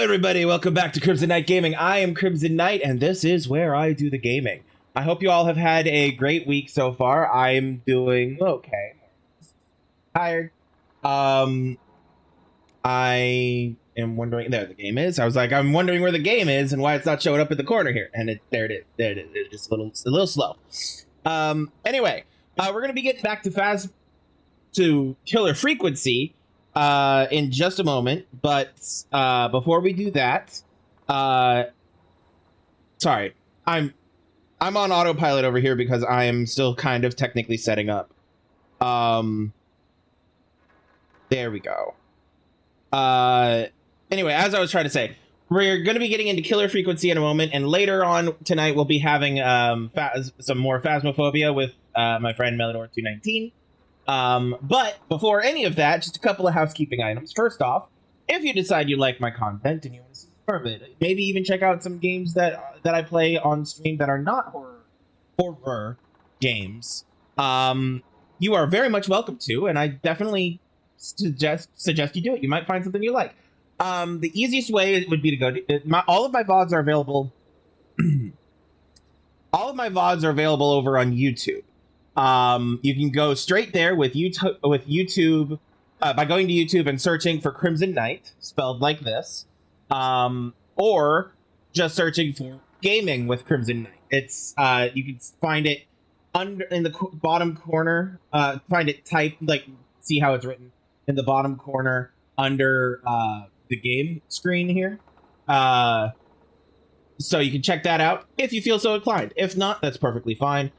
everybody, welcome back to Crimson Knight Gaming. I am Crimson Knight, and this is where I do the gaming. I hope you all have had a great week so far. I'm doing okay. Tired. I am wondering, there the game is. I was like, I'm wondering where the game is and why it's not showing up in the corner here. And there it is. There it is. It's just a little slow. Anyway, we're going to be getting back to Killer Frequency in just a moment, but before we do that, sorry, I'm on autopilot over here because I am still kind of technically setting up. There we go. Anyway, as I was trying to say, we're going to be getting into Killer Frequency in a moment, and later on tonight we'll be having some more Phasmophobia with my friend Melidor219. But before any of that, just a couple of housekeeping items. First off, if you decide you like my content and you want to see more of it, maybe even check out some games that I play on stream that are not horror games, you are very much welcome to, and I definitely suggest you do it. You might find something you like. The easiest way would be to go to all of my VODs are available. All of my VODs are available over on YouTube. You can go straight there with YouTube by going to YouTube and searching for Crimson Knight, spelled like this, or just searching for gaming with Crimson Knight. It's you can find it under in the bottom corner. Find it see how it's written in the bottom corner under the game screen here. So you can check that out if you feel so inclined. If not, that's perfectly fine.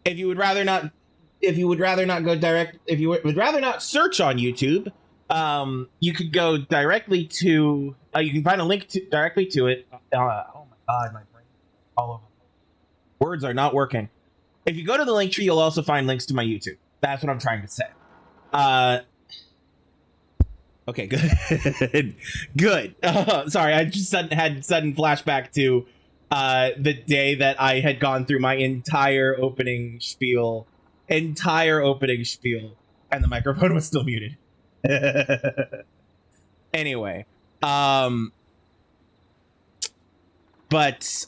If you would rather not go direct, if you would rather not search on YouTube, you could go directly to. You can find a link directly to it. Oh my god, my brain all over. Words are not working. If you go to the link tree, you'll also find links to my YouTube. That's what I'm trying to say. Okay, good, good. Sorry, I just had sudden flashback to the day that I had gone through my entire opening spiel, and the microphone was still muted. Anyway, but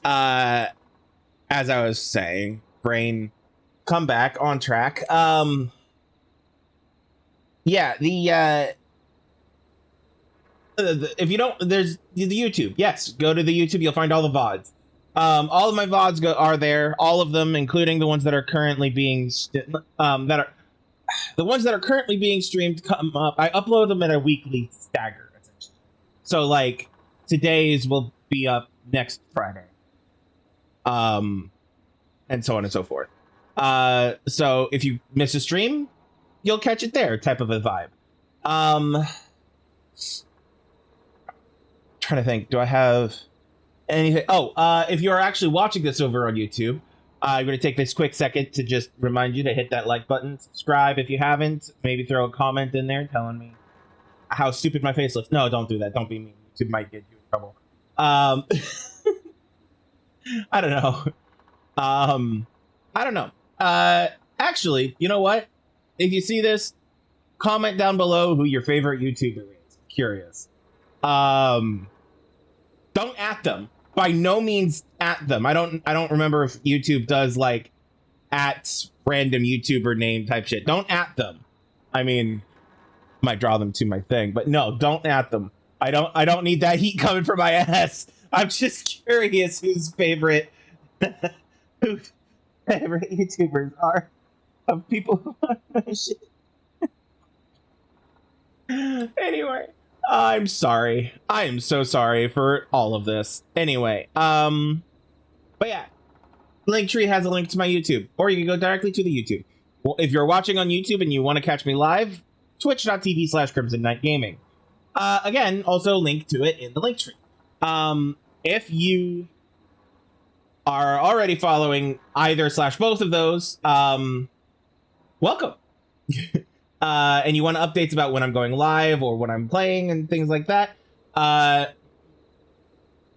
as I was saying, brain, come back on track. Yeah, if you don't, there's the YouTube. Yes, go to the YouTube. You'll find all the VODs. All of my VODs are there. All of them, including the ones that are currently being streamed, come up. I upload them in a weekly stagger, essentially. So, like, today's will be up next Friday. And so on and so forth. So if you miss a stream, you'll catch it there, type of a vibe. Trying to think, do I have anything? If you're actually watching this over on YouTube, I'm going to take this quick second to just remind you to hit that like button, subscribe if you haven't, maybe throw a comment in there telling me how stupid my face looks. No, don't do that. Don't be mean. YouTube might get you in trouble. I don't know. I don't know. Actually, you know what? If you see this, comment down below who your favorite YouTuber is. Curious. Don't at them. By no means at them. I don't remember if YouTube does like at random YouTuber name type shit. Don't at them. I mean, might draw them to my thing, but no, don't at them. I don't need that heat coming from my ass. I'm just curious whose favorite YouTubers are of people who want my shit. Anyway. I'm sorry. I am so sorry for all of this. Anyway, but yeah, Linktree has a link to my YouTube, or you can go directly to the YouTube. Well, if you're watching on YouTube and you want to catch me live, twitch.tv/Crimson Knight Gaming. Again, also link to it in the Linktree. If you are already following either / both of those, welcome. And you want updates about when I'm going live or when I'm playing and things like that,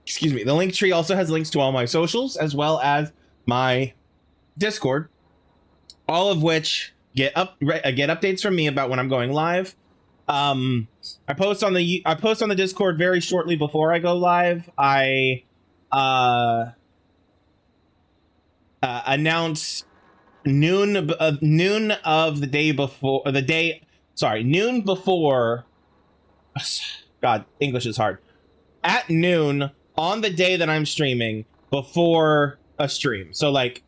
excuse me, the Linktree also has links to all my socials as well as my Discord, all of which get updates from me about when I'm going live, I post on the Discord very shortly before I go live. I announce noon of the day before, or noon before. God, English is hard. At noon on the day that I'm streaming before a stream. So like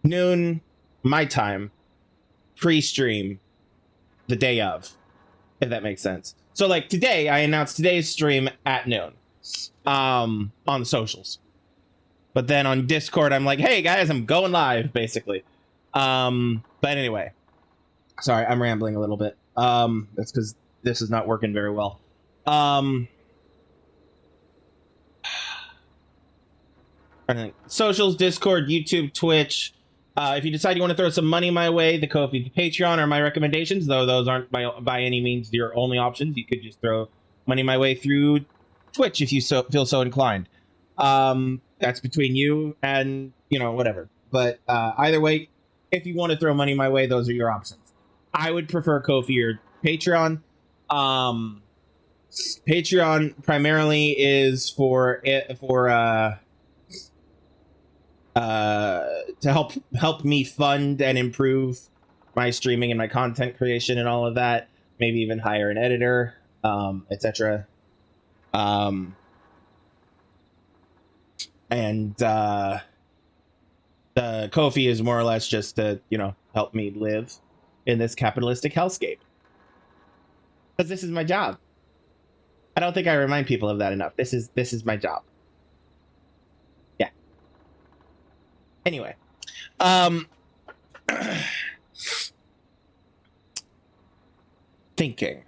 noon my time, pre-stream the day of, if that makes sense. So like today, I announced today's stream at noon on the socials. But then on Discord, I'm like, hey guys, I'm going live, basically. But anyway, sorry, I'm rambling a little bit. That's because this is not working very well. Socials, Discord, YouTube, Twitch. If you decide you want to throw some money my way, the Ko-fi, the Patreon are my recommendations, though those aren't by any means your only options. You could just throw money my way through Twitch if you feel so inclined. That's between you and, whatever. But either way, if you want to throw money my way, those are your options. I would prefer Ko-fi or Patreon. Patreon primarily is to help me fund and improve my streaming and my content creation and all of that. Maybe even hire an editor, etc. And the Ko-fi is more or less just to, help me live in this capitalistic hellscape. Because this is my job. I don't think I remind people of that enough. This is my job. Yeah. Anyway. Thinking.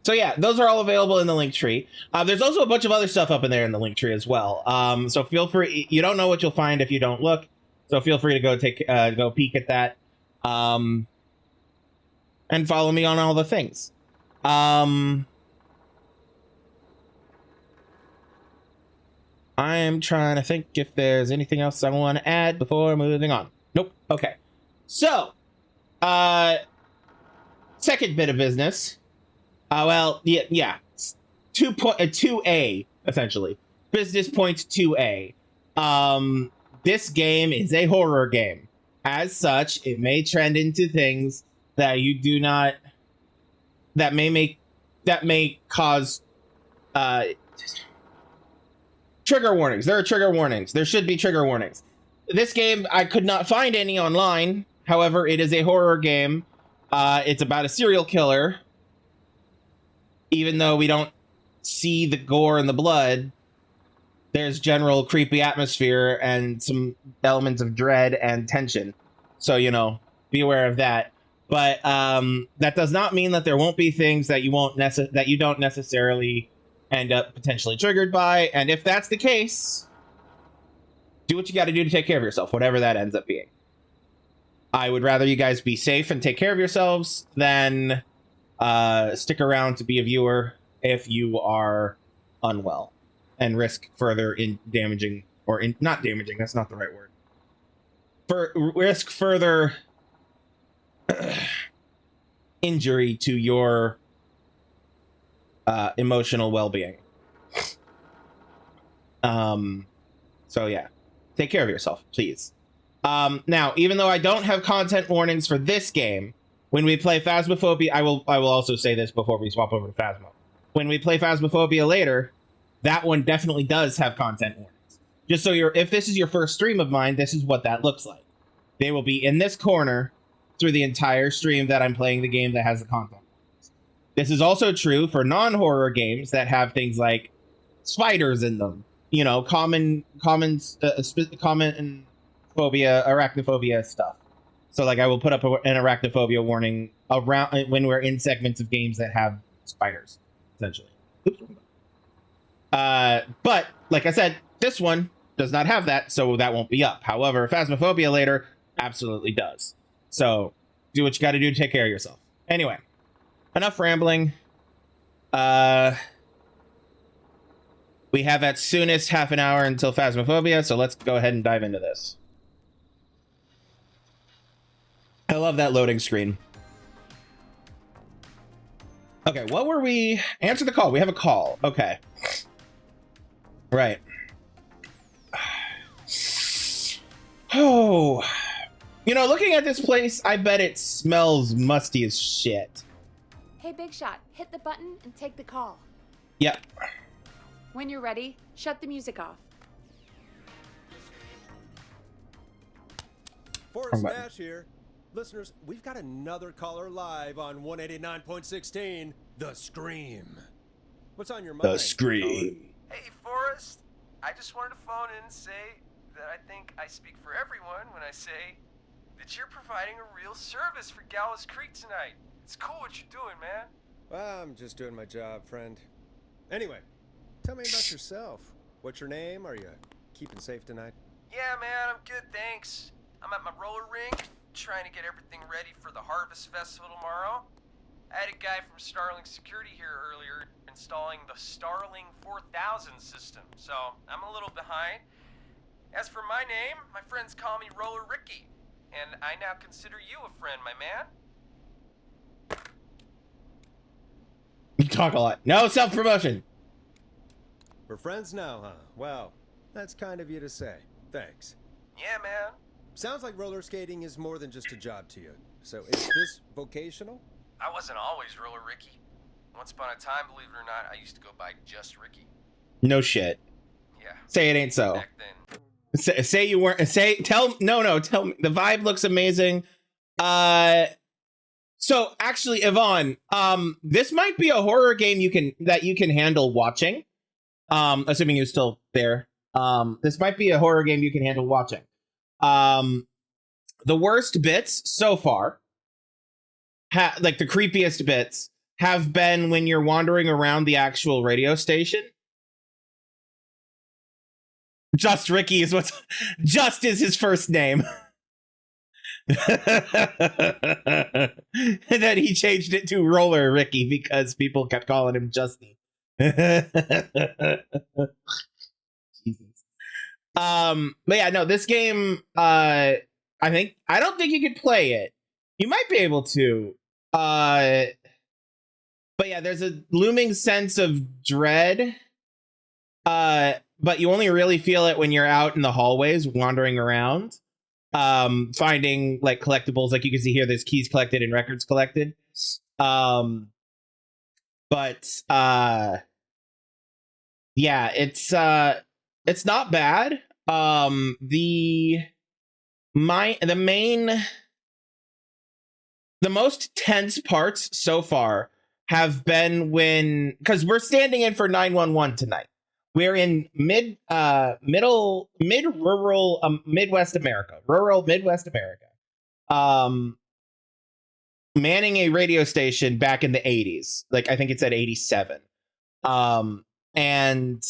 So yeah, those are all available in the link tree. There's also a bunch of other stuff up in there in the link tree as well. So feel free. You don't know what you'll find if you don't look. So feel free to go peek at that. And follow me on all the things. I'm trying to think if there's anything else I want to add before moving on. Nope. Okay. So, second bit of business. Well, yeah. 2A, essentially. Business point 2A. This game is a horror game. As such, it may trend into things that you do not... that may cause... trigger warnings. There are trigger warnings. There should be trigger warnings. This game, I could not find any online. However, it is a horror game. It's about a serial killer. Even though we don't see the gore and the blood, there's general creepy atmosphere and some elements of dread and tension. So, be aware of that. But that does not mean that there won't be things that you don't necessarily end up potentially triggered by. And if that's the case, do what you got to do to take care of yourself, whatever that ends up being. I would rather you guys be safe and take care of yourselves than stick around to be a viewer if you are unwell and risk further not damaging, that's not the right word. Risk further injury to your emotional well-being. So yeah, take care of yourself, please. Now, even though I don't have content warnings for this game, when we play Phasmophobia, I will also say this before we swap over to Phasmo. When we play Phasmophobia later, that one definitely does have content warnings. Just so if this is your first stream of mine, this is what that looks like. They will be in this corner through the entire stream that I'm playing the game that has the content. This is also true for non-horror games that have things like spiders in them. Common phobia, arachnophobia stuff. So like I will put up an arachnophobia warning around when we're in segments of games that have spiders, essentially. But like I said, this one does not have that, so that won't be up. However, Phasmophobia later absolutely does. So do what you got to do to take care of yourself. Anyway, enough rambling. We have at soonest half an hour until Phasmophobia, so let's go ahead and dive into this. I love that loading screen. Okay, what were we? Answer the call. We have a call. Okay. Right. Oh. You know, looking at this place, I bet it smells musty as shit. Hey, Big Shot, hit the button and take the call. Yep. When you're ready, shut the music off. Forrest Nash here. Listeners, we've got another caller live on 189.16, The Scream. What's on your mind? The Scream. Hey, Forrest. I just wanted to phone in and say that I think I speak for everyone when I say that you're providing a real service for Gallows Creek tonight. It's cool what you're doing, man. Well, I'm just doing my job, friend. Anyway, tell me about yourself. What's your name? Are you keeping safe tonight? Yeah, man, I'm good, thanks. I'm at my roller rink, trying to get everything ready for the Harvest Festival tomorrow. I had a guy from Starling Security here earlier installing the Starling 4000 system, so I'm a little behind. As for my name, my friends call me Roller Ricky, and I now consider you a friend, my man. You talk a lot. No self-promotion. We're friends now, huh? Well, that's kind of you to say. Thanks. Yeah, man. Sounds like roller skating is more than just a job to you. So is this vocational? I wasn't always Roller Ricky. Once upon a time, believe it or not, I used to go by just Ricky. No shit. Yeah. Say it ain't so. Back then. Say you weren't. Tell me. The vibe looks amazing. So actually, Yvonne, this might be a horror game you can handle watching. Assuming you're still there. This might be a horror game you can handle watching. The worst bits so far, like the creepiest bits, have been when you're wandering around the actual radio station. Just Ricky is Just is his first name. And then he changed it to Roller Ricky because people kept calling him Justy. Jesus. But yeah, no, this game, I don't think you could play it. You might be able to. But yeah, there's a looming sense of dread. But you only really feel it when you're out in the hallways wandering around, finding like collectibles. Like you can see here, there's keys collected and records collected. But yeah, it's not bad. The most tense parts so far have been because we're standing in for 911 tonight. We're in rural Midwest America, manning a radio station back in the 80s. Like I think it's at 87. And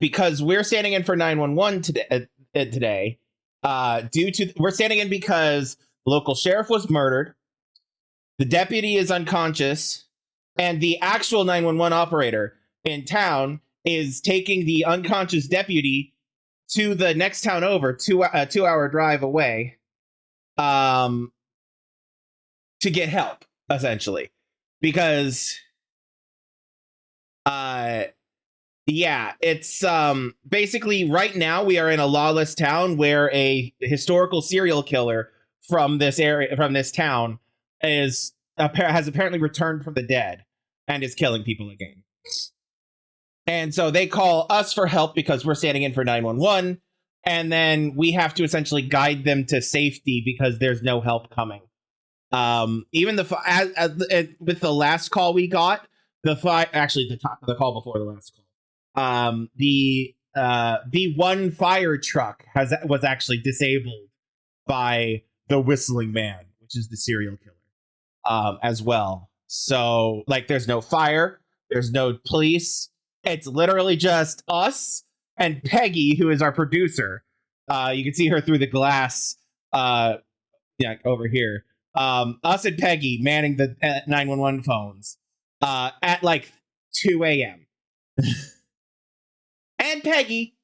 because we're standing in for 911 today, we're standing in because the local sheriff was murdered, the deputy is unconscious, and the actual 911 operator in town is taking the unconscious deputy to the next town over, a 2-hour drive away, to get help, essentially. Because yeah, it's basically right now we are in a lawless town where a historical serial killer from this town has apparently returned from the dead and is killing people again. And so they call us for help because we're standing in for 911, and then we have to essentially guide them to safety because there's no help coming. Even with the last call we got, the call before the last call, the one fire truck was actually disabled by the Whistling Man, which is the serial killer, as well. So like, there's no fire, there's no police. It's literally just us and Peggy, who is our producer. You can see her through the glass, over here. Us and Peggy manning the 911 phones at like 2 a.m. And Peggy,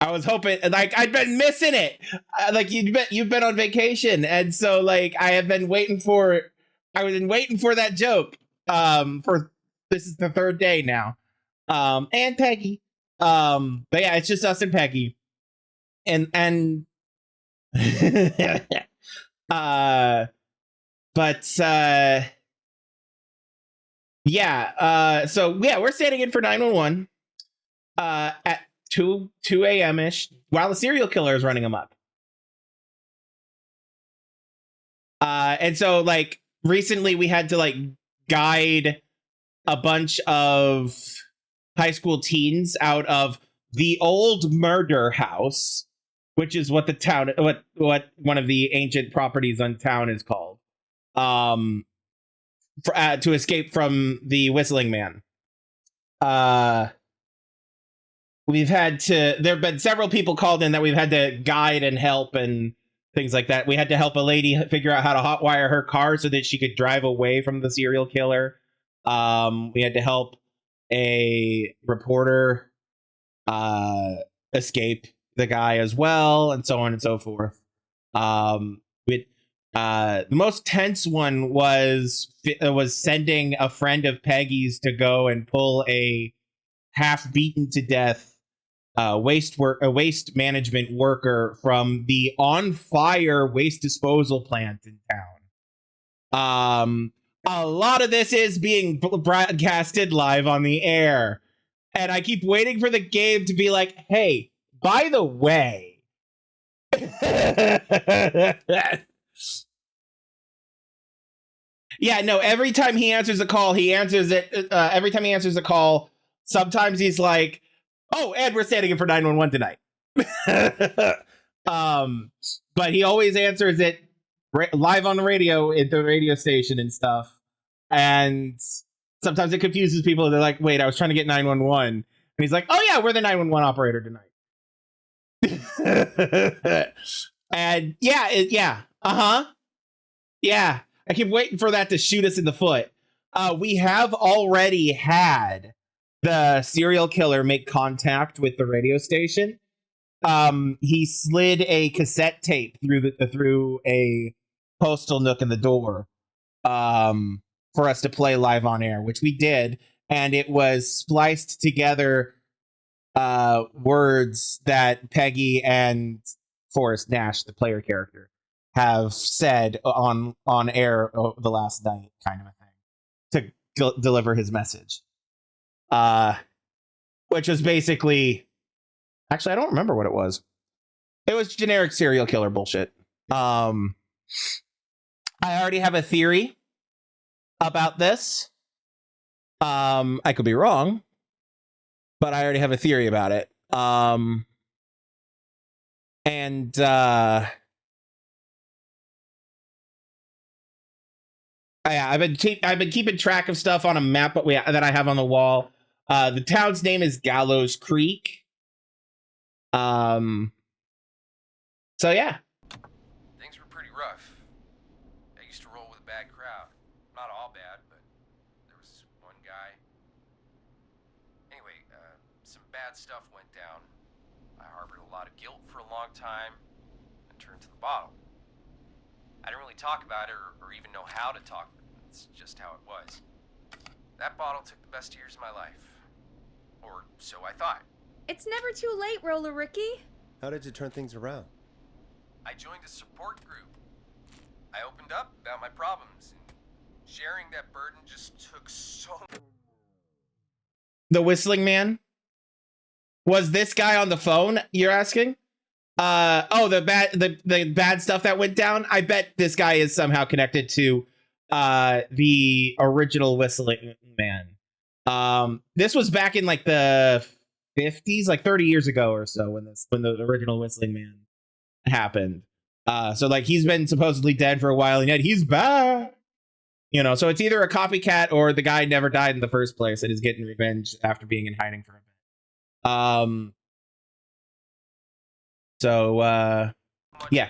I was hoping, like, I'd been missing it. Like you've been on vacation, and so like I have been waiting for I was waiting for that joke. For this is the third day now. And Peggy. But yeah, it's just us and Peggy. And yeah, so yeah, we're standing in for 911 at 2 a.m. ish while the serial killer is running amok. And so like recently we had to like guide a bunch of high school teens out of the old murder house, which is what the town, what one of the ancient properties on town is called, to escape from the Whistling Man. We've had to. There have been several people called in that we've had to guide and help and things like that. We had to help a lady figure out how to hotwire her car so that she could drive away from the serial killer. We had to help a reporter escape the guy as well, and so on and so forth. The most tense one was sending a friend of Peggy's to go and pull a half beaten to death waste management worker from the on fire waste disposal plant in town. A lot of this is being broadcasted live on the air, and I keep waiting for the game to be like, "Hey, by the way." Yeah, no, every time he answers a call, he answers it. Every time he answers a call, sometimes he's like, "Oh, Ed, we're standing in for 911 tonight." But he always answers it live on the radio at the radio station and stuff. And sometimes it confuses people. They're like, "Wait, I was trying to get 911." And he's like, "Oh, yeah, we're the 911 operator tonight." And yeah. Yeah. I keep waiting for that to shoot us in the foot. We have already had the serial killer make contact with the radio station. He slid a cassette tape through a postal nook in the door for us to play live on air, which we did, and it was spliced together words that Peggy and Forrest Nash, the player character, have said on air the last night, kind of a thing, to deliver his message. Which was basically, actually, I don't remember what it was. It was generic serial killer bullshit. I already have a theory about this. I could be wrong, but I already have a theory about it. I've been keeping track of stuff on a map that I have on the wall. The town's name is Gallows Creek. So yeah. Things were pretty rough. I used to roll with a bad crowd. Not all bad, but there was this one guy. Anyway, some bad stuff went down. I harbored a lot of guilt for a long time and turned to the bottle. I didn't really talk about it or even know how to talk. It's just how it was. That bottle took the best years of my life. Or so I thought. It's never too late, Roller Ricky. How did you turn things around? I joined a support group. I opened up about my problems, and sharing that burden just took so... The Whistling Man? Was this guy on the phone, you're asking? The bad stuff that went down? I bet this guy is somehow connected to the original Whistling Man. This was back in like the 50s, like 30 years ago or so, when the original Whistling Man happened. So like he's been supposedly dead for a while, and yet he's back. You know, so it's either a copycat or the guy never died in the first place and is getting revenge after being in hiding for a bit. Yeah.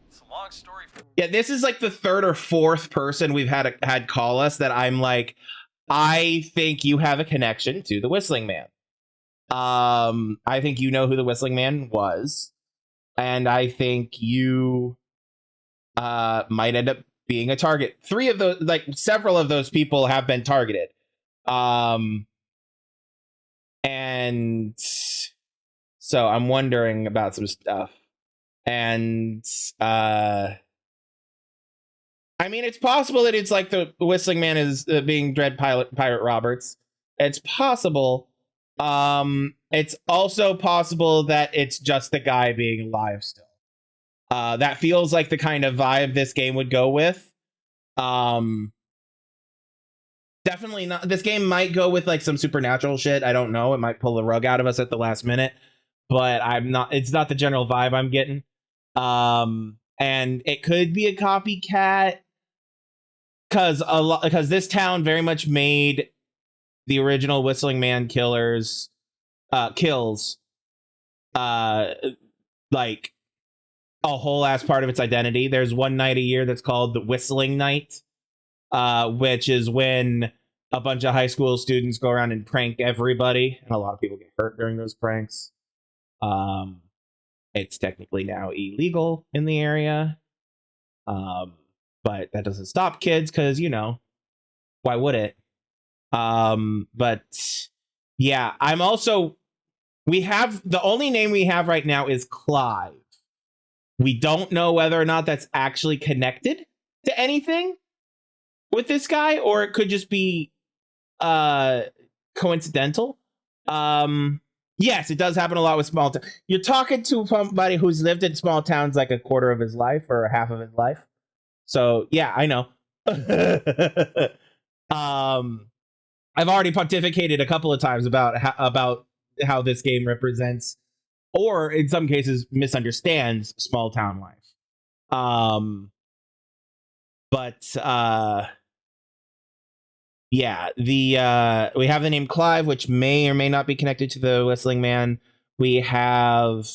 It's a long story. Yeah, this is like the third or fourth person we've had call us that I'm like, I think you have a connection to the Whistling Man. I think you know who the Whistling Man was, and I think you might end up being a target. Three of those, like several of those people have been targeted. And so I'm wondering about some stuff. And I mean, it's possible that it's like the Whistling Man is being Dread Pirate Roberts. It's possible. It's also possible that it's just the guy being alive still. That feels like the kind of vibe this game would go with. Definitely not. This game might go with like some supernatural shit. I don't know. It might pull the rug out of us at the last minute, but I'm not. It's not the general vibe I'm getting. And it could be a copycat because this town very much made the original Whistling Man kills like a whole ass part of its identity. There's one night a year that's called the Whistling Night, which is when a bunch of high school students go around and prank everybody, and a lot of people get hurt during those pranks. It's technically now illegal in the area, but that doesn't stop kids because, you know, why would it? But yeah, we have the only name we have right now is Clive. We don't know whether or not that's actually connected to anything with this guy, or it could just be coincidental. Yes, it does happen a lot with small towns. You're talking to somebody who's lived in small towns like a quarter of his life or half of his life. So yeah, I know. I've already pontificated a couple of times about how this game represents, or in some cases misunderstands, small town life. Yeah, we have the name Clive, which may or may not be connected to the Whistling Man. We have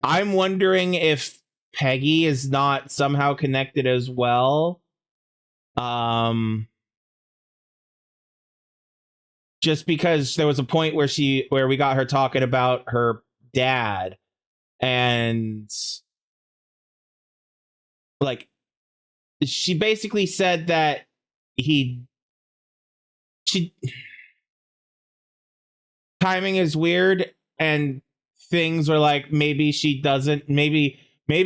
I'm wondering if Peggy is not somehow connected as well. Just because there was a point where we got her talking about her dad, and like she basically said that timing is weird, and things were like maybe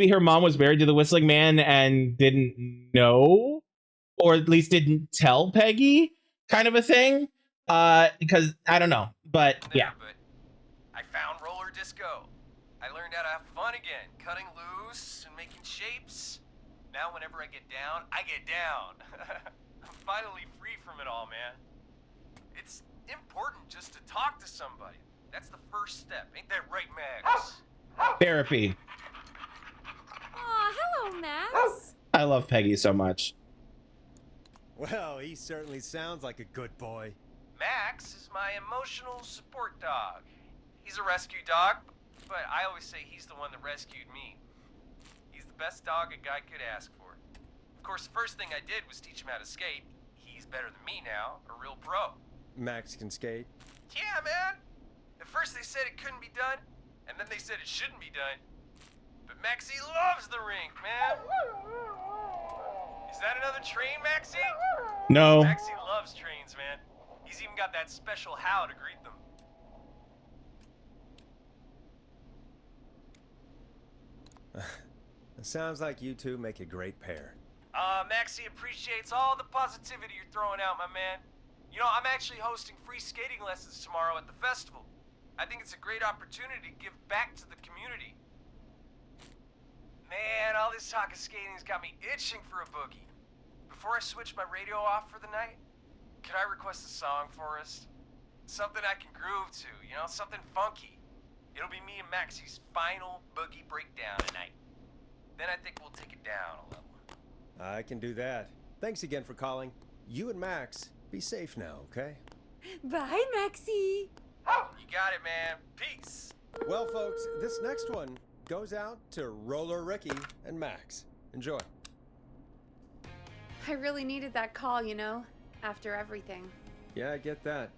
her mom was married to the Whistling Man and didn't know, or at least didn't tell Peggy, kind of a thing. Because I don't know, but yeah. But I found roller disco. I learned how to have fun again, cutting loose and making shapes. Now whenever I get down, I get down. I'm finally free from it all, man. It's important just to talk to somebody. That's the first step. Ain't that right, Max? Therapy. Aw, hello, Max. I love Peggy so much. Well, he certainly sounds like a good boy. Max is my emotional support dog. He's a rescue dog, but I always say he's the one that rescued me. He's the best dog a guy could ask for. Of course, the first thing I did was teach him how to skate. He's better than me now, a real pro. Max can skate. Yeah, man. At first they said it couldn't be done, and then they said it shouldn't be done. But Maxie loves the rink, man. Is that another train, Maxie? No. Maxie loves trains, man. He's even got that special how to greet them. It sounds like you two make a great pair. Maxie appreciates all the positivity you're throwing out, my man. You know, I'm actually hosting free skating lessons tomorrow at the festival. I think it's a great opportunity to give back to the community. Man, all this talk of skating's got me itching for a boogie. Before I switch my radio off for the night, could I request a song for us? Something I can groove to, you know, something funky. It'll be me and Maxie's final boogie breakdown tonight. Then I think we'll take it down a level. I can do that. Thanks again for calling. You and Max, be safe now, okay? Bye, Maxie. You got it, man. Peace. Well, folks, this next one goes out to Roller Ricky and Max. Enjoy. I really needed that call, you know, after everything. Yeah, I get that.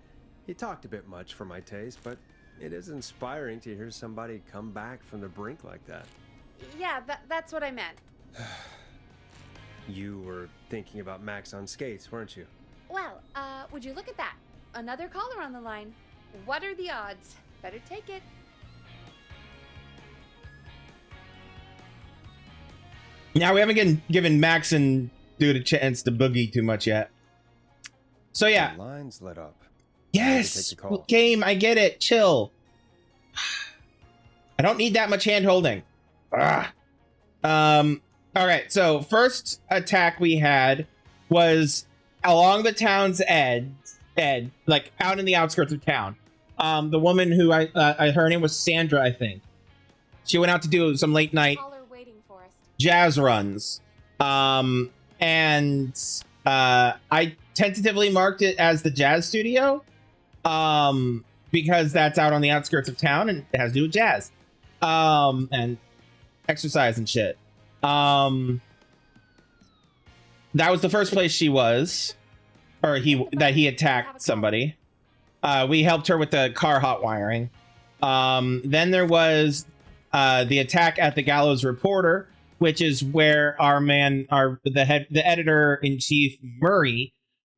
He talked a bit much for my taste, but it is inspiring to hear somebody come back from the brink like that. Yeah, that's what I meant. You were thinking about Max on skates, weren't you? Well, would you look at that? Another caller on the line. What are the odds? Better take it. Now, we haven't given Max and Dude a chance to boogie too much yet. So, yeah. The lines lit up. Yes! Take the call. Game, I get it. Chill. I don't need that much hand-holding. Alright, so first attack we had was along the town's edge, like out in the outskirts of town. The woman who her name was Sandra, I think. She went out to do some late night Caller waiting for us. jazz runs. And I tentatively marked it as the jazz studio. Because that's out on the outskirts of town and it has to do with jazz. And exercise and shit. That was the first place she was, or he attacked somebody. We helped her with the car hot wiring. Then there was the attack at the Gallows Reporter, which is where the editor in chief Murray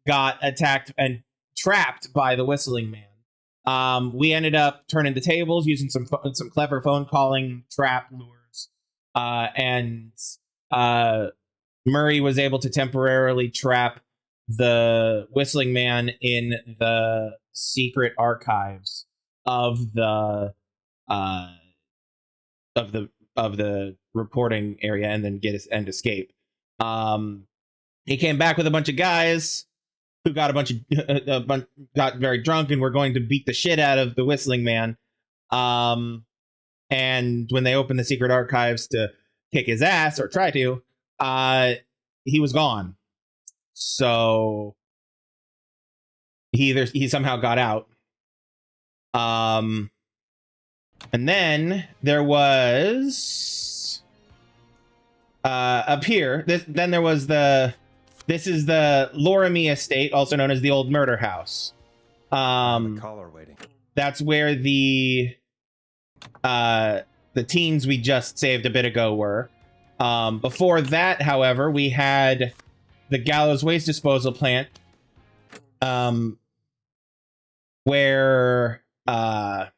got attacked and trapped by the Whistling Man. We ended up turning the tables using some clever phone calling trap lures, and Murray was able to temporarily trap the Whistling Man in the secret archives of the reporting area, and then escape. He came back with a bunch of guys who got got very drunk and were going to beat the shit out of the Whistling Man. And when they opened the secret archives to kick his ass, or try to, he was gone. So he somehow got out. And then there was up here. Then there was this is the Loramie Estate, also known as the Old Murder House. Caller waiting. That's where the teens we just saved a bit ago were. Before that, however, we had the Gallows Waste Disposal Plant, where the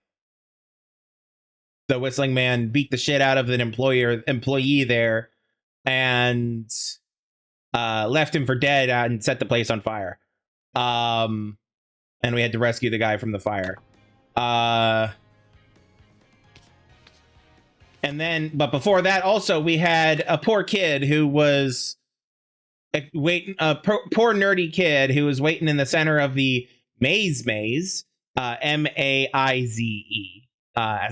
Whistling Man beat the shit out of an employee there and left him for dead and set the place on fire. And we had to rescue the guy from the fire. But before that, also, we had a poor kid who was poor nerdy kid who was waiting in the center of the maze, Maize, as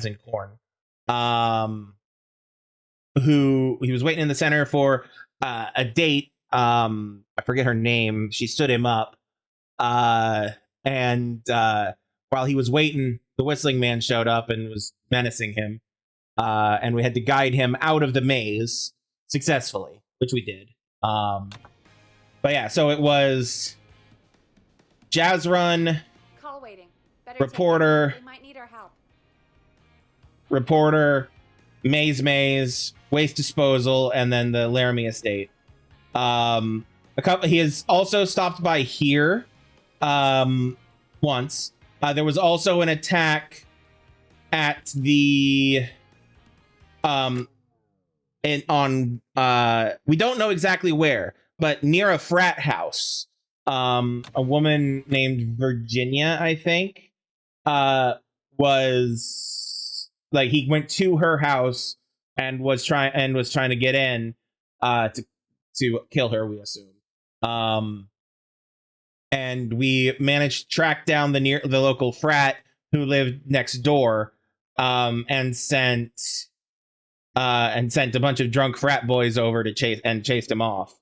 in corn. Who he was waiting in the center for a date. I forget her name. She stood him up. And while he was waiting, the Whistling Man showed up and was menacing him. And we had to guide him out of the maze successfully, which we did. But yeah, so it was Jazz Run, Call waiting. Better Reporter, take it. They might need our help. Reporter, Maze, Waste Disposal, and then the Laramie Estate. He has also stopped by here once. There was also an attack at the we don't know exactly where, but near a frat house. A woman named Virginia, I think, was like, he went to her house and was trying to get in to kill her, we assume. And we managed to track down the local frat who lived next door, and sent a bunch of drunk frat boys over to chased him off.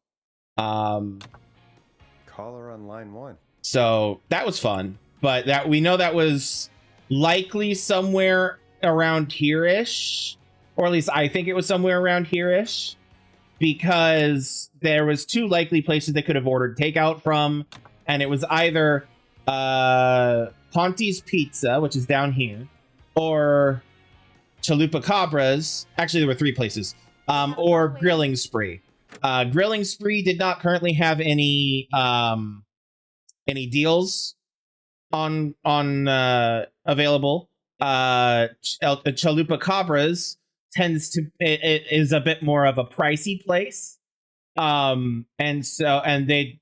Caller on line 1. So that was fun, but that we know that was likely somewhere around here-ish, or at least I think it was somewhere around here-ish, because there was 2 likely places they could have ordered takeout from, and it was either Ponti's Pizza, which is down here, or Chalupa Cabras. Actually, there were 3 places. Or Grilling Spree. Grilling Spree did not currently have any deals on available. Chalupa Cabras it is a bit more of a pricey place. And they,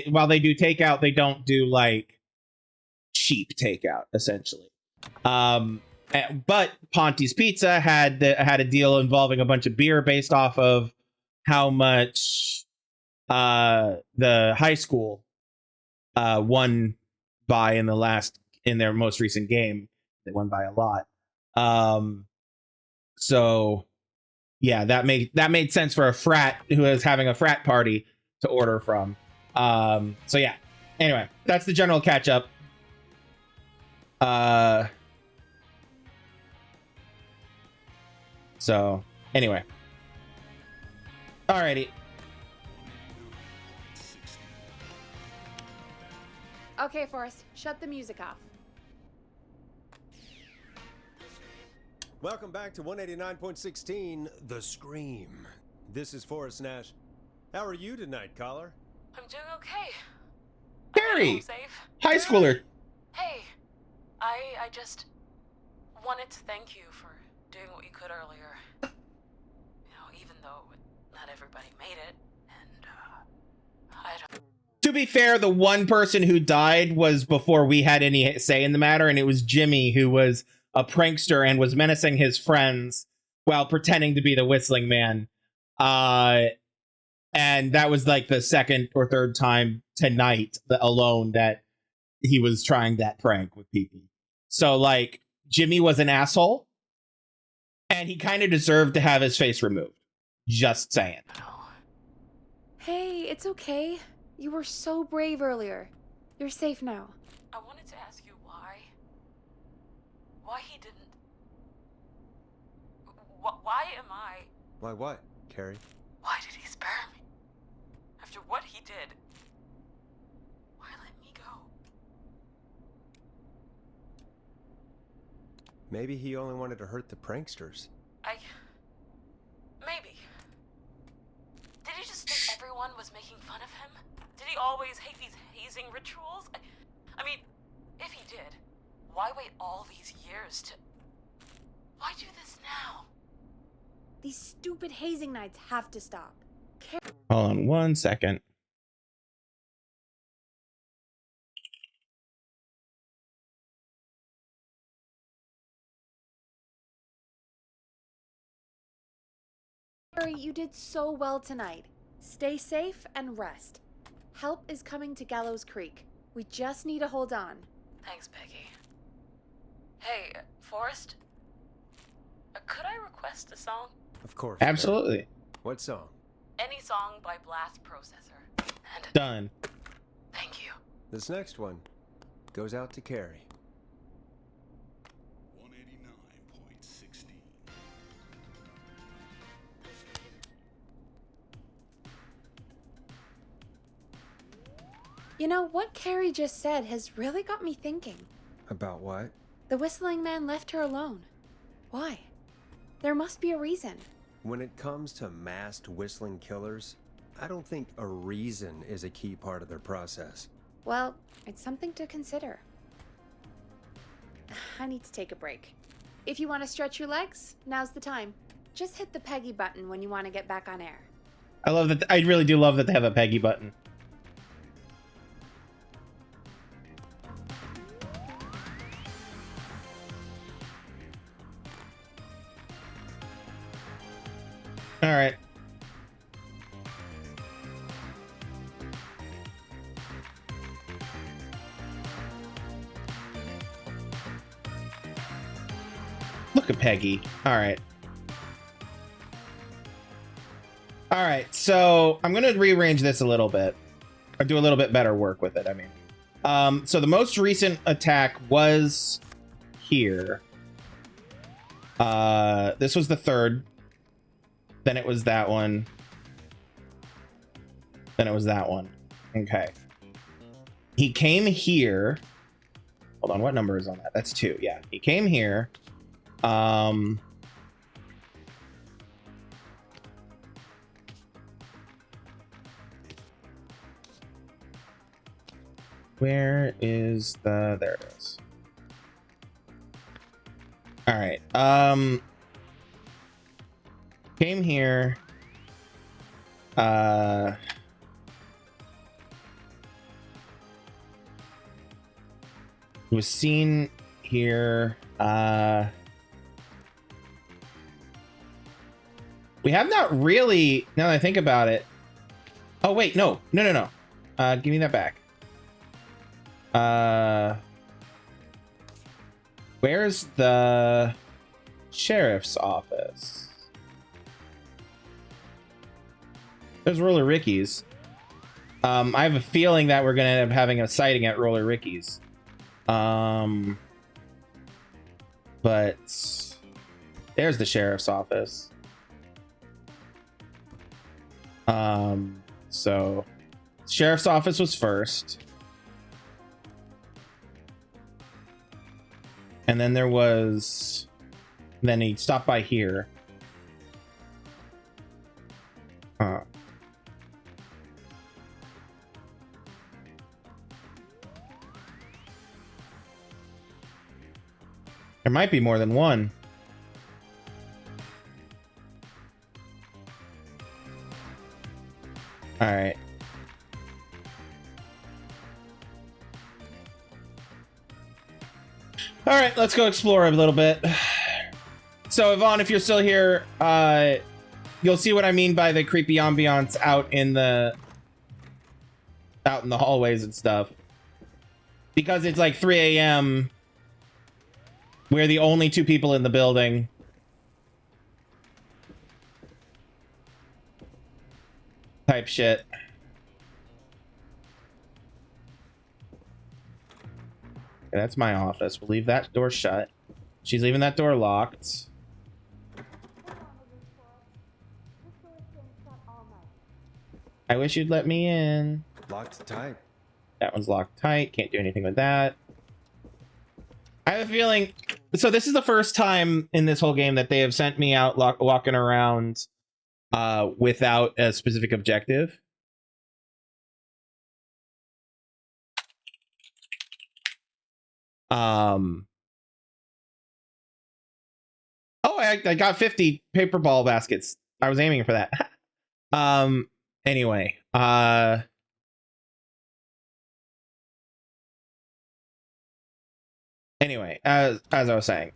while they do takeout, they don't do like cheap takeout essentially. But Ponte's Pizza had a deal involving a bunch of beer based off of how much the high school won by in their most recent game. They won by a lot. So yeah, that made sense for a frat who is having a frat party to order from. So yeah. Anyway, that's the general catch up. So anyway. Alrighty. Okay, Forrest, shut the music off. Welcome back to 189.16, The Scream. This is Forrest Nash. How are you tonight, caller? I'm doing okay. Gary! I'm safe. High schooler. Hey, I just wanted to thank you for doing what you could earlier. Even though not everybody made it, and I don't... To be fair, the one person who died was before we had any say in the matter, and it was Jimmy, who was a prankster and was menacing his friends while pretending to be the Whistling Man. And that was like the second or third time tonight alone that he was trying that prank with people. So like, Jimmy was an asshole, and he kind of deserved to have his face removed. Just saying. Hey, it's okay. You were so brave earlier. You're safe now. I wanted to ask you why he didn't... Why am I... Why what, Carrie? Why did he spare me? After what he did, why let me go? Maybe he only wanted to hurt the pranksters. Maybe. Did he just think everyone was making fun of him? Did he always hate these hazing rituals? I mean, if he did, why wait all these years to... Why do this now? These stupid hazing nights have to stop. Hold on 1 second. Harry, you did so well tonight. Stay safe and rest. Help is coming to Gallows Creek. We just need to hold on. Thanks, Peggy. Hey, Forrest? Could I request a song? Of course. Absolutely. Carrie. What song? Any song by Blast Processor. And Done. thank you. This next one goes out to Carrie. 189.16. You know, what Carrie just said has really got me thinking. About what? The Whistling Man left her alone. Why? There must be a reason. When it comes to masked whistling killers, I don't think a reason is a key part of their process. Well, it's something to consider. I need to take a break. If you want to stretch your legs, now's the time. Just hit the Peggy button when you want to get back on air. I love that. I really do love that they have a Peggy button. All right. Look at Peggy. All right. All right. So I'm going to rearrange this a little bit, or do a little bit better work with it. I mean, so the most recent attack was here. This was the third. Then it was that one. Then it was that one. Okay. He came here. Hold on, what number is on that? That's 2. Yeah. He came here. Where is the... There it is. All right. Came here. Was seen here. We have not really, now that I think about it. Oh wait, no. Give me that back. Where's the sheriff's office? There's Roller Ricky's. I have a feeling that we're gonna end up having a sighting at Roller Ricky's. But there's the sheriff's office. So sheriff's office was first. And then there was, then he stopped by here. There might be more than one. All right. All right, let's go explore a little bit. So, Yvonne, if you're still here, you'll see what I mean by the creepy ambiance out in the hallways and stuff. Because it's like 3 a.m. We're the only two people in the building. Type shit. Okay, that's my office. We'll leave that door shut. She's leaving that door locked. I wish you'd let me in. Locked tight. That one's locked tight. Can't do anything with that. I have a feeling... So this is the first time in this whole game that they have sent me out walking around without a specific objective. Oh, I got 50 paper ball baskets. I was aiming for that. Anyway, as I was saying,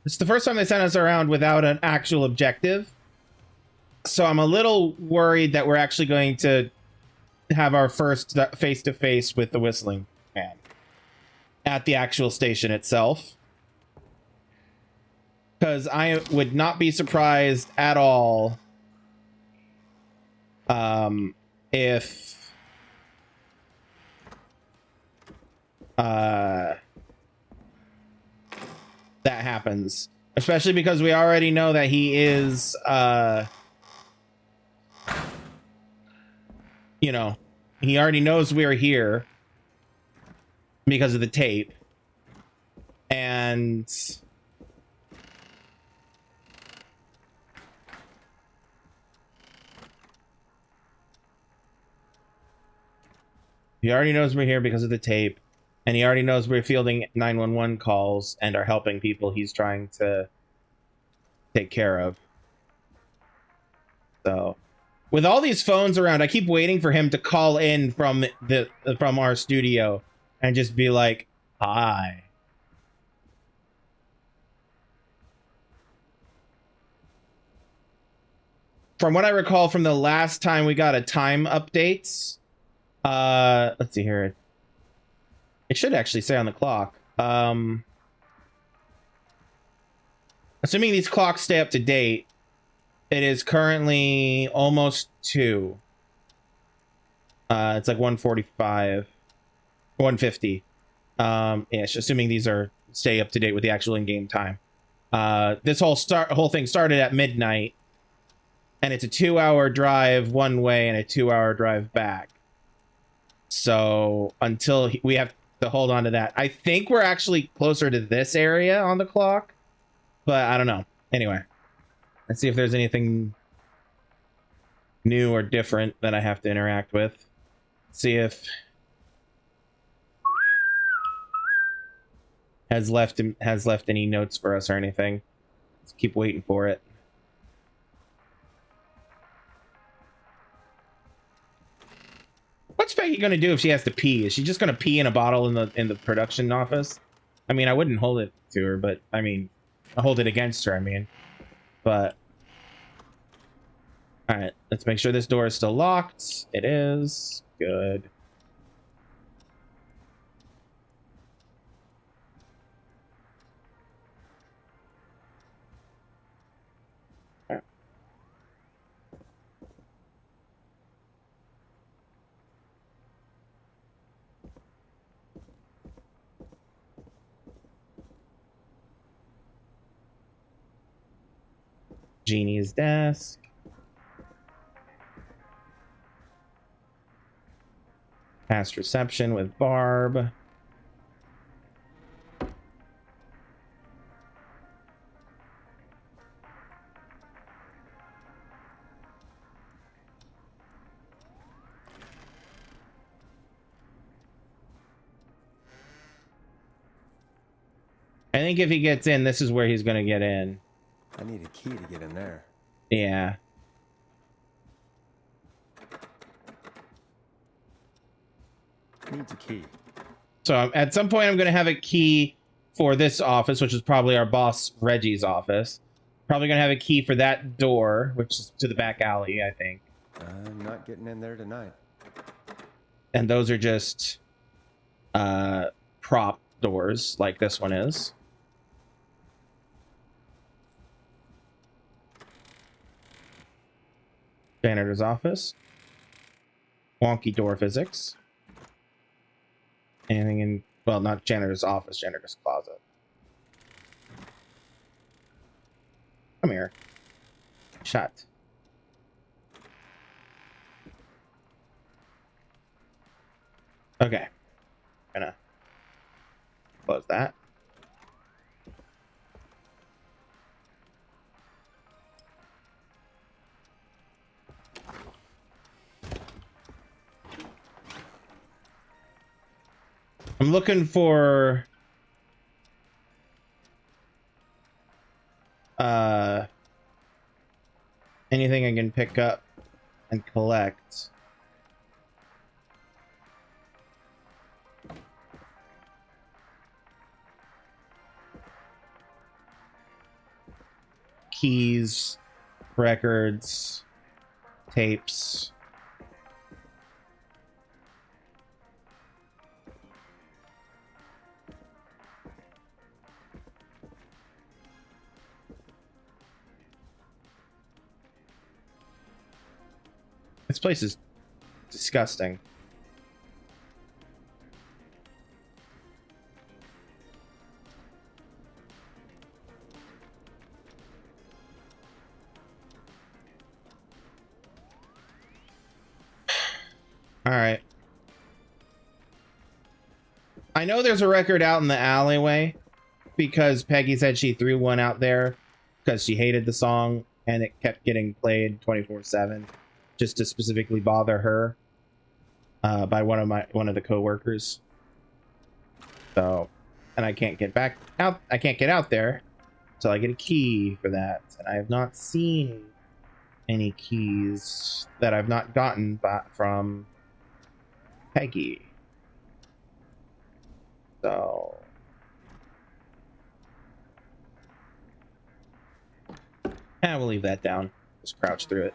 it's the first time they sent us around without an actual objective. So I'm a little worried that we're actually going to have our first face-to-face with the Whistling Man at the actual station itself. Because I would not be surprised at all if that happens. Especially because we already know that he is, you know, he already knows we're here because of the tape. And he already knows we're here because of the tape, and he already knows we're fielding 911 calls and are helping people he's trying to take care of. So, with all these phones around, I keep waiting for him to call in from our studio and just be like, "Hi." From what I recall from the last time we got a time update, let's see here. It should actually say on the clock. Assuming these clocks stay up to date, it is currently almost 2. It's like 1:45, 1:50. Yeah, assuming these stay up to date with the actual in-game time. This whole thing started at midnight, and it's a 2-hour drive one way and a 2-hour drive back. So until we have to hold on to that, I think we're actually closer to this area on the clock But I don't know. Anyway, let's see if there's anything new or different that I have to interact with. See if has left any notes for us or anything. Let's keep waiting for it. What's Peggy gonna do if she has to pee? Is she just gonna pee in a bottle in the production office? I mean, I wouldn't hold it to her, but I mean, I hold it against her. I mean, but all right. Let's make sure this door is still locked. It is. Good. Jeannie's desk. Past reception with Barb. I think if he gets in, this is where he's going to get in. I need a key to get in there. Yeah. Needs a key. So at some point, I'm going to have a key for this office, which is probably our boss Reggie's office. Probably going to have a key for that door, which is to the back alley, I think. I'm not getting in there tonight. And those are just prop doors, like this one is. Janitor's office. Wonky door physics. Anything in, well, not janitor's office, janitor's closet. Come here. Shut. Okay. Gonna close that. I'm looking for anything I can pick up and collect. Keys, records, tapes. This place is disgusting. All right. I know there's a record out in the alleyway because Peggy said she threw one out there because she hated the song and it kept getting played 24/7 just to specifically bother her by one of the coworkers. So, and I can't get back out. I can't get out there until I get a key for that. And I have not seen any keys that I've not gotten back from Peggy. So we'll leave that down. Just crouch through it.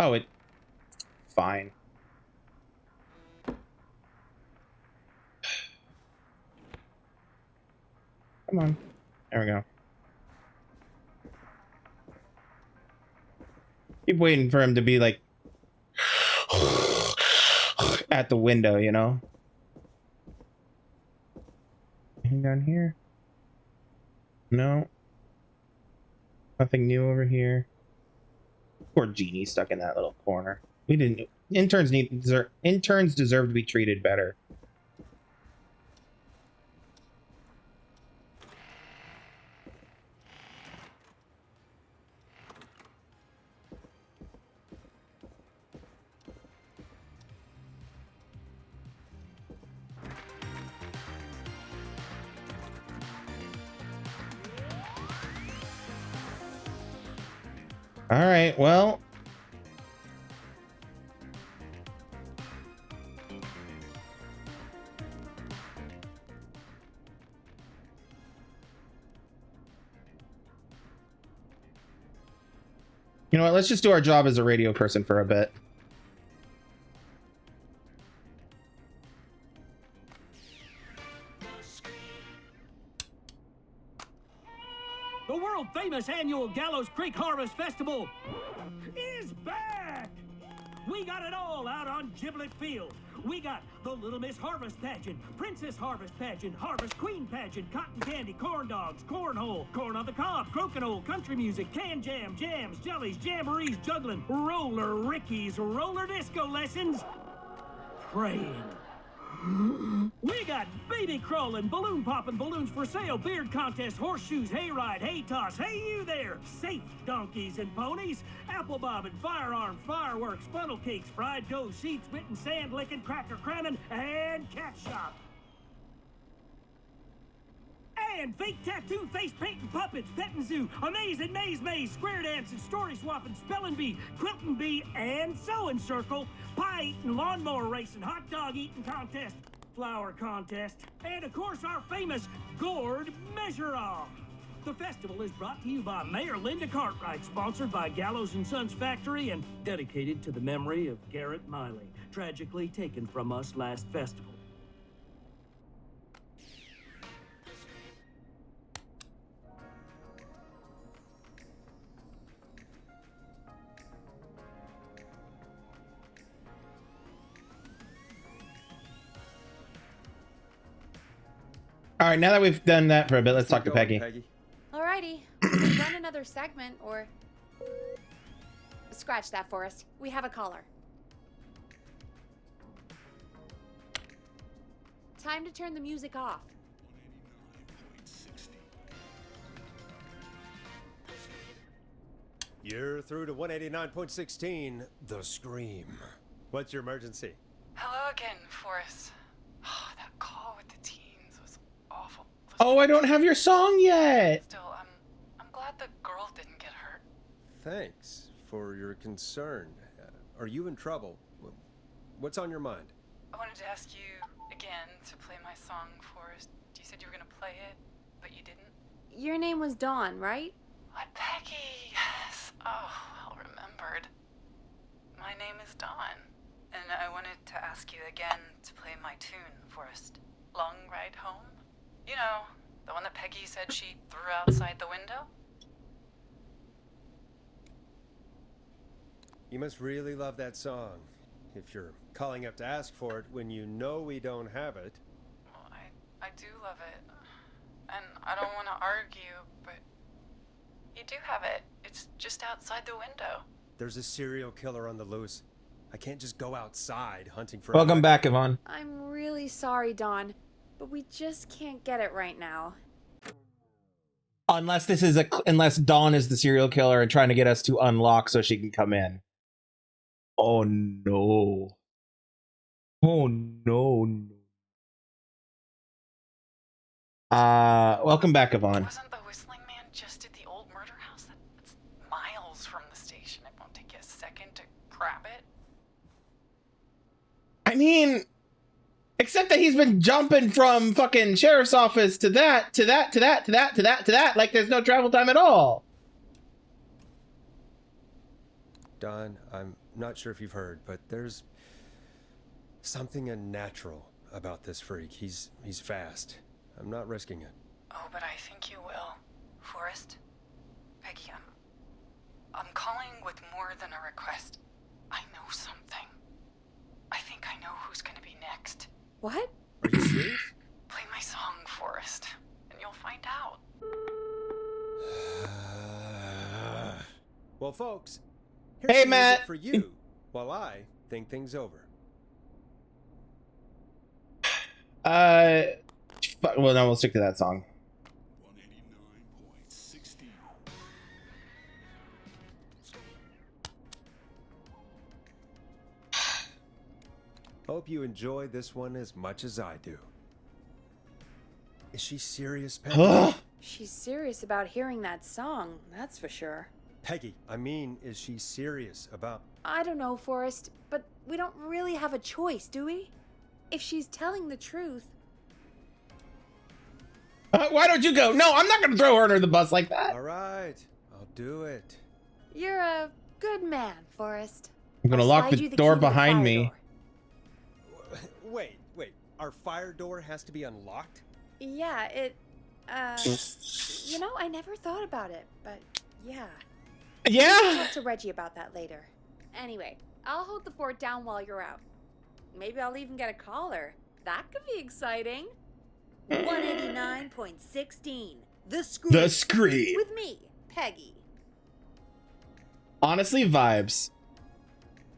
Oh, it fine. Come on. There we go. Keep waiting for him to be like at the window, you know? Anything down here? No. Nothing new over here. Poor Jeannie stuck in that little corner. We didn't. Interns deserve to be treated better. All right, well. You know what? Let's just do our job as a radio person for a bit. The world-famous annual Gallows Creek Harvest Festival is back! We got it all out on Giblet Field. We got the Little Miss Harvest Pageant, Princess Harvest Pageant, Harvest Queen Pageant, Cotton Candy, Corn Dogs, Cornhole, Corn on the Cob, Crokinole, Country Music, Can Jam, Jams, Jellies, Jamborees, Juggling, Roller Rickies, Roller Disco Lessons, Praying. We got baby crawling, balloon popping, balloons for sale, beard contest, horseshoes, hayride, hay toss, hey you there, safe donkeys and ponies, apple bobbing, firearms, fireworks, funnel cakes, fried dough, seed spitting, sand licking, cracker cramming, and cat shop. And fake tattoo, face painting, puppets, petting zoo, amazing maze, square dancing, story swapping, spelling bee, quilting bee, and sewing circle, pie eating, lawnmower racing, hot dog eating contest, flower contest, and of course our famous gourd measure-off. The festival is brought to you by Mayor Linda Cartwright, sponsored by Gallows & Sons Factory, and dedicated to the memory of Garrett Miley, tragically taken from us last festival. All right, now that we've done that for a bit, let's talk to Keep Peggy. going, Alrighty, we'll run another segment, or... Scratch that, Forrest. We have a caller. Time to turn the music off. 189.60. You're through to 189.16, The Scream. What's your emergency? Hello again, Forrest. Oh, that call with the teens was awful. Oh, I don't have your song yet. Still, I'm glad the girl didn't get hurt. Thanks for your concern. Are you in trouble? What's on your mind? I wanted to ask you again to play my song, Forrest. You said you were gonna play it, but you didn't. Your name was Dawn, right? What, Peggy? Yes. Oh, well remembered. My name is Dawn, and I wanted to ask you again to play my tune, Forrest. Long Ride Home? You know, the one that Peggy said she threw outside the window? You must really love that song. If you're calling up to ask for it when you know we don't have it. Well, I do love it. And I don't want to argue, but you do have it. It's just outside the window. There's a serial killer on the loose. I can't just go outside hunting for... Welcome back, Yvonne. I'm really sorry, Dawn, but we just can't get it right now. Unless this is unless Dawn is the serial killer and trying to get us to unlock so she can come in. Oh no. Oh no. Welcome back, Yvonne. Wasn't the whistling man just at the old murder house? That's miles from the station. It won't take you a second to grab it. I mean, except that he's been jumping from fucking sheriff's office to that, to that, to that, to that, to that, to that, like there's no travel time at all. Don, I'm not sure if you've heard, but there's something unnatural about this freak. He's fast. I'm not risking it. Oh, but I think you will. Forrest? Peggy, I'm calling with more than a request. I know something. I think I know who's gonna be next. What? Are you serious? Play my song, Forrest, and you'll find out. Well, folks, here's Hey, some music Matt. for you while I think things over. Well, no, we'll stick to that song. 189.60. Hope you enjoy this one as much as I do. Is she serious, Peggy? She's serious about hearing that song, that's for sure. Peggy, I mean, is she serious about... I don't know, Forrest, but we don't really have a choice, do we? If she's telling the truth... Why don't you go? No, I'm not going to throw her under the bus like that. All right, I'll do it. You're a good man, Forrest. I'm going to lock the door behind me. Wait. Our fire door has to be unlocked? Yeah, it... you know, I never thought about it, but yeah. Yeah? I'll talk to Reggie about that later. Anyway, I'll hold the fort down while you're out. Maybe I'll even get a caller. That could be exciting. 189.16. The Scream. The Scream. With me, Peggy. Honestly, vibes.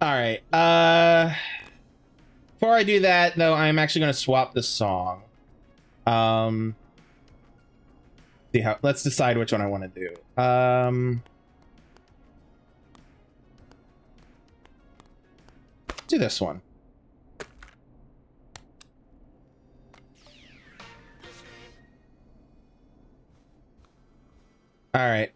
Alright, before I do that, though, I'm actually going to swap the song. Let's decide which one I want to do. Do this one. All right.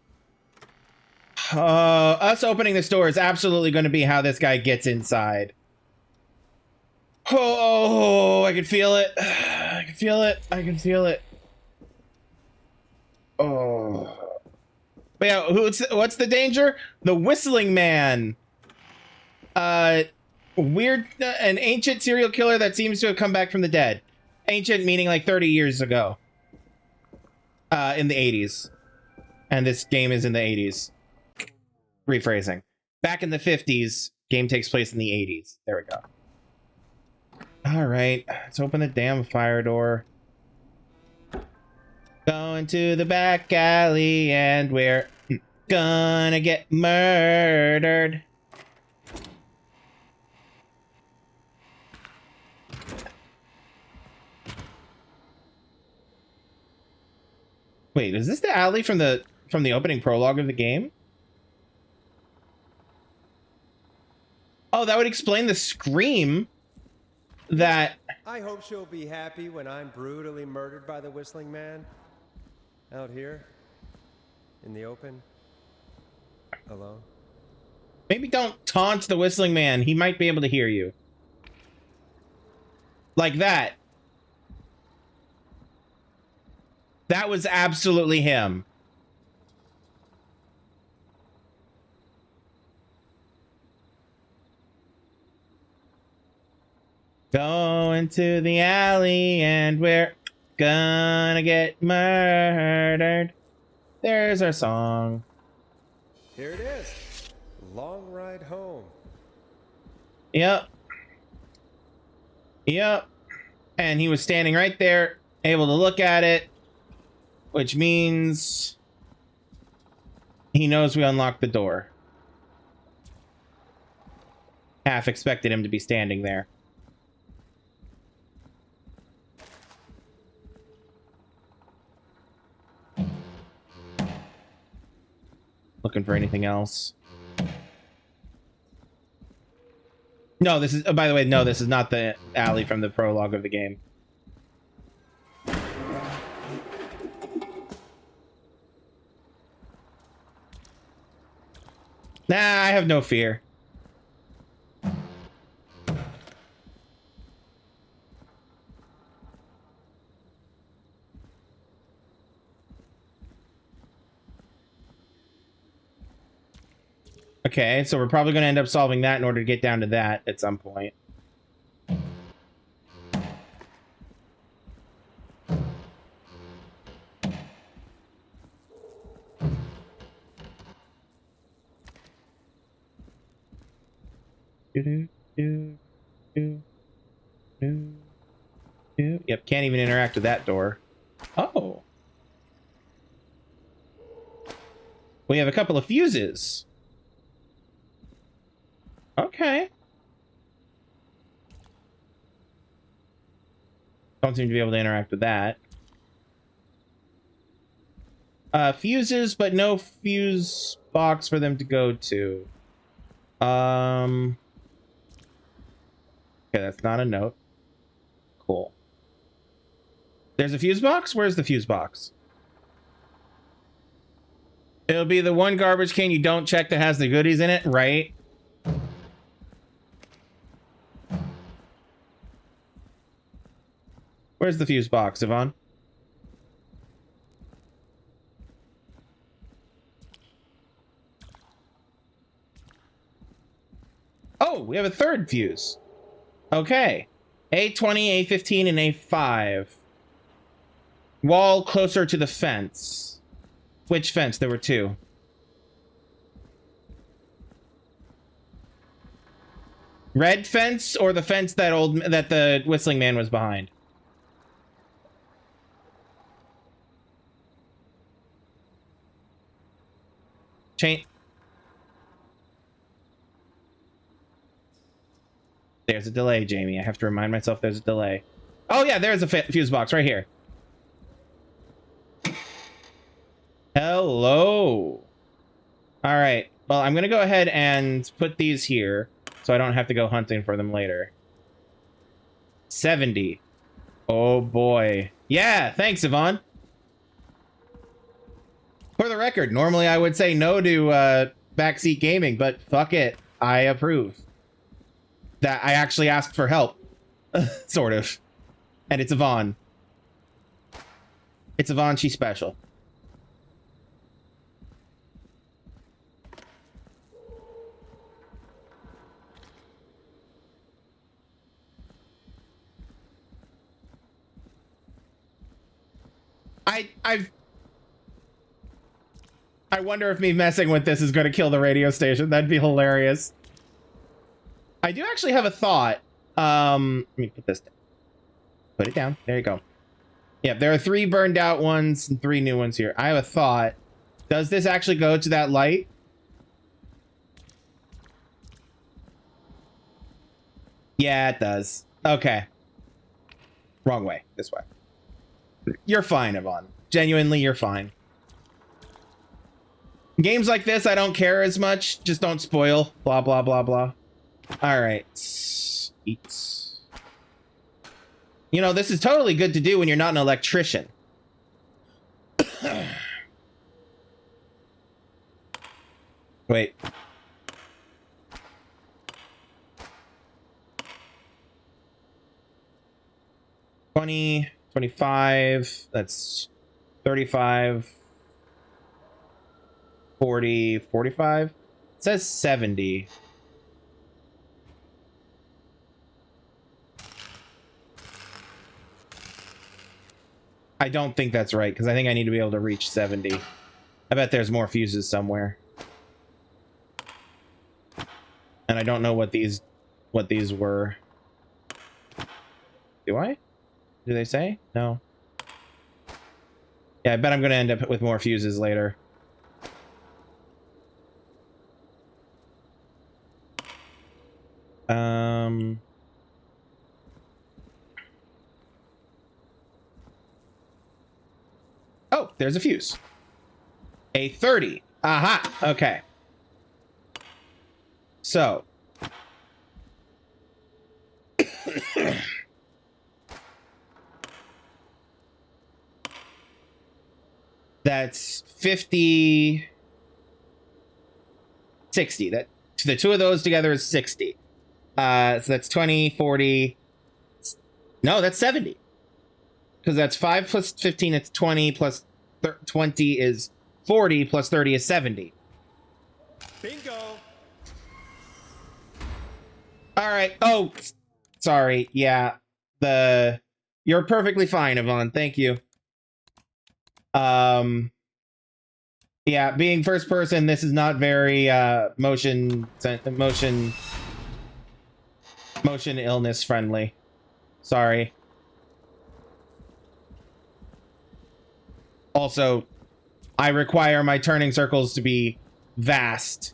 Us opening this door is absolutely going to be how this guy gets inside. Oh, I can feel it. I can feel it. I can feel it. Oh. But yeah, what's the danger? The Whistling Man. Weird, an ancient serial killer that seems to have come back from the dead. Ancient meaning like 30 years ago. In the 80s. And this game is in the 80s. Rephrasing. Back in the 50s, game takes place in the 80s. There we go. All right, let's open the damn fire door. Going to the back alley and we're gonna get murdered. Wait, is this the alley from the opening prologue of the game? Oh, that would explain the scream that... I hope she'll be happy when I'm brutally murdered by the Whistling Man. Out here. In the open. Alone. Maybe don't taunt the Whistling Man. He might be able to hear you. Like that. That was absolutely him. Going to the alley and we're gonna get murdered. There's our song. Here it is. Long ride home. Yep. Yep. And he was standing right there, able to look at it, which means he knows we unlocked the door. Half expected him to be standing there. Looking for anything else. No, this is... Oh, by the way, no, this is not the alley from the prologue of the game. Nah, I have no fear. Okay, so we're probably going to end up solving that in order to get down to that at some point. Yep, can't even interact with that door. Oh. We have a couple of fuses. Okay. Don't seem to be able to interact with that. Fuses, but no fuse box for them to go to. Okay, that's not a note. Cool. There's a fuse box? Where's the fuse box? It'll be the one garbage can you don't check that has the goodies in it, right? Where's the fuse box, Yvonne? Oh, we have a third fuse. Okay. A20, A15, and A5. Wall closer to the fence. Which fence? There were two. Red fence or the fence that the whistling man was behind? Chain. There's a delay, Jamie. I have to remind myself there's a delay. Oh yeah, there's a fuse box right here. Hello. All right. Well, I'm gonna go ahead and put these here so I don't have to go hunting for them later. 70. Oh boy. Yeah, thanks, Yvonne. For the record, normally I would say no to backseat gaming, but fuck it. I approve. That I actually asked for help. Sort of. And it's Yvonne. It's Yvonne, she's special. I wonder if me messing with this is going to kill the radio station. That'd be hilarious. I do actually have a thought. Let me put this down. Put it down. There you go. Yeah, there are 3 burned out ones and 3 new ones here. I have a thought. Does this actually go to that light? Yeah, it does. Okay. Wrong way. This way. You're fine, Yvonne. Genuinely, you're fine. Games like this, I don't care as much. Just don't spoil. Blah, blah, blah, blah. All right. Eat. You know, this is totally good to do when you're not an electrician. Wait. $20, $25, that's $35, $40, $45. It says 70. I don't think that's right, because I think I need to be able to reach 70. I bet there's more fuses somewhere. And I don't know what these were. Do I? Do they say? No. Yeah, I bet I'm going to end up with more fuses later. Oh, there's a fuse. A 30. Aha. Okay. So. That's 50. 60. That the two of those together is 60. So that's 20, 40. No, that's 70. Because that's 5 plus 15, it's 20, plus 20 is 40, plus 30 is 70. Bingo! All right. Oh, sorry. Yeah. You're perfectly fine, Yvonne. Thank you. Yeah, being first person, this is not very motion illness friendly. Sorry. Also, I require my turning circles to be vast.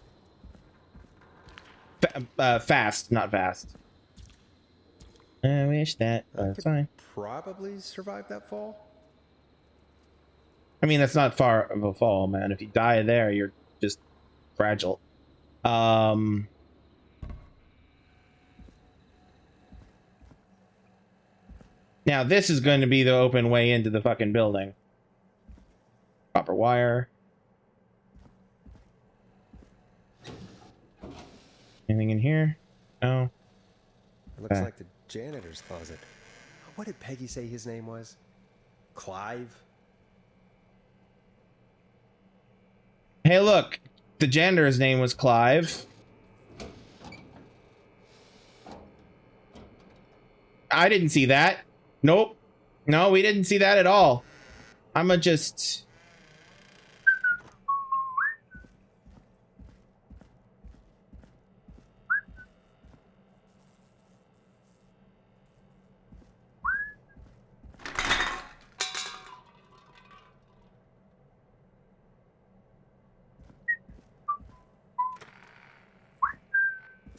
Fast, not vast. I wish that was fine. Probably survive that fall. I mean, that's not far of a fall, man. If you die there, you're just fragile. Now, this is going to be the open way into the fucking building. Copper wire. Anything in here? No. It looks Okay. like the janitor's closet. What did Peggy say his name was? Clive? Hey, look. The janitor's name was Clive. I didn't see that. Nope. No, we didn't see that at all. I'ma just...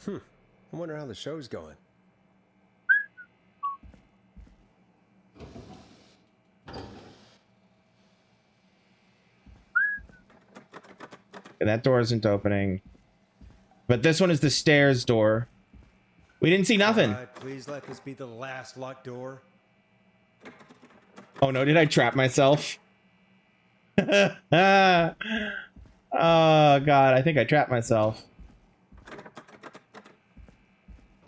I wonder how the show's going. That door isn't opening. But this one is the stairs door. We didn't see nothing. All right, please let this be the last locked door. Oh no, did I trap myself? Oh god, I think I trapped myself.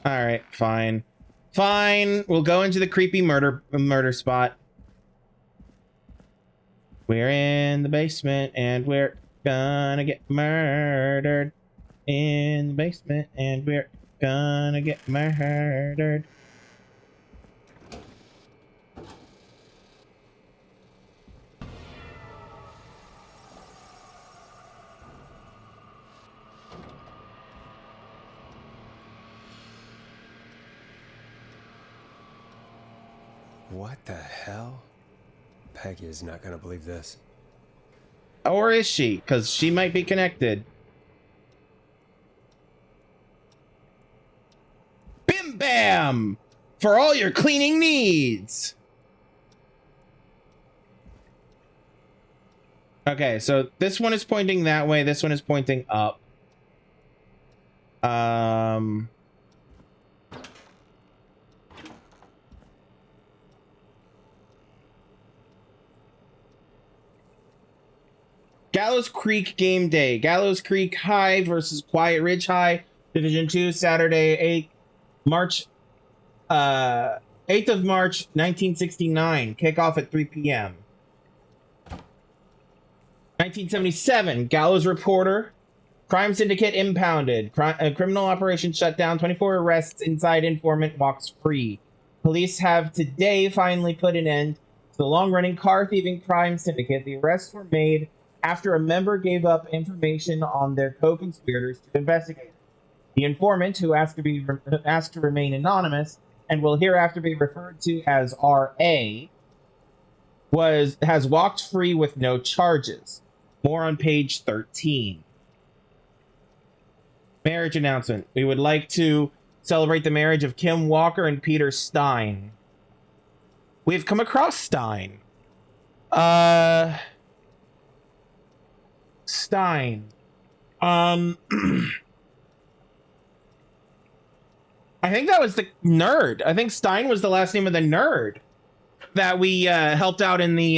Alright, fine. Fine, we'll go into the creepy murder spot. We're in the basement and we're gonna get murdered. In the basement and we're gonna get murdered. What the hell? Peggy is not gonna believe this. Or is she? Because she might be connected. Bim bam! For all your cleaning needs! Okay, so this one is pointing that way, this one is pointing up. Gallows Creek game day. Gallows Creek High versus Quiet Ridge High, Division 2, Saturday, 8th of March, 1969. Kickoff at 3 p.m. 1977, Gallows Reporter. Crime syndicate impounded. Criminal operation shut down. 24 arrests. Inside informant walks free. Police have today finally put an end to the long-running car thieving crime syndicate. The arrests were made after a member gave up information on their co-conspirators to investigate. The informant, who asked to remain anonymous and will hereafter be referred to as R.A., has walked free with no charges. More on page 13. Marriage announcement. We would like to celebrate the marriage of Kim Walker and Peter Stein. We've come across Stein. Stein. I think that was the nerd. I think Stein was the last name of the nerd that we helped out in the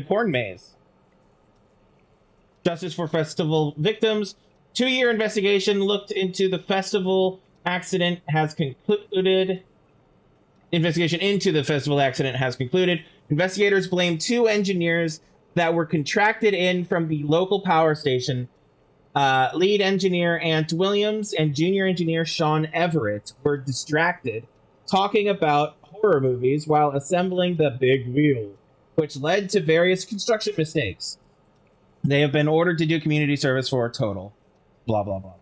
corn maze. Justice for Festival victims. 2-year investigation looked into the festival accident has concluded. Investigation into the festival accident has concluded. Investigators blame 2 engineers that were contracted in from the local power station. Lead engineer Ant Williams and junior engineer Sean Everett were distracted talking about horror movies while assembling the big wheel, which led to various construction mistakes. They have been ordered to do community service for a total. Blah, blah, blah.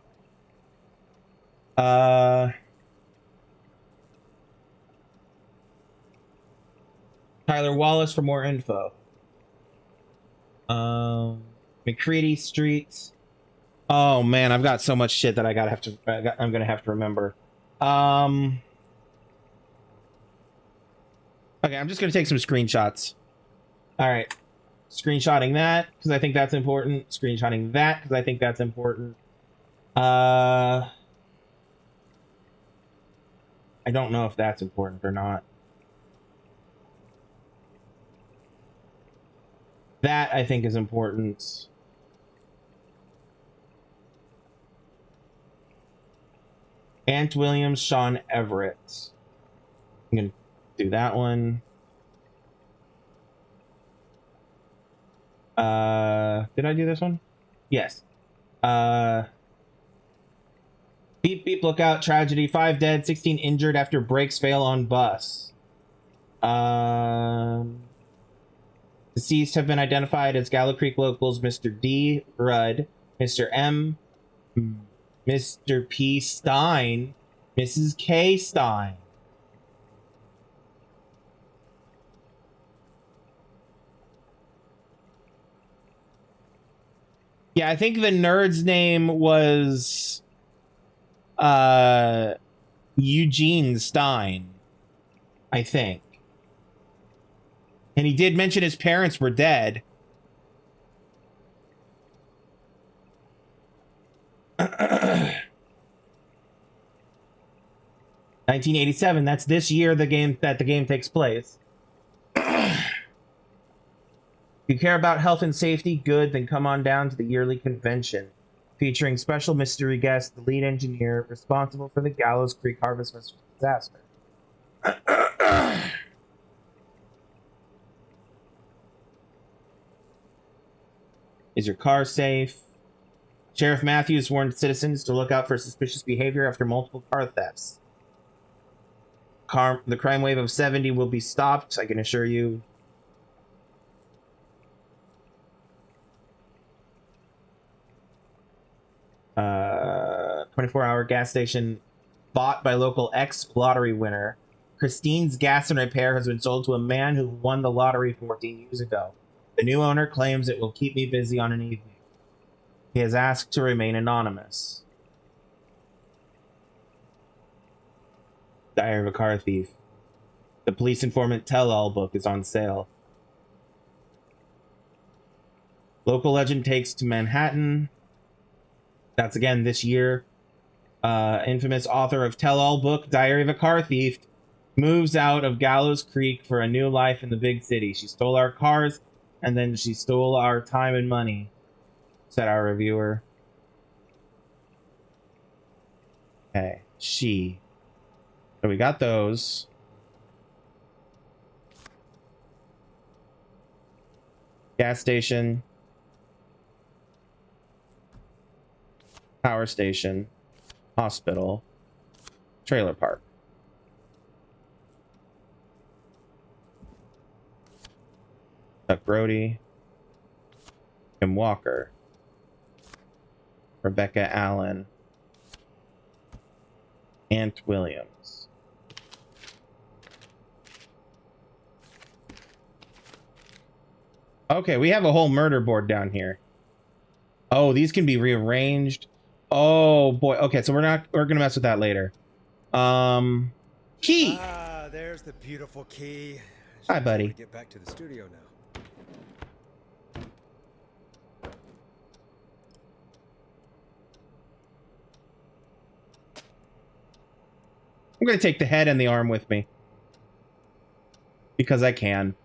Tyler Wallace for more info. McCready Street. Oh man, I've got so much shit that I'm gonna have to remember. Okay, I'm just gonna take some screenshots. All right, screenshotting that because I think that's important. Screenshotting that because I think that's important. I don't know if that's important or not. That I think is important. Ant Williams, Sean Everett. I'm gonna do that one. Did I do this one? Yes. Beep beep, look out, tragedy. 5 dead, 16 injured after brakes fail on bus. Deceased have been identified as Gallo Creek locals Mr. D. Rudd, Mr. M. Mr. P. Stein, Mrs. K. Stein. Yeah, I think the nerd's name was Eugene Stein, I think. And he did mention his parents were dead. 1987, that's this year the game takes place. If you care about health and safety, good, then come on down to the yearly convention, featuring special mystery guest, the lead engineer responsible for the Gallows Creek Harvest Festival disaster. Is your car safe? Sheriff Matthews warned citizens to look out for suspicious behavior after multiple car thefts. The crime wave of 70 will be stopped, I can assure you. Uh, 24-hour gas station bought by local ex-lottery winner. Christine's Gas and Repair has been sold to a man who won the lottery 14 years ago. The new owner claims it will keep me busy on an evening. He has asked to remain anonymous. Diary of a Car Thief. The police informant tell-all book is on sale. Local legend takes to Manhattan. That's again this year. Infamous author of tell-all book, Diary of a Car Thief, moves out of Gallows Creek for a new life in the big city. She stole our cars, and then she stole our time and money, said our reviewer. Okay, she. So we got those. Gas station. Power station. Hospital. Trailer park. Chuck Brody. Kim Walker. Rebecca Allen. Ant Williams. Okay, we have a whole murder board down here. Oh, these can be rearranged. Oh boy. Okay, so we're gonna mess with that later. Key. Ah, there's the beautiful key. Hi, buddy. Get back to the studio now. I'm gonna take the head and the arm with me. Because I can.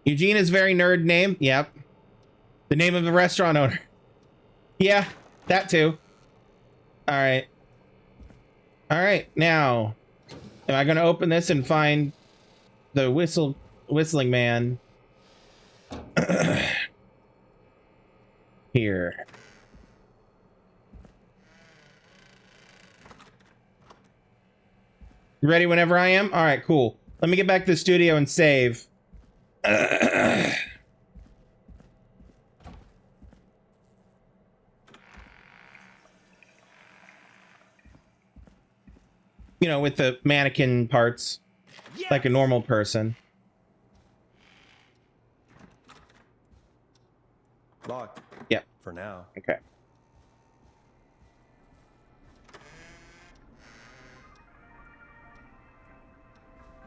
Eugene is very nerd name. Yep. The name of the restaurant owner. Yeah, that too. Alright. Alright, now. Am I gonna open this and find the whistling man? Here. You ready whenever I am? Alright, cool. Let me get back to the studio and save. You know, with the mannequin parts, like a normal person. Locked. Yep. For now. Okay.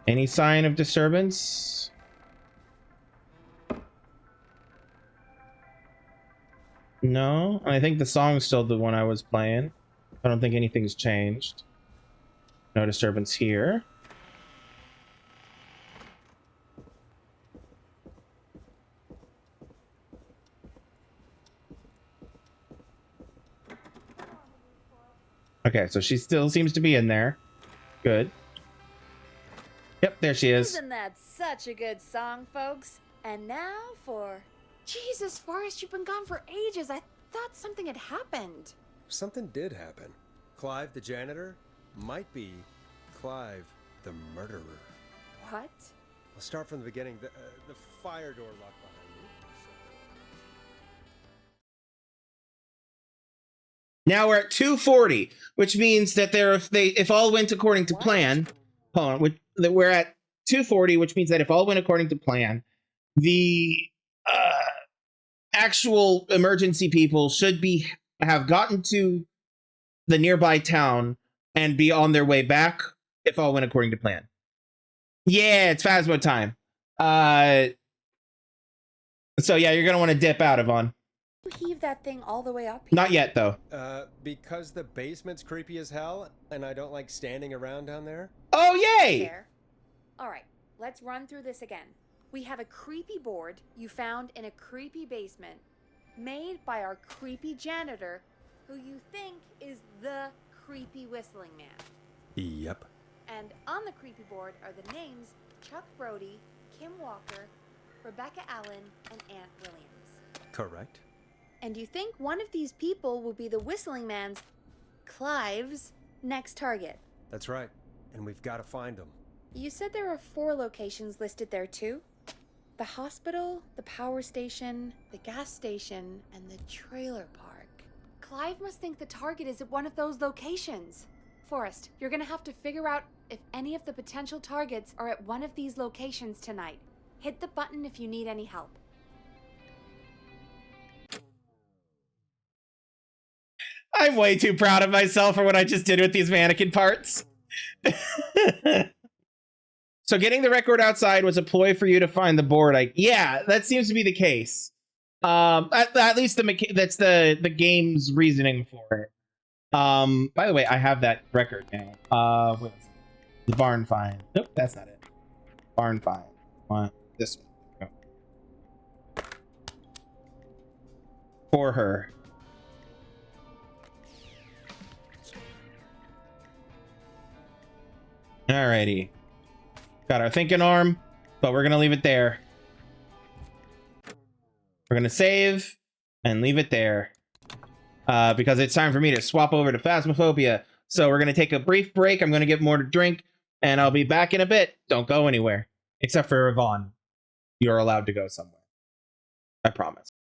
Any sign of disturbance? No, I think the song's still the one I was playing. I don't think anything's changed. No disturbance here. Okay, so she still seems to be in there. Good. Yep, there she is. Isn't that such a good song, folks? And now for... Jesus, Forrest, you've been gone for ages. I thought something had happened. Something did happen. Clive, the janitor, might be Clive, the murderer. What? I'll start from the beginning. The fire door locked behind me. Now we're at 240, which means that if all went according to plan, hold on, we're at 240, which means that if all went according to plan, the actual emergency people should have gotten to the nearby town and be on their way back if all went according to plan. Yeah, it's Phasmo time. So yeah, you're gonna want to dip out, Yvonne. You heave that thing all the way up here? Not yet, though. Because the basement's creepy as hell, and I don't like standing around down there. Oh, yay! Fair. All right, let's run through this again. We have a creepy board you found in a creepy basement, made by our creepy janitor, who you think is the creepy whistling man. Yep. And on the creepy board are the names Chuck Brody, Kim Walker, Rebecca Allen, and Aunt Williams. Correct. And you think one of these people will be the whistling man's, Clive's, next target. That's right. And we've got to find him. You said there are 4 locations listed there too? The hospital, the power station, the gas station, and the trailer park. Clive must think the target is at one of those locations. Forrest, you're gonna have to figure out if any of the potential targets are at one of these locations tonight. Hit the button if you need any help. I'm way too proud of myself for what I just did with these mannequin parts. So getting the record outside was a ploy for you to find the board. Yeah, that seems to be the case. At least that's the game's reasoning for it. By the way, I have that record now. What is it? The barn find. Nope, that's not it. Barn find. Want this one. Go. For her. Alrighty. Got our thinking arm, but we're gonna leave it there. We're gonna save and leave it there. Because it's time for me to swap over to Phasmophobia. So we're gonna take a brief break. I'm gonna get more to drink, and I'll be back in a bit. Don't go anywhere. Except for Yvonne. You're allowed to go somewhere. I promise.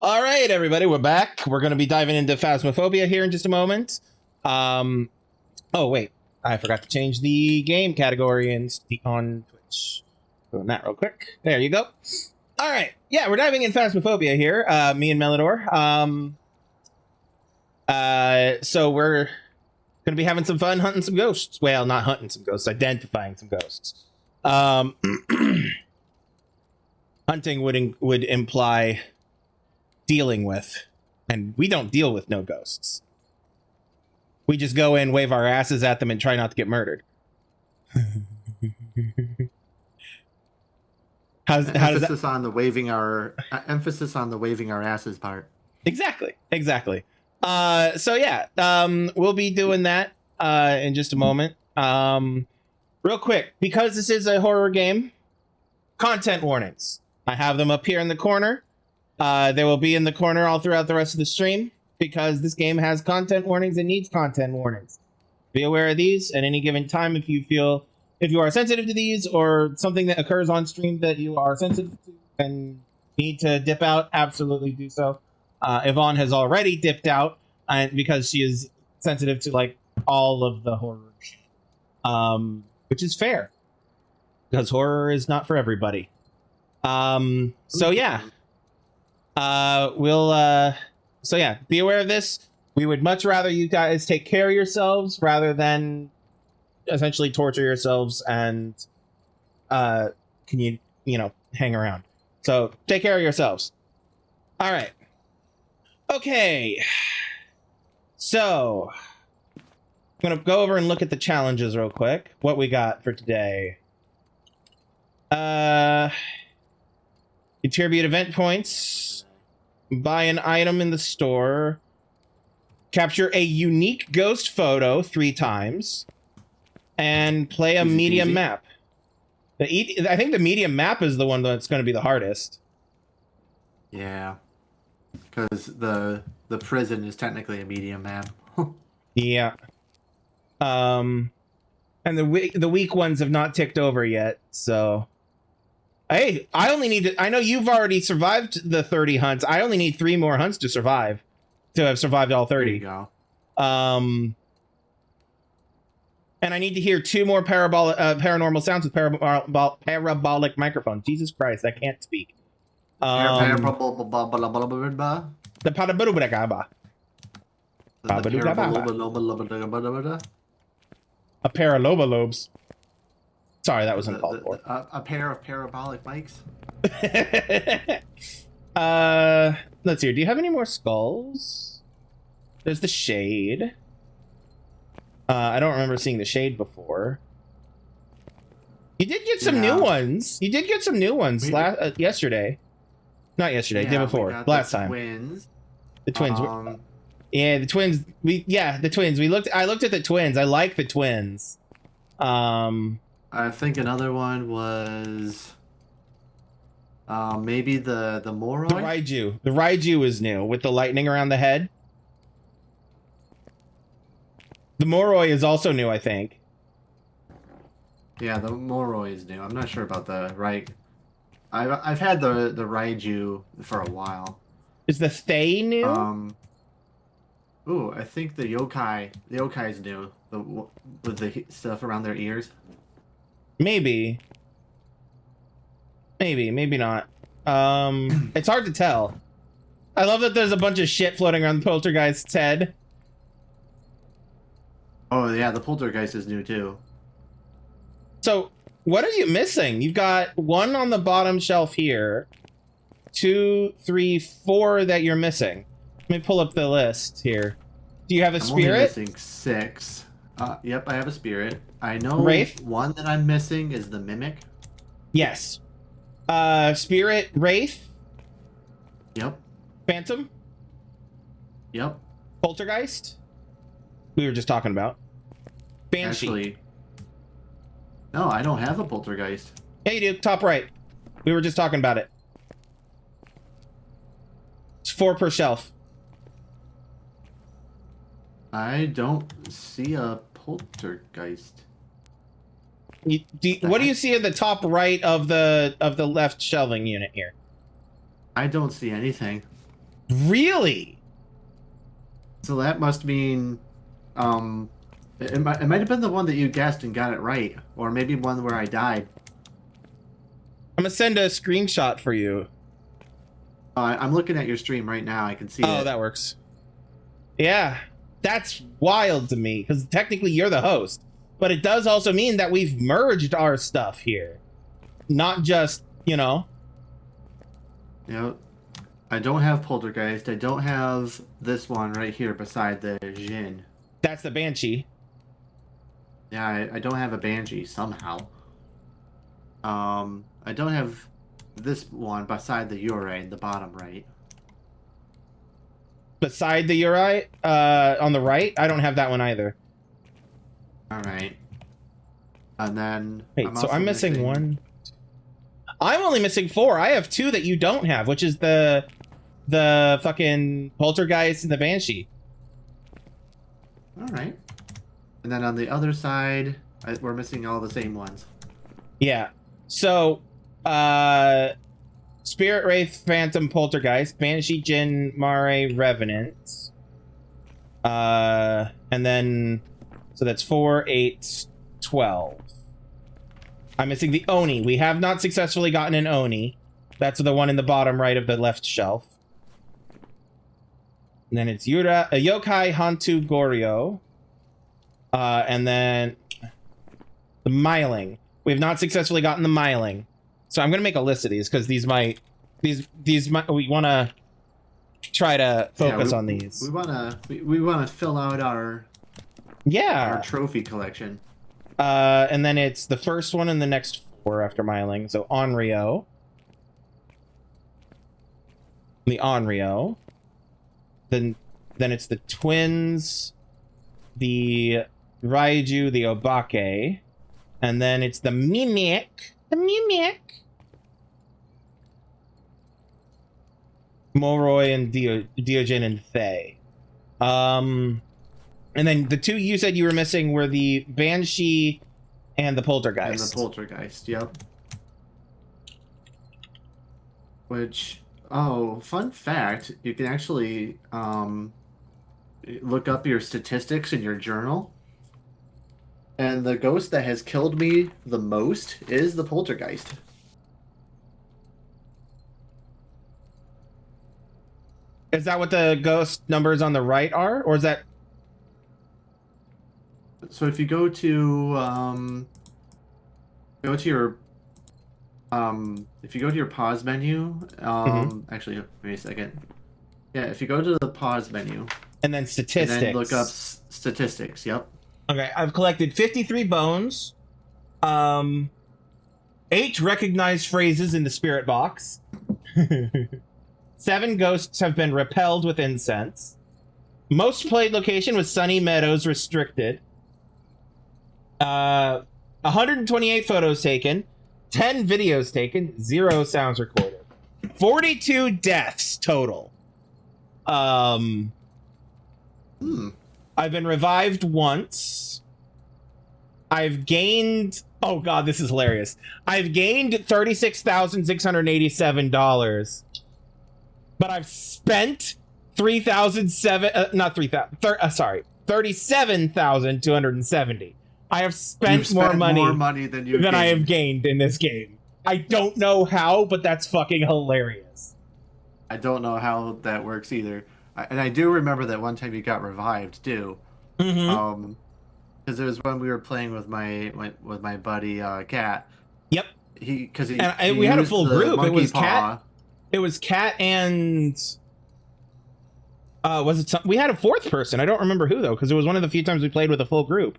All right, everybody, we're back. We're going to be diving into Phasmophobia here in just a moment. Oh, wait. I forgot to change the game category on Twitch. Doing that real quick. There you go. All right. Yeah, we're diving in Phasmophobia here, me and Melidor. So we're going to be having some fun hunting some ghosts. Well, not hunting some ghosts, identifying some ghosts. Hunting would imply dealing with, and we don't deal with no ghosts. We just go in, wave our asses at them, and try not to get murdered. Emphasis on the waving our asses part. Exactly. So yeah, we'll be doing that in just a moment. Real quick, because this is a horror game, content warnings. I have them up here in the corner. They will be in the corner all throughout the rest of the stream, because this game has content warnings and needs content warnings. Be aware of these at any given time if you are sensitive to these, or something that occurs on stream that you are sensitive to and need to dip out, absolutely do so. Yvonne has already dipped out because she is sensitive to like all of the horror shit. Which is fair, because horror is not for everybody. So yeah. So yeah, be aware of this. We would much rather you guys take care of yourselves rather than essentially torture yourselves and hang around. So take care of yourselves. All right. Okay. So I'm gonna go over and look at the challenges real quick. What we got for today. Contribute event points. Buy an item in the store. Capture a unique ghost photo 3 times. And play a medium map. I think the medium map is the one that's going to be the hardest. Yeah. Because the prison is technically a medium map. Yeah. And the weak ones have not ticked over yet, so... Hey, I know you've already survived the 30 hunts. I only need 3 more hunts to survive. To have survived all 30. There you go. And I need to hear 2 more paranormal sounds with parabolic microphone. Jesus Christ, I can't speak. The a pair of lobes. Sorry, that wasn't called for. A pair of parabolic mics. Let's see. Do you have any more skulls? There's the shade. I don't remember seeing the shade before. You did get some new ones. Yesterday. Not yesterday, day before. Last time. The twins. Yeah, the twins. The twins. I looked at the twins. I like the twins. I think another one was maybe the Moroi? The Raiju. The Raiju is new with the lightning around the head. The Moroi is also new, I think. Yeah, the Moroi is new. I'm not sure about the I've had the Raiju for a while. Is the Thaye new? Ooh, I think the yokai is new. With the stuff around their ears. Maybe not. It's hard to tell. I love that there's a bunch of shit floating around the poltergeist's head. Oh yeah, the poltergeist is new too. So what are you missing? You've got 1 on the bottom shelf here, 2, 3, 4 that you're missing. Let me pull up the list here. Do you have a spirit? I'm only missing 6. Yep, I have a spirit. I know Wraith? One that I'm missing is the mimic. Yes. Spirit, Wraith. Yep. Phantom. Yep. Poltergeist. We were just talking about. Banshee. Actually, no, I don't have a poltergeist. Yeah, you do. Top right. We were just talking about it. It's 4 per shelf. I don't see a poltergeist. What do you see at the top right of the left shelving unit here? I don't see anything. Really? So that must mean, it might have been the one that you guessed and got it right, or maybe one where I died. I'm gonna send a screenshot for you. I'm looking at your stream right now. I can see it. Oh, that works. Yeah, that's wild to me because technically you're the host, but it does also mean that we've merged our stuff here, not just, you know. You know, I don't have Poltergeist. I don't have this one right here beside the Jinn. That's the Banshee. Yeah, I don't have a Banshee somehow. I don't have this one beside the Uri in the bottom right. Beside the Uri, on the right, I don't have that one either. All right. And then Wait, so I'm missing one. I'm only missing 4. I have 2 that you don't have, which is the fucking Poltergeist and the Banshee. All right. And then on the other side, we're missing all the same ones. Yeah. So, Spirit Wraith, Phantom, Poltergeist, Banshee, Jinn, Mare, Revenant. And then, so that's 4, 8, 12. I'm missing the Oni. We have not successfully gotten an Oni. That's the one in the bottom right of the left shelf. And then it's Yokai, Hantu, Goryo. And then the Myling. We have not successfully gotten the Myling. So I'm going to make a list of these because these might, we want to try to focus on these. We want to fill out our trophy collection. And then it's the first one and the next 4 after Myling. So Onryo. The Onryo. Then it's the twins, the Raiju, the Obake, and then it's the Mimic. The Mimic. Moroi and Diogen and Thay. And then the 2 you said you were missing were the Banshee and the Poltergeist. And the Poltergeist, yep. Which, oh, fun fact, you can actually look up your statistics in your journal. And the ghost that has killed me the most is the Poltergeist. Is that what the ghost numbers on the right are? Or is that... So if you go to your pause menu, actually, wait a second. Yeah, if you go to the pause menu and then statistics, and then look up statistics. Yep. Okay, I've collected 53 bones, 8 recognized phrases in the spirit box, 7 ghosts have been repelled with incense, most played location was Sunny Meadows restricted, 128 photos taken, 10 videos taken, 0 sounds recorded, 42 deaths total. I've been revived once. I've gained... Oh god, this is hilarious. I've gained $36,687. But I've spent $37,270. I have spent more money than I have gained in this game. I don't know how, but that's fucking hilarious. I don't know how that works either. And I do remember that one time you got revived too. Because it was when we were playing with my buddy Kat. Yep. We had a full group. It was Kat. It was Kat and was it we had a 4th person. I don't remember who though, because it was one of the few times we played with a full group.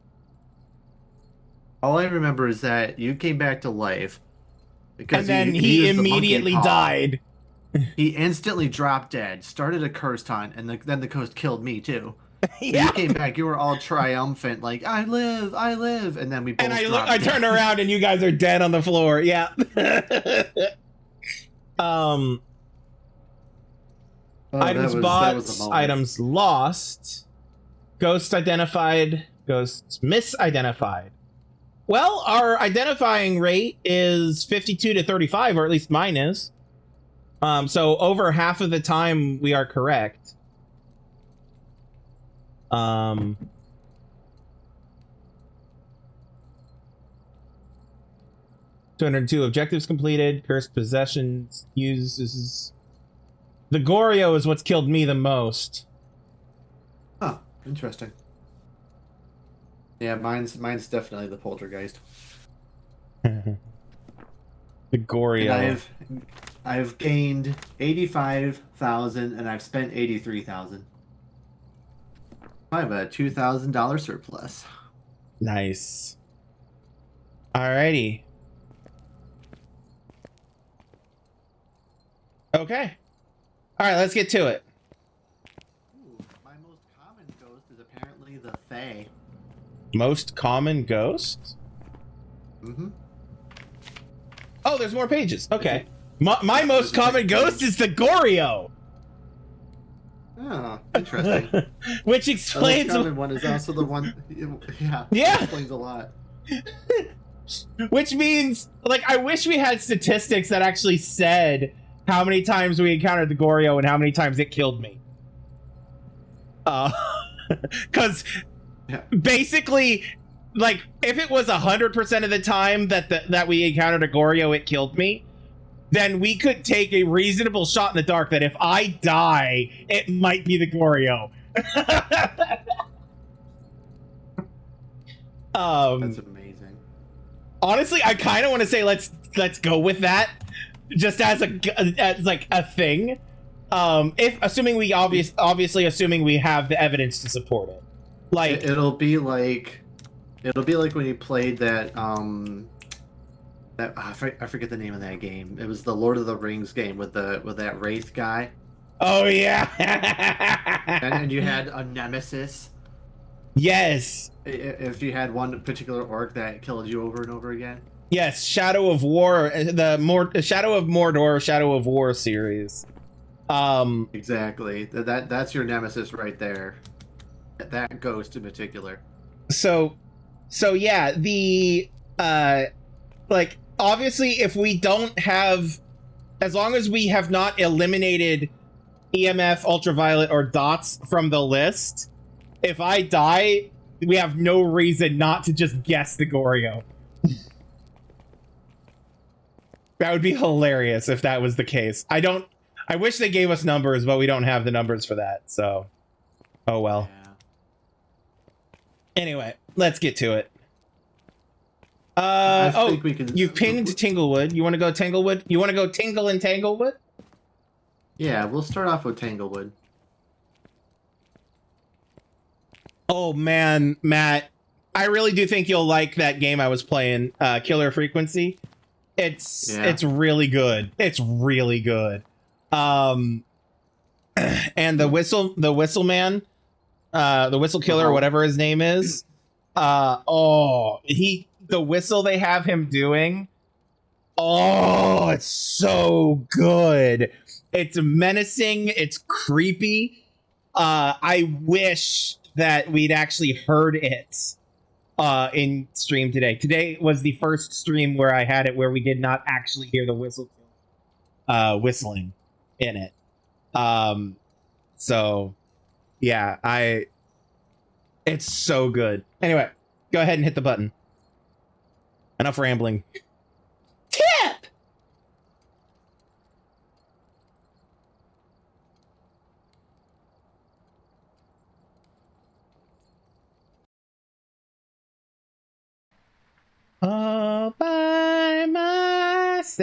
All I remember is that you came back to life. Because and then he immediately died. He instantly dropped dead, started a cursed hunt, and then the ghost killed me too. Yeah. You came back, you were all triumphant, like, I live, and then we both dropped I turned around and you guys are dead on the floor. Yeah. Items bought, items lost, ghosts identified, ghosts misidentified. Well, our identifying rate is 52 to 35, or at least mine is. So over half of the time we are correct. 202 objectives completed. Cursed possessions uses. The Goryo is what's killed me the most. Huh. Interesting. Yeah, mine's definitely the poltergeist. The Goryo. And I've gained 85,000 and I've spent 83,000. I have a $2,000 surplus. Nice. Alrighty. Okay. Alright, let's get to it. Ooh, my most common ghost is apparently the Fae. Most common ghost? Mm-hmm. Oh, there's more pages. Okay. My most common ghost is the Goryo. Oh, interesting. Which The explains... most common one is also the one... Yeah. Yeah. Explains a lot. Which means, like, I wish we had statistics that actually said how many times we encountered the Goryo and how many times it killed me. Because basically, like, if it was 100% of the time that we encountered a Goryo, it killed me, then we could take a reasonable shot in the dark that if I die, it might be the Goryo. That's amazing. Honestly, I kind of want to say let's go with that, just as a thing. If assuming we obviously assuming we have the evidence to support it, like it'll be like when you played that I forget the name of that game. It was the Lord of the Rings game with that wraith guy. Oh yeah, and you had a nemesis. Yes. If you had one particular orc that killed you over and over again. Yes, Shadow of War, Shadow of Mordor, Shadow of War series. Exactly. That's your nemesis right there. That ghost in particular. So yeah, the like obviously if we don't have, as long as we have not eliminated EMF, ultraviolet, or dots from the list, if I die, we have no reason not to just guess the Goryo. That would be hilarious if that was the case. I wish they gave us numbers, but we don't have the numbers for that, so oh well. Yeah. Anyway, let's get to it. Think we can... You pinned Tinglewood. You want to go Tanglewood? You want to go Tingle and Tanglewood? Yeah, we'll start off with Tanglewood. Oh man, Matt, I really do think you'll like that game I was playing, Killer Frequency. It's really good. It's really good. And the whistle man, the whistle killer, or whatever his name is. The whistle they have him doing. Oh, it's so good. It's menacing. It's creepy. I wish that we'd actually heard it in stream today. Today was the first stream where I had it where we did not actually hear the whistle whistling in it. So yeah, it's so good. Anyway, go ahead and hit the button. Enough rambling. Tip! All by myself.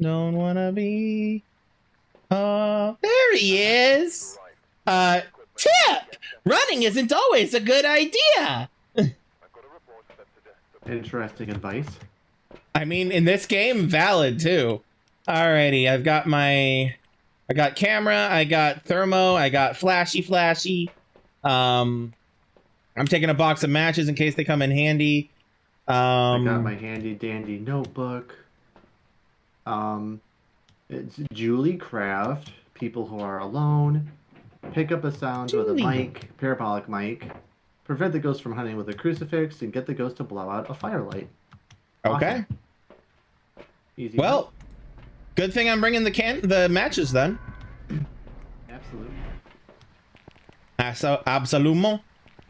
Don't wanna be. Oh, there he is. Tip! Running isn't always a good idea. Interesting advice. I mean, in this game, valid too. Alrighty, I got camera, I got thermo, I got flashy. I'm taking a box of matches in case they come in handy. I got my handy dandy notebook. It's Julie Craft, People Who Are Alone, pick up a sound with a mic, parabolic mic, prevent the ghost from hunting with a crucifix, and get the ghost to blow out a firelight. Okay. Awesome. Easy. Well, Good thing I'm bringing the matches then. Absolutely. Absolument.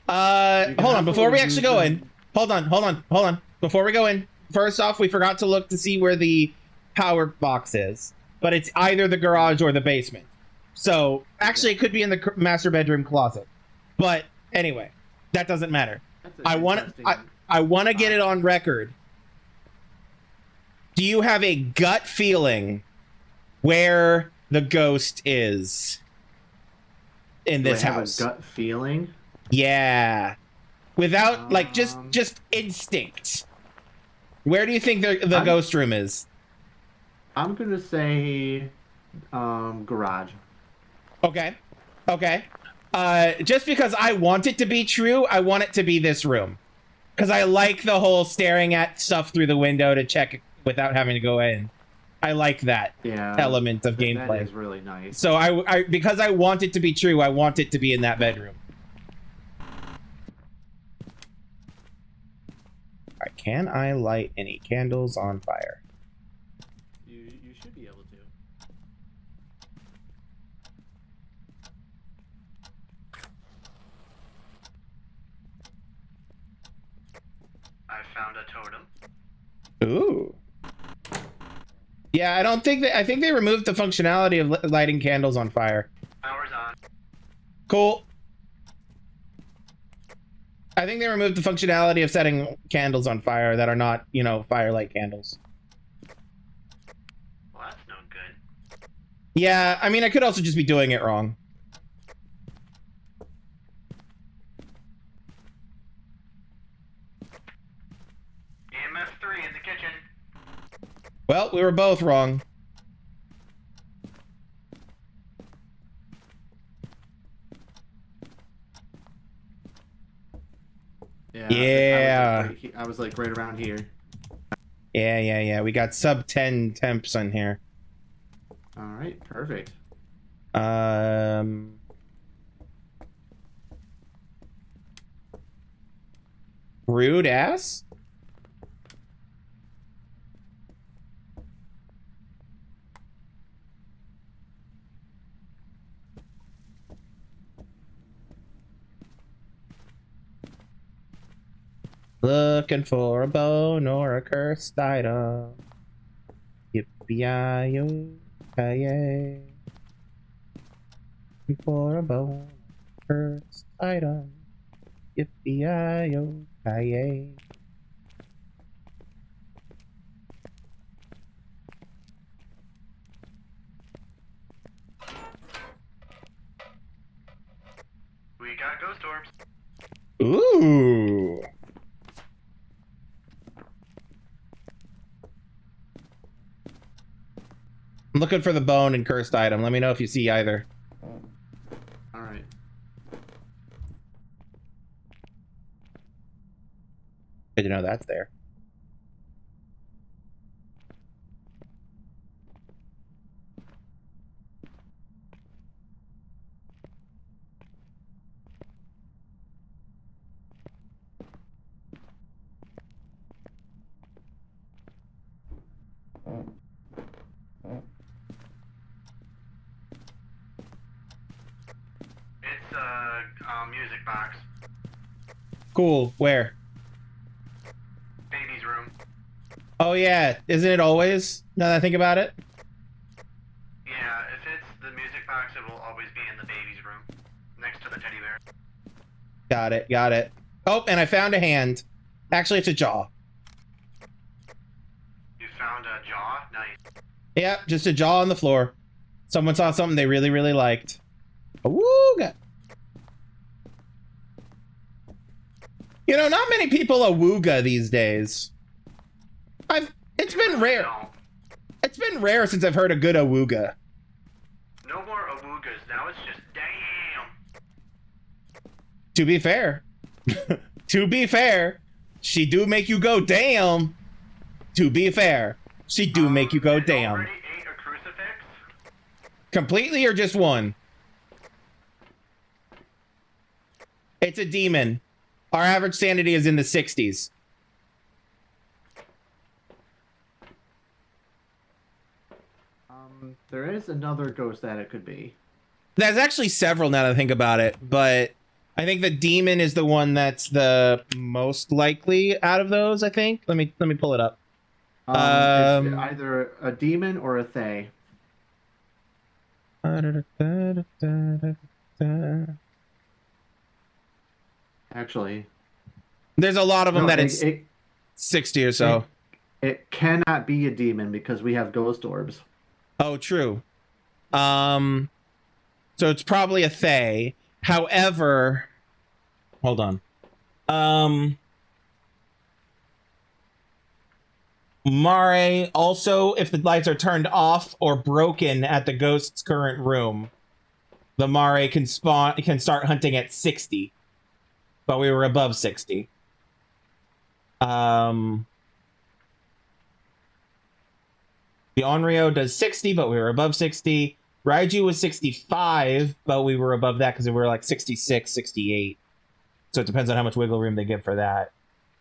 Hold on, before we actually go in. Hold on. Before we go in, first off, we forgot to look to see where the power box is. But it's either the garage or the basement. So, actually, it could be in the master bedroom closet. But, anyway, that doesn't matter. I want to get it on record. Do you have a gut feeling where the ghost is in this house? Do I have a gut feeling? Yeah. Without, like, just instinct. Where do you think the ghost room is? I'm going to say garage. Okay. Just because I want it to be true, I want it to be this room. Because I like the whole staring at stuff through the window to check without having to go in. I like that element of gameplay. That is really nice. So I because I want it to be true, I want it to be in that bedroom. Alright, can I light any candles on fire? You should be able to. I found a totem. Ooh. Yeah, I think they removed the functionality of lighting candles on fire. Power's on. Cool. I think they removed the functionality of setting candles on fire that are not, you know, firelight candles. Well, that's no good. Yeah, I mean, I could also just be doing it wrong. EMS 3 in the kitchen. Well, we were both wrong. Yeah. I was like right around here. Yeah. We got sub 10 temps on here. All right, perfect. Rude ass? Looking for a bone or a cursed item. Yippee-yi-yo-ki-yay. Looking for a bone or a cursed item. Yippee-yi-yo-ki-yay. We got ghost orbs. Ooh. I'm looking for the bone and cursed item. Let me know if you see either. All right. Good to know that's there. It's a music box. Cool. Where? Baby's room. Oh yeah, isn't it always? Now that I think about it. Yeah, if it's the music box, it will always be in the baby's room, next to the teddy bear. Got it. Oh, and I found a hand. Actually, it's a jaw. You found a jaw? Nice. Yep, just a jaw on the floor. Someone saw something they really, really liked. Awooga. You know, not many people awooga these days. It's been rare. It's been rare since I've heard a good awooga. No more awoogas. Now it's just damn. To be fair. To be fair. She do make you go damn. To be fair. She do make you go damn. Already ate a crucifix? Completely or just one? It's a demon. Our average sanity is in the 60s. There is another ghost that it could be. There's actually several now that I think about it, but I think the demon is the one that's the most likely out of those. I think. Let me pull it up. It's either a demon or a Thay. Actually, there's a lot of them that it's 60 or so. It cannot be a demon because we have ghost orbs. Oh, true. So it's probably a Thay. However, hold on. Mare, also, if the lights are turned off or broken at the ghost's current room, the Mare can start hunting at 60. But we were above 60. The Onryo does 60, but we were above 60. Raiju was 65, but we were above that because we were like 66, 68. So it depends on how much wiggle room they give for that.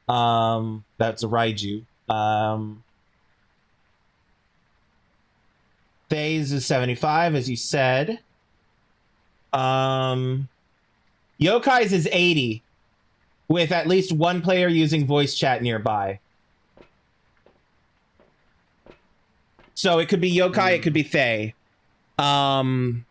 That's a Raiju. Phase is 75, as you said. Yokai's is 80, with at least one player using voice chat nearby. So it could be Yokai, it could be Thay. Okay.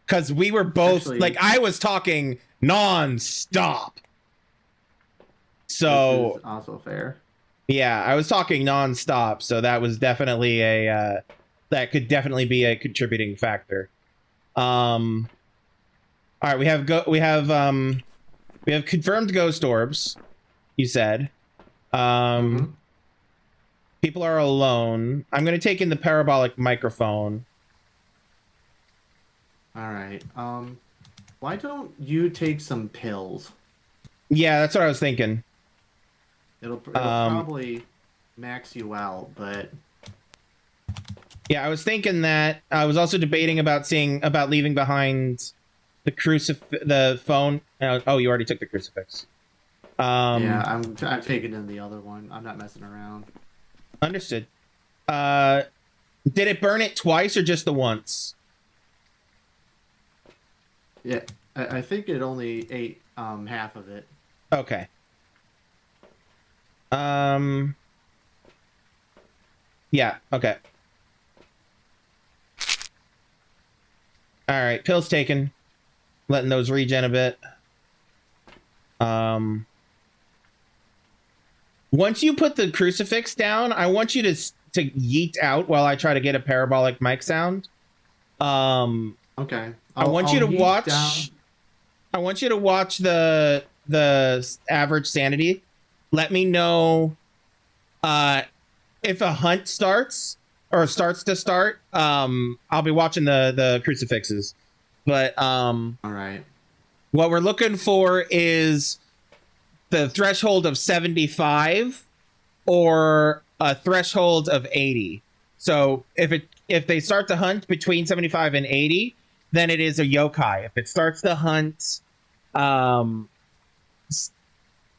Because we were both, like, I was talking non-stop. So... This is also fair. Yeah, I was talking non-stop, so that was definitely a... that could definitely be a contributing factor. All right, we have confirmed ghost orbs, you said. People are alone. I'm going to take in the parabolic microphone. All right. Why don't you take some pills? Yeah, that's what I was thinking. It'll probably max you out, but... Yeah, I was thinking that. I was also debating about leaving behind the phone. Oh, you already took the crucifix. Yeah, I'm taking in the other one. I'm not messing around. Understood. Did it burn it twice or just the once? Yeah, I think it only ate half of it. Okay. Yeah, okay. Alright, pills taken. Letting those regen a bit. Once you put the crucifix down, I want you to yeet out while I try to get a parabolic mic sound. Okay. I want you to watch the average sanity. Let me know if a hunt starts or starts. I'll be watching the crucifixes. But all right. What we're looking for is the threshold of 75 or a threshold of 80. So if they start to hunt between 75 and 80, then it is a yokai. If it starts to hunt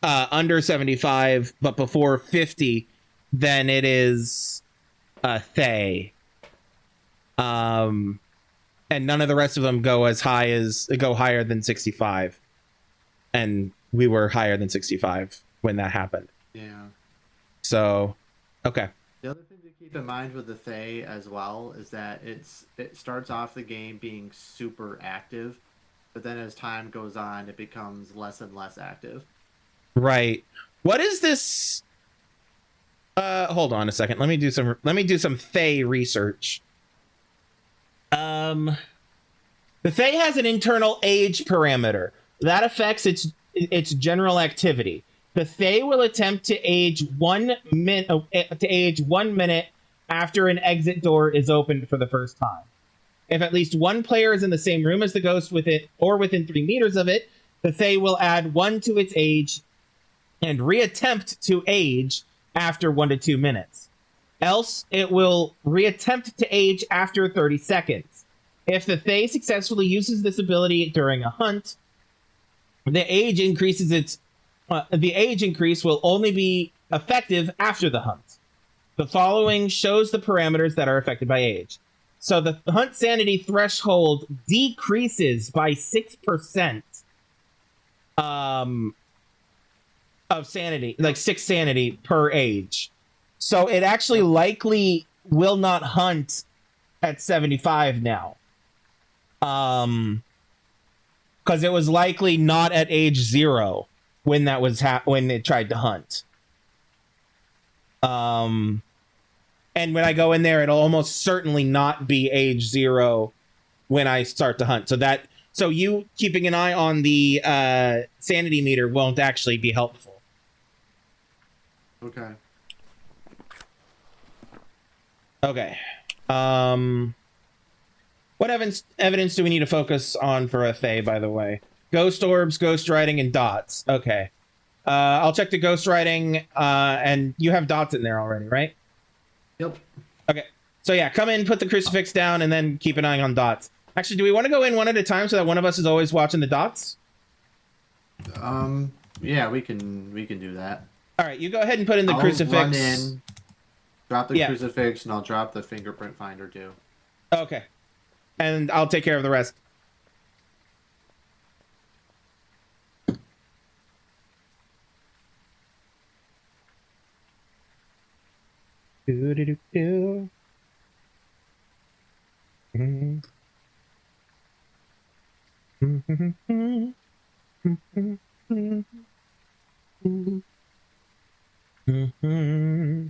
under 75 but before 50, then it is a Thay. And none of the rest of them go higher than 65. And we were higher than 65 when that happened. Yeah. So, okay. The other thing to keep in mind with the Thay as well is that it starts off the game being super active, but then as time goes on, it becomes less and less active. Right. What is this? Hold on a second. Let me do some Thay research. The Thay has an internal age parameter that affects its general activity. The Thay will attempt to age 1 minute after an exit door is opened for the first time. If at least one player is in the same room as the ghost with it or within 3 meters of it, the Thay will add 1 to its age and reattempt to age after 1 to 2 minutes. Else, it will reattempt to age after 30 seconds. If the Thay successfully uses this ability during a hunt, the age increase will only be effective after the hunt. The following shows the parameters that are affected by age. So the hunt sanity threshold decreases by 6% of sanity, like 6 sanity per age. So it actually likely will not hunt at 75 now. Because it was likely not at age 0 when that was when it tried to hunt. And when I go in there, it'll almost certainly not be age 0 when I start to hunt. So you keeping an eye on the sanity meter won't actually be helpful. Okay. Okay. What evidence do we need to focus on for a Fae, by the way? Ghost orbs, ghost writing, and dots. Okay. I'll check the ghost writing, and you have dots in there already, right? Yep. Okay. So yeah, come in, put the crucifix down, and then keep an eye on dots. Actually, do we want to go in one at a time so that one of us is always watching the dots? Yeah, we can do that. All right, you go ahead and put in the crucifix. I'll run in, drop the crucifix, and I'll drop the fingerprint finder too. Okay. And I'll take care of the rest. Do-do-do-do. Mm-hmm. Mm-hmm. Mm-hmm. Mm-hmm.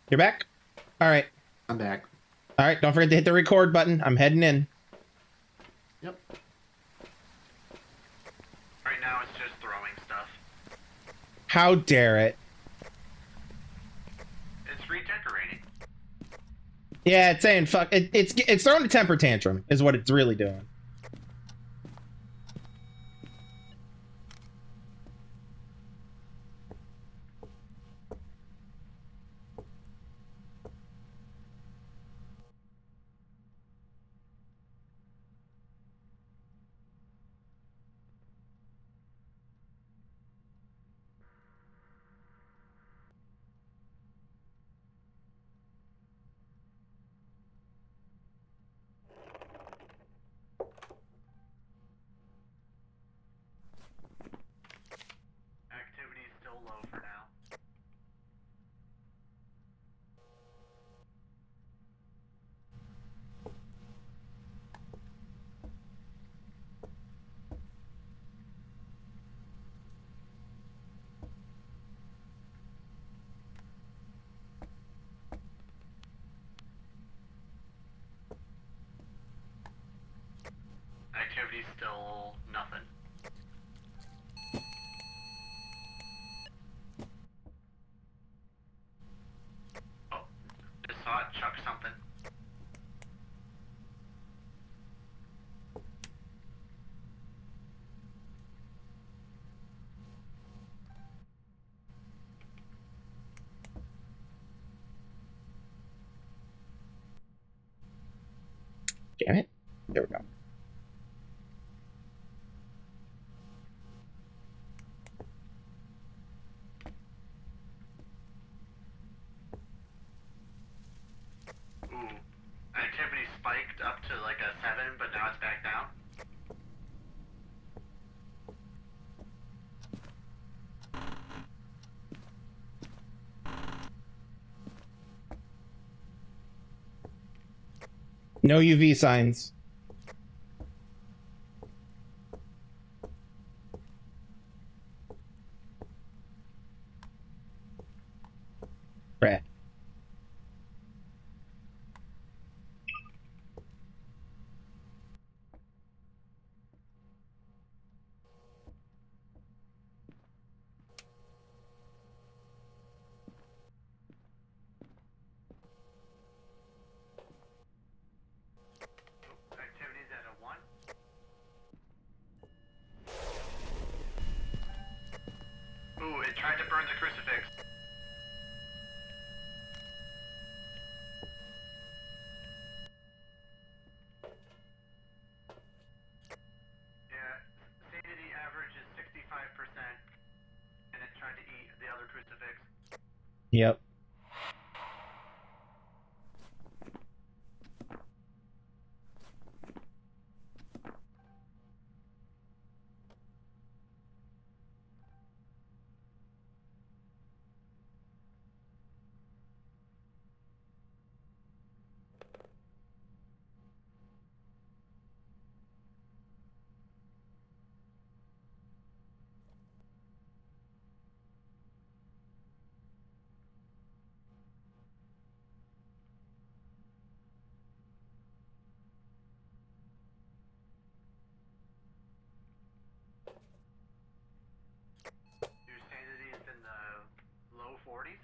You're back? All right. I'm back. All right, don't forget to hit the record button. I'm heading in. Yep. Right now it's just throwing stuff. How dare it? It's redecorating. Yeah, it's saying fuck. It's throwing a temper tantrum is what it's really doing. Activity's still low for now. Activity's still nothing. Oh, just saw it chuck something. Damn it. There we go. Ooh, activity spiked up to like a 7, but now it's back down. No UV signs. Right. Activity's at a 1. Ooh, it tried to burn the crucifix. Yep. Your sanity is in the low 40s?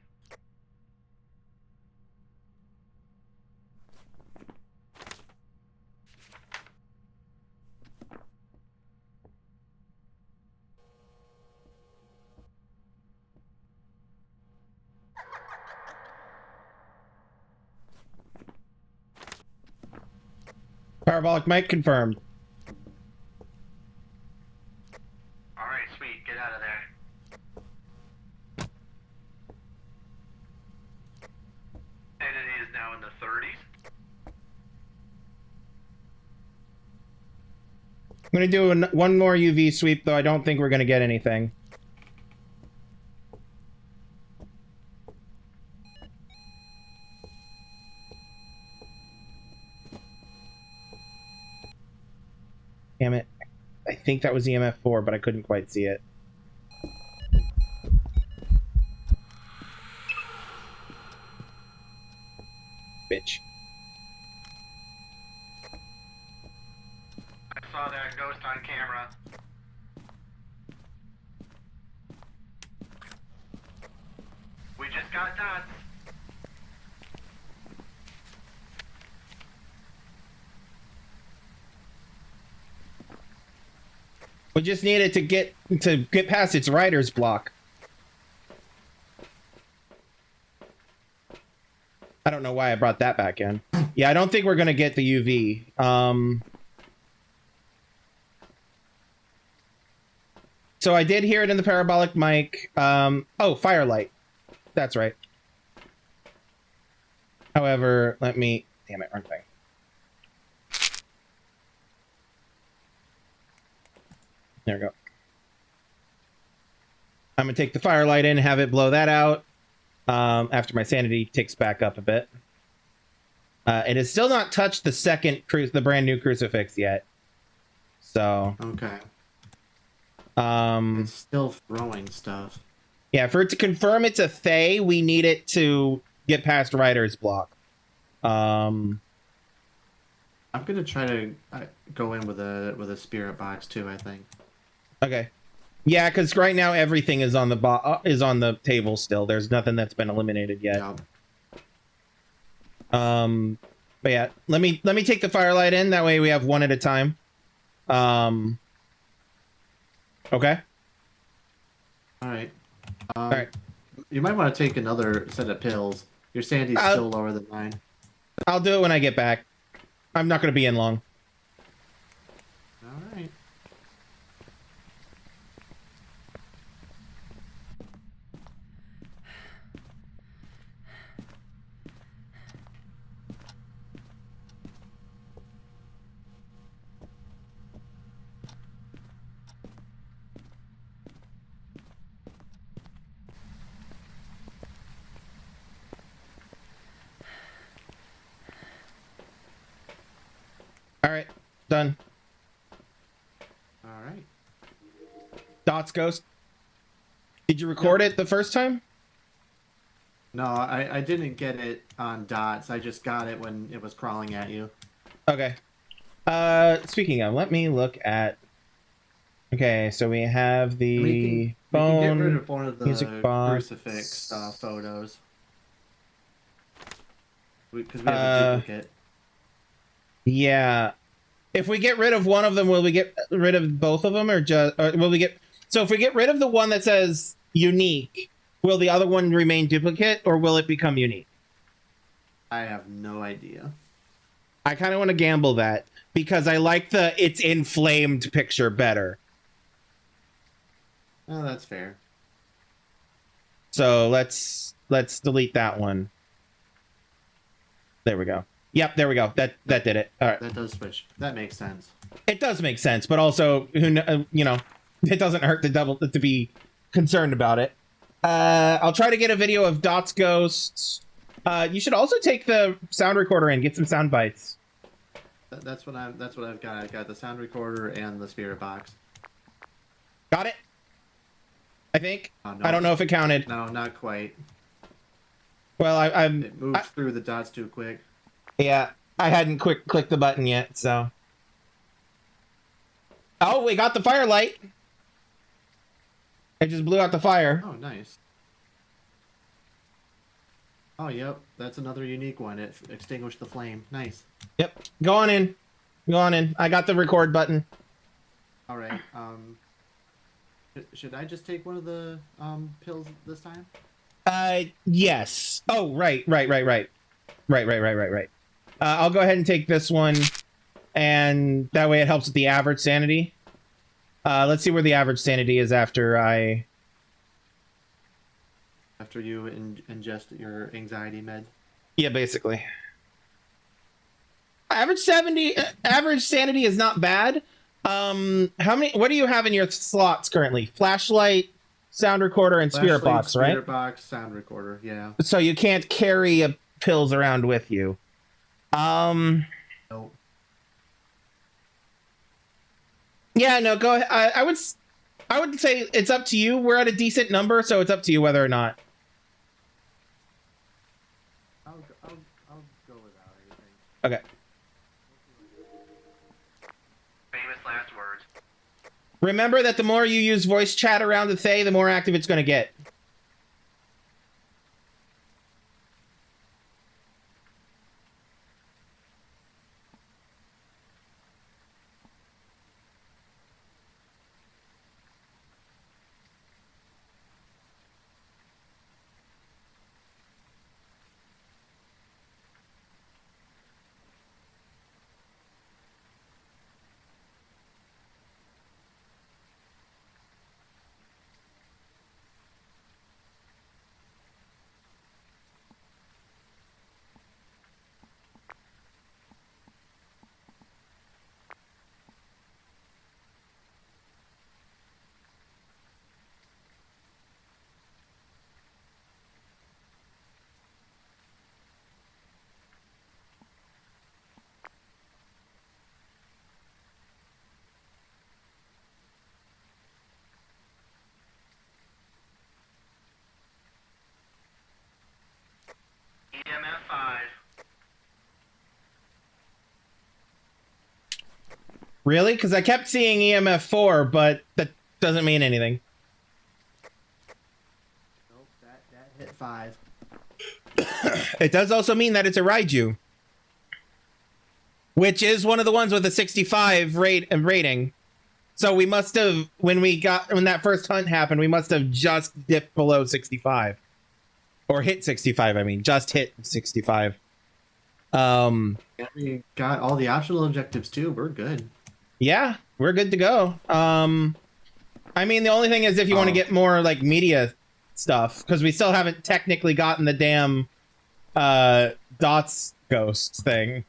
Parabolic mic confirmed. Alright, sweet. Get out of there. Sanity is now in the 30s. I'm gonna do one more UV sweep, though I don't think we're gonna get anything. Damn it. I think that was EMF 4, but I couldn't quite see it. Bitch. I saw that ghost on camera. We just got dots. We just needed to get past its writer's block. I don't know why I brought that back in. Yeah, I don't think we're gonna get the UV. So I did hear it in the parabolic mic. Oh, firelight. That's right. However, let me... Damn it, wrong thing. There we go. I'm gonna take the firelight in, have it blow that out. After my sanity ticks back up a bit. It has still not touched the brand new crucifix yet. So... Okay. It's still throwing stuff. Yeah, for it to confirm it's a Thay, we need it to get past writer's block. I'm gonna try to go in with a spirit box too, I think. Okay. Yeah, because right now everything is on the table still. There's nothing that's been eliminated yet. But yeah, let me take the firelight in. That way we have one at a time. Okay. All right. All right. You might want to take another set of pills. Your sanity's still lower than mine. I'll do it when I get back. I'm not going to be in long. All right. All right. Done. All right. Dots Ghost. Did you record it the first time? No, I didn't get it on dots. I just got it when it was crawling at you. Okay. Speaking of, let me look at... Okay, so we have the phone, we can get rid of one of the music box. crucifix photos. Because we have a duplicate. Yeah. If we get rid of one of them, will we get rid of both of them, or will we get... So if we get rid of the one that says unique, will the other one remain duplicate, or will it become unique? I have no idea. I kind of want to gamble that, because I like the it's inflamed picture better. Oh, that's fair. So let's let's delete that one. There we go. Yep, there we go. That did it. All right. That does switch. That makes sense. It does make sense, but also, you know, it doesn't hurt to be concerned about it. I'll try to get a video of Dot's ghosts. You should also take the sound recorder and get some sound bites. That's what I've got. I got the sound recorder and the spirit box. Got it? I think. No, I don't know if it counted. No, not quite. Well, It moved through the dots too quick. Yeah, I hadn't clicked the button yet, so. Oh, we got the firelight. It just blew out the fire. Oh, nice. Oh, yep. That's another unique one. It extinguished the flame. Nice. Yep. Go on in. Go on in. I got the record button. All right. Should I just take one of the pills this time? Yes. Oh, right. I'll go ahead and take this one, and that way it helps with the average sanity. Let's see where the average sanity is after you ingest your anxiety med. Yeah, basically. Average sanity is not bad. What do you have in your slots currently? Flashlight, sound recorder, and spirit box, right? Spirit box, sound recorder, yeah. So you can't carry pills around with you. Nope. Yeah, no, go ahead. I would say it's up to you. We're at a decent number, so it's up to you whether or not. I'll go without anything. Okay. Famous last words. Remember that the more you use voice chat around the Thay, the more active it's going to get. EMF 5. Really? Because I kept seeing EMF 4, but that doesn't mean anything. Nope, that hit 5. It does also mean that it's a Raiju, which is one of the ones with a 65 rating. So we must have, when that first hunt happened, we must have just dipped below 65. Or hit 65, I mean. Just hit 65. We got all the optional objectives too. We're good. Yeah, we're good to go. I mean, the only thing is if you want to get more, like, media stuff, because we still haven't technically gotten the damn Dots ghost thing.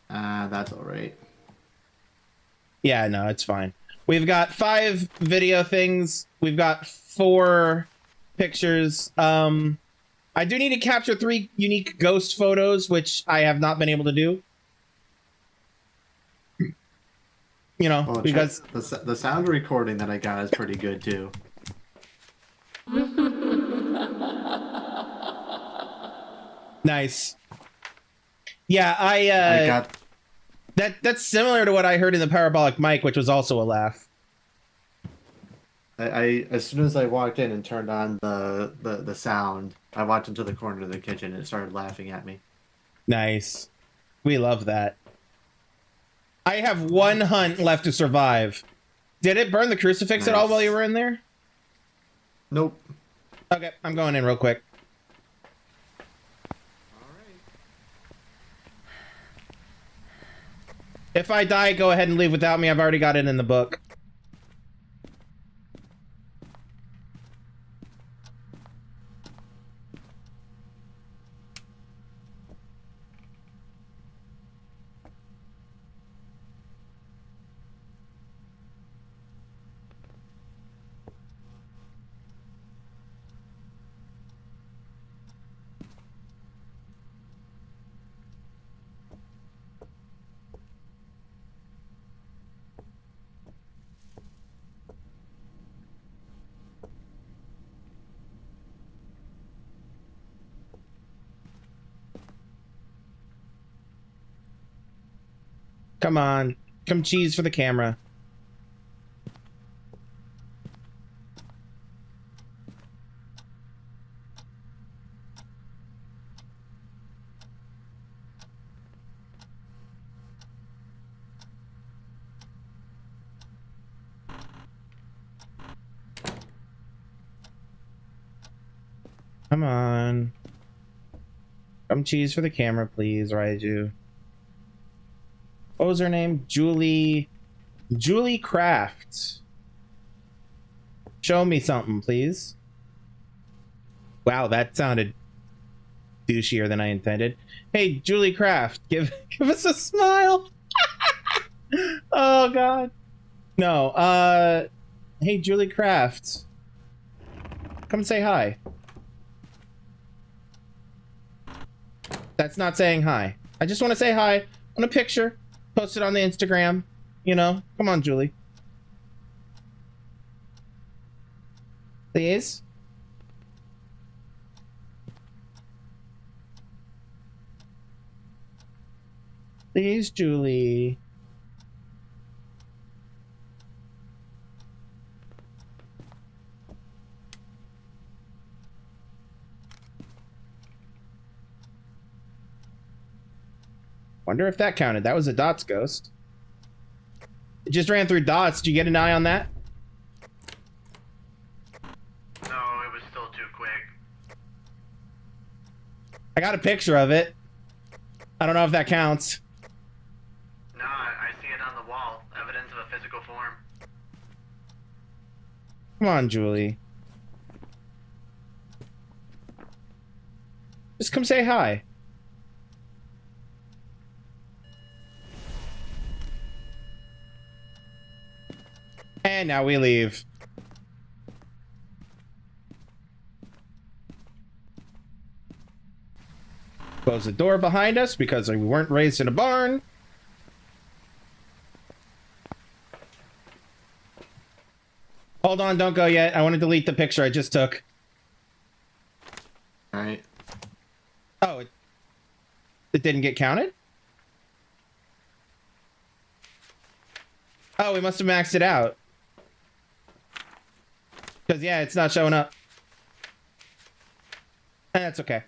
That's all right. Yeah, no, it's fine. We've got 5 video things. We've got 4 pictures. I do need to capture 3 unique ghost photos, which I have not been able to do. You know, Well, because the sound recording that I got is pretty good too. Nice. Yeah, I got that's similar to what I heard in the parabolic mic, which was also a laugh. I as soon as I walked in and turned on the sound, I walked into the corner of the kitchen and it started laughing at me. Nice. We love that. I have 1 hunt left to survive. Did it burn the crucifix at all while you were in there? Nope. Okay, I'm going in real quick. If I die, go ahead and leave without me. I've already got it in the book. Come on. Come cheese for the camera. Come on. Come cheese for the camera, please, Raiju. What was her name? Julie Kraft. Show me something, please. Wow, that sounded douchier than I intended. Hey, Julie Kraft, give us a smile. Oh God. No, hey, Julie Kraft. Come say hi. That's not saying hi. I just want to say hi on a picture. Post it on the Instagram. You know? Come on, Julie. Please? Please, Julie. Wonder if that counted. That was a dots ghost. It just ran through dots. Did you get an eye on that? No, it was still too quick. I got a picture of it. I don't know if that counts. No, I see it on the wall. Evidence of a physical form. Come on, Julie. Just come say hi. And now we leave. Close the door behind us because we weren't raised in a barn. Hold on, don't go yet. I want to delete the picture I just took. All right. Oh, it didn't get counted? Oh, we must have maxed it out. Because, yeah, it's not showing up. And that's okay.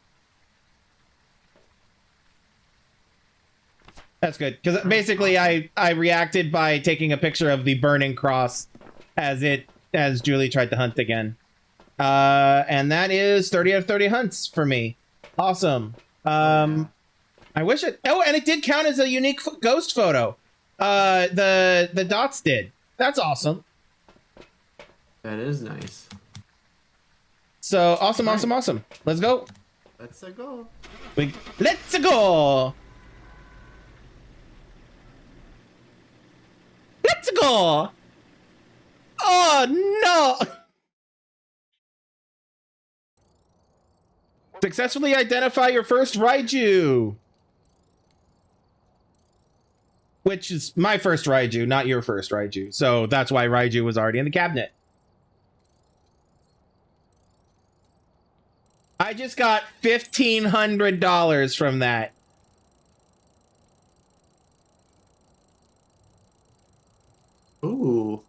That's good. Because basically I reacted by taking a picture of the burning cross as Julie tried to hunt again. And that is 30 out of 30 hunts for me. Awesome. I wish it... Oh, and it did count as a unique ghost photo. The dots did. That's awesome. That is nice. So awesome. Let's go. Let's go. Let's go. Let's go. Oh no. Successfully identify your first Raiju. Which is my first Raiju, not your first Raiju. So that's why Raiju was already in the cabinet. I just got $1,500 from that. Ooh.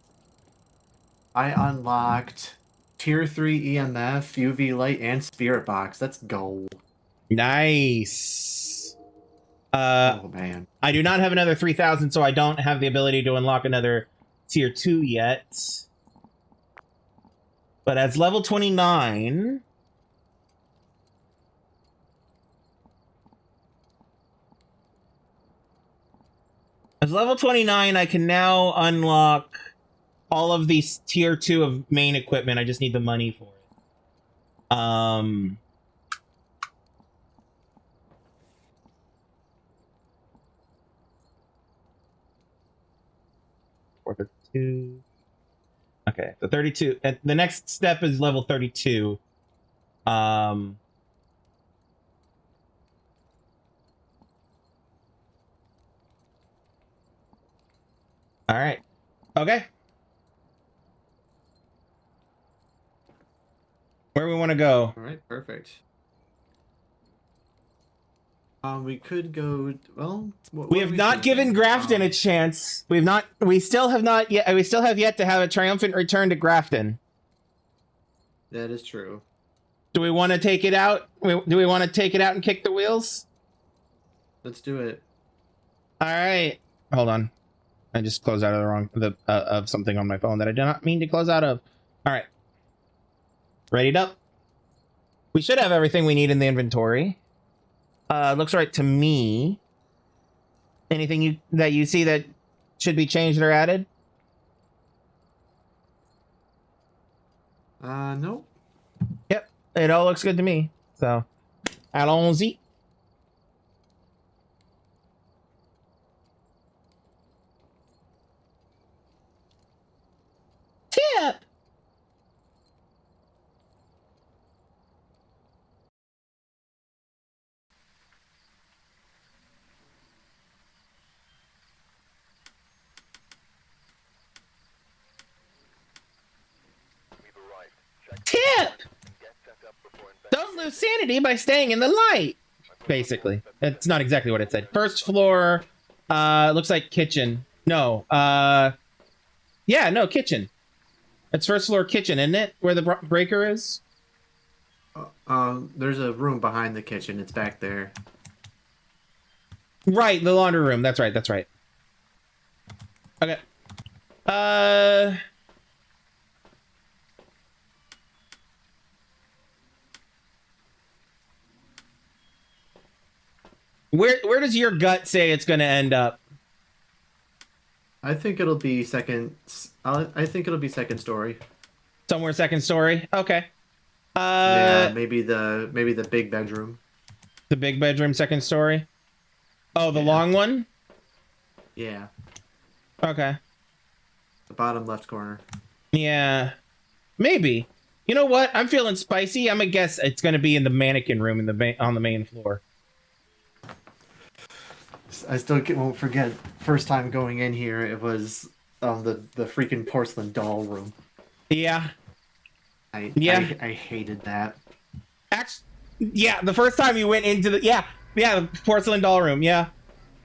I unlocked Tier 3 EMF, UV light, and Spirit Box. Let's go. Nice. Oh, man. I do not have another 3,000, so I don't have the ability to unlock another Tier 2 yet. But as level 29... As level 29, I can now unlock all of these tier 2 of main equipment. I just need the money for it. Okay, the 32. The next step is level 32. All right. Okay. Where we want to go? All right, perfect. We could go. Well, We have not given Grafton a chance. We still have yet to have a triumphant return to Grafton. That is true. Do we want to take it out? Do we want to take it out and kick the wheels? Let's do it. All right. Hold on. I just closed out of something on my phone that I did not mean to close out of. All right. Readied up. We should have everything we need in the inventory. Looks right to me. Anything that you see that should be changed or added? Nope. Yep. It all looks good to me. So, allons-y. Tip! Tip! Don't lose sanity by staying in the light. Basically. That's not exactly what it said. First floor, looks like kitchen. No, yeah, no, kitchen. It's first floor kitchen, isn't it? Where the breaker is? There's a room behind the kitchen. It's back there. Right, the laundry room. That's right, that's right. Okay. Where does your gut say it's going to end up? I think it'll be second. I think it'll be second story. Somewhere second story. Okay. Yeah, maybe the big bedroom. The big bedroom, second story. Oh, the long one. Yeah. Okay. The bottom left corner. Yeah. Maybe. You know what? I'm feeling spicy. I'm gonna guess it's gonna be in the mannequin room on the main floor. I still won't forget. First time going in here, it was the freaking porcelain doll room. Yeah. I hated that. Actually, yeah, the first time you went into the the porcelain doll room. Yeah.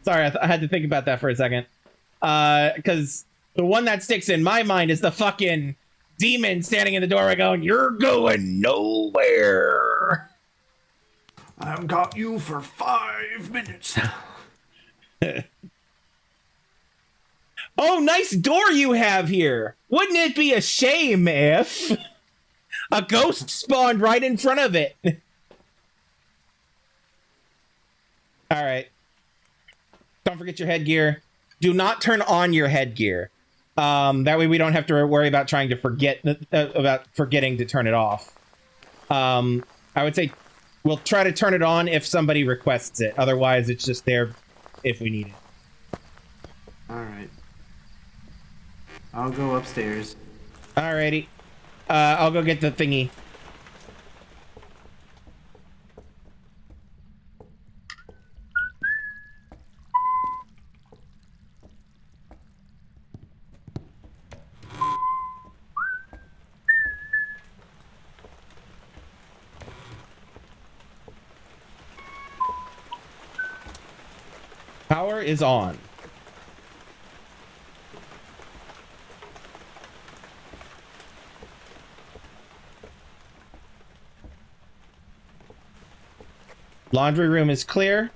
Sorry, I had to think about that for a second. Because the one that sticks in my mind is the fucking demon standing in the doorway going, "You're going nowhere. I've got you for 5 minutes." Oh, nice door you have here. Wouldn't it be a shame if a ghost spawned right in front of it? All right. Don't forget your headgear. Do not turn on your headgear. That way we don't have to worry about trying to forgetting to turn it off. I would say we'll try to turn it on if somebody requests it. Otherwise, it's just there if we need it. All right. I'll go upstairs. Alrighty. I'll go get the thingy. Power is on. Laundry room is clear.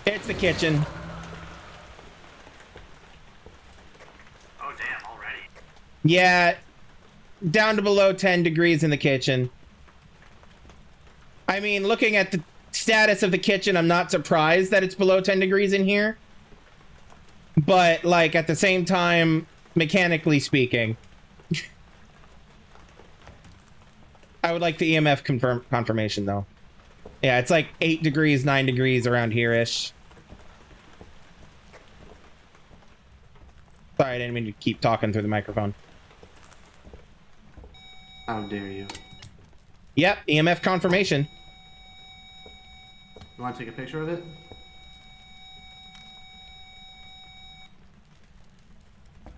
It's the kitchen. Oh, damn, already? Yeah, down to below 10 degrees in the kitchen. I mean, looking at the status of the kitchen, I'm not surprised that it's below 10 degrees in here. But, like, at the same time, mechanically speaking, I would like the EMF confirmation, though. Yeah, it's like 8 degrees, 9 degrees around here-ish. Sorry, I didn't mean to keep talking through the microphone. How dare you? Yep, EMF confirmation. You want to take a picture of it?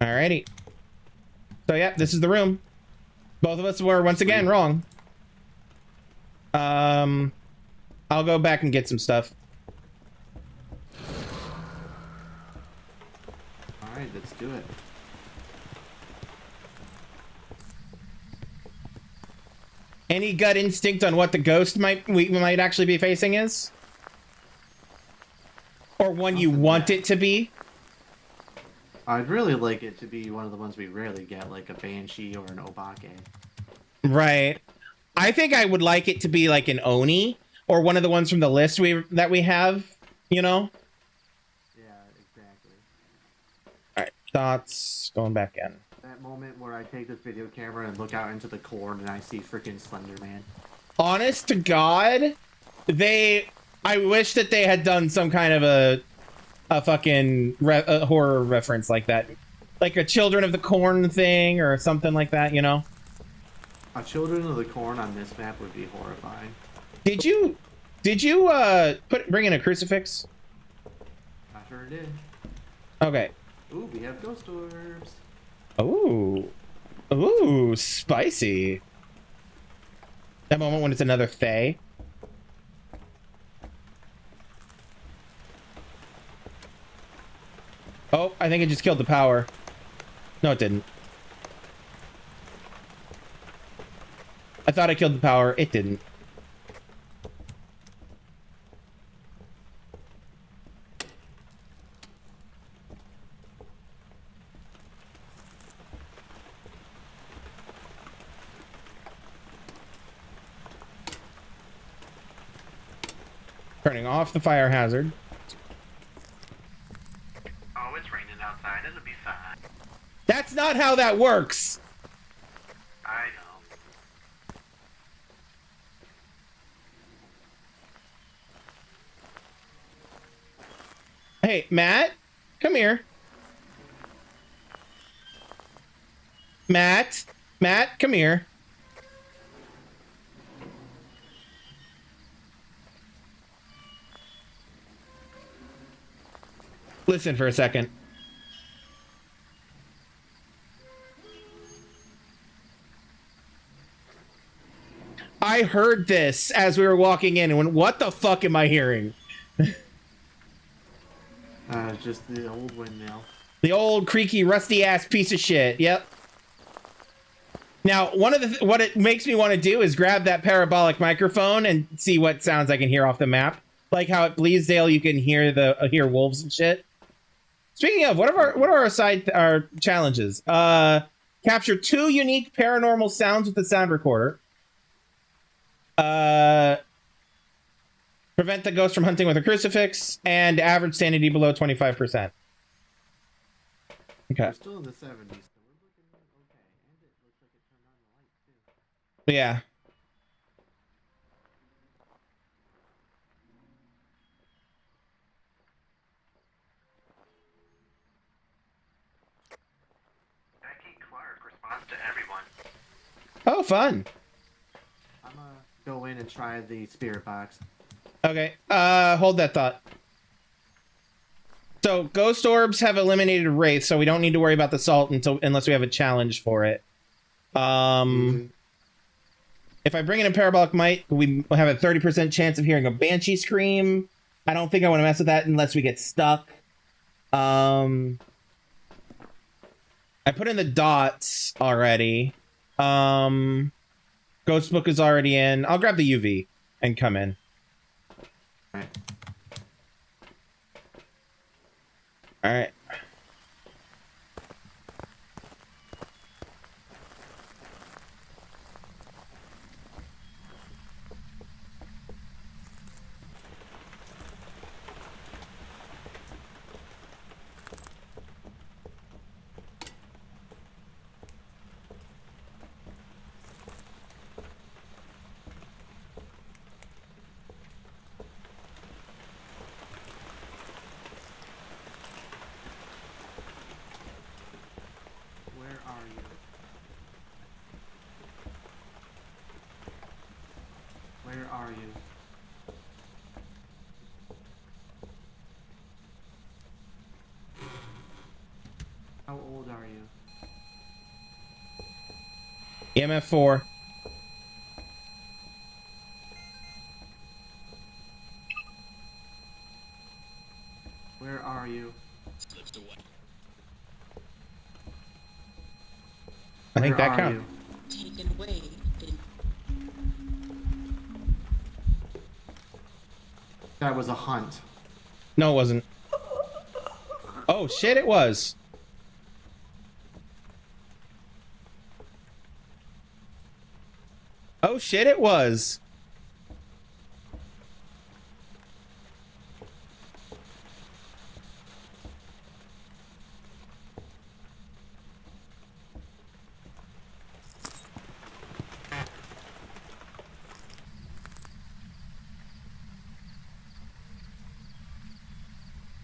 Alrighty. So, yeah, this is the room. Both of us were, once again, wrong. I'll go back and get some stuff. All right, let's do it. Any gut instinct on what the ghost we might actually be facing is? Or one you want it to be? I'd really like it to be one of the ones we rarely get, like a banshee or an obake. Right. I think I would like it to be like an oni or one of the ones from the list that we have, you know? Yeah, exactly. All right, thoughts going back in. That moment where I take this video camera and look out into the corn and I see freaking Slender Man. Honest to God, I wish that they had done some kind of a fucking horror reference like that. Like a Children of the Corn thing or something like that, you know? A Children of the Corn on this map would be horrifying. Did you bring in a crucifix? I sure did. Okay. Ooh, we have ghost orbs. Ooh, spicy. That moment when it's another Fae. Oh, I think it just killed the power. No, it didn't. I thought I killed the power. It didn't. Turning off the fire hazard. Oh, it's raining outside. It'll be fine. That's not how that works. I know. Hey, Matt, come here. Matt, come here. Listen for a second. I heard this as we were walking in and went, what the fuck am I hearing? Just the old windmill. The old creaky, rusty ass piece of shit. Yep. Now, one of the what it makes me want to do is grab that parabolic microphone and see what sounds I can hear off the map. Like how at Bleasdale you can hear wolves and shit. Speaking of, what are our challenges? Capture 2 unique paranormal sounds with the sound recorder. Prevent the ghost from hunting with a crucifix, and average sanity below 25%. Okay. We're still in the 70s, so we're looking okay. And it looks like it turned on the light, too. Yeah. Becky Clark responds to everyone. Oh, fun. I'm gonna go in and try the spirit box. Okay. Hold that thought. So ghost orbs have eliminated wraith, so we don't need to worry about the salt unless we have a challenge for it. If I bring in a parabolic mic, we have a 30% chance of hearing a banshee scream. I don't think I want to mess with that unless we get stuck. I put in the dots already. Ghost book is already in. I'll grab the UV and come in. Alright. All right. Where are you? How old are you? EMF 4. are you? I think Where that are counts. you? Taken away. That was a hunt. No, it wasn't. Oh shit, it was. Oh shit, it was.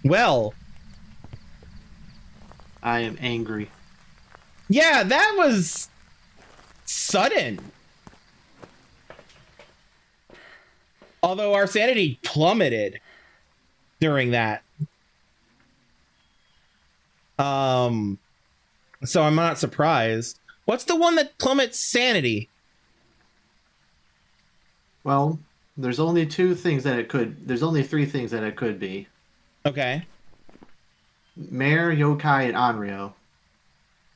Well, I am angry. yeah, that was sudden. Although our sanity plummeted during that. So I'm not surprised. What's the one that plummets sanity? Well, there's only two things that it could. There's only three things that it could be. Okay. Mare, Yokai, and Onryo.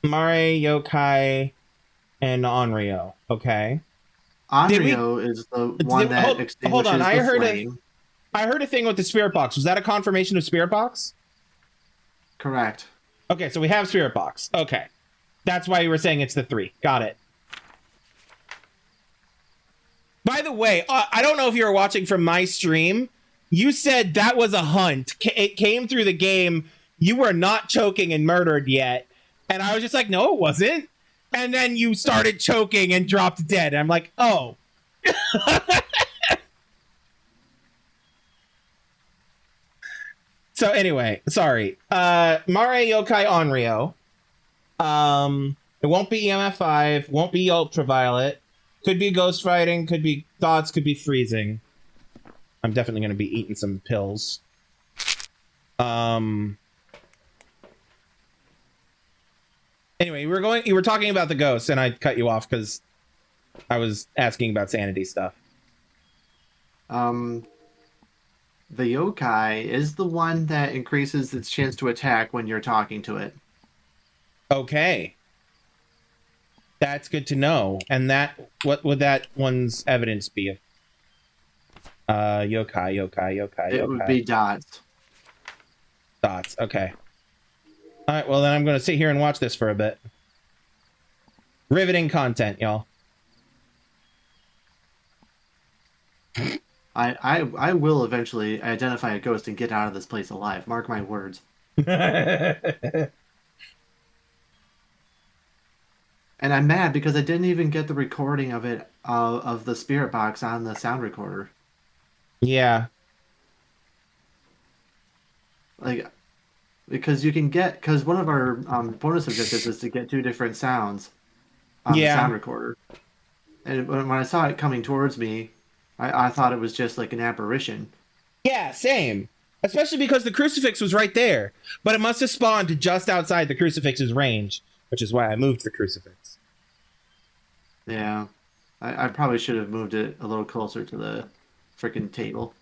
Mare, Yokai, and Onryo. Okay. Onryo is the one that extinguishes hold on. the flame. I heard a thing with the spirit box. Was that a confirmation of spirit box? Correct. Okay, so we have spirit box. Okay. That's why you were saying it's the 3. Got it. By the way, I don't know if you were watching from my stream. You said that was a hunt. It came through the game. You were not choking and murdered yet. And I was just like, no, it wasn't. And then you started choking and dropped dead. I'm like, oh. So anyway, sorry. Mare, Yokai, Onryo. It won't be EMF 5, won't be ultraviolet. Could be ghost fighting, could be thoughts, could be freezing. I'm definitely going to be eating some pills. Anyway, you were talking about the ghosts, and I cut you off because I was asking about sanity stuff. The yokai is the one that increases its chance to attack when you're talking to it. Okay. That's good to know. And what would that one's evidence be? Yokai. It would be dots. Dots, okay. Alright, well then I'm going to sit here and watch this for a bit. Riveting content, y'all. I will eventually identify a ghost and get out of this place alive. Mark my words. And I'm mad because I didn't even get the recording of it, of the spirit box on the sound recorder. Yeah. Like, because one of our bonus objectives is to get 2 different sounds on the sound recorder. And when I saw it coming towards me, I thought it was just like an apparition. Yeah, same. Especially because the crucifix was right there. But it must have spawned just outside the crucifix's range, which is why I moved the crucifix. Yeah. I probably should have moved it a little closer to the freaking table.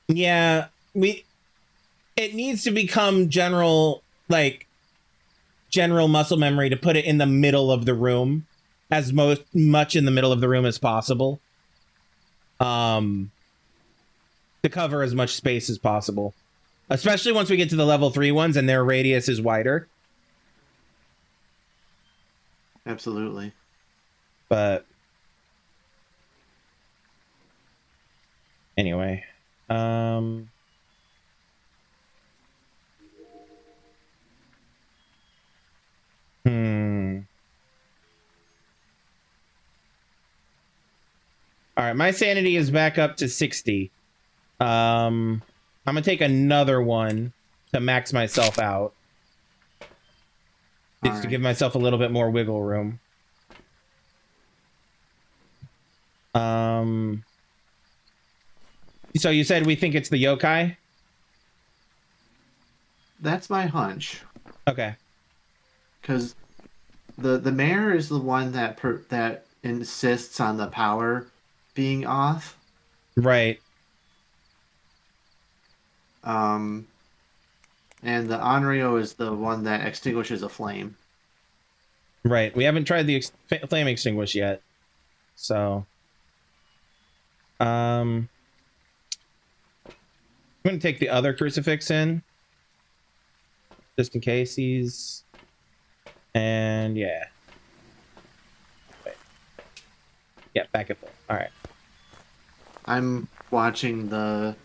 Yeah, it needs to become general muscle memory to put it in the middle of the room, as much in the middle of the room as possible. To cover as much space as possible. Especially once we get to the level 3 ones and their radius is wider. Absolutely. But anyway, All right, my sanity is back up to 60. I'm gonna take another one to max myself out. Just to give myself a little bit more wiggle room. So you said we think it's the yokai? That's my hunch. Okay. Because the mayor is the one that insists on the power being off. Right. And And the Onryo is the one that extinguishes a flame. Right. We haven't tried the flame extinguish yet. So, I'm going to take the other crucifix in, just in case he's, and yeah. Wait. Yeah, back at full. All right. I'm watching the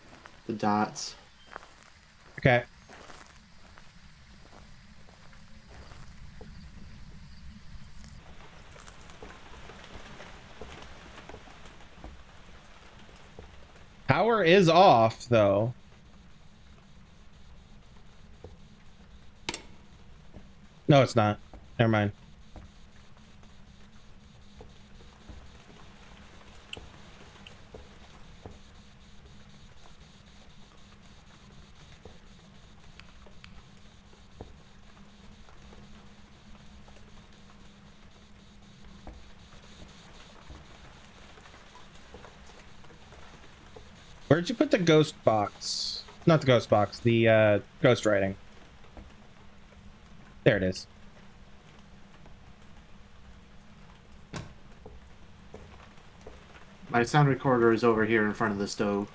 dots. Okay. Power is off, though. No, it's not. Never mind. Where'd you put the ghost box? Not the ghost box, the ghost writing. There it is. My sound recorder is over here in front of the stove.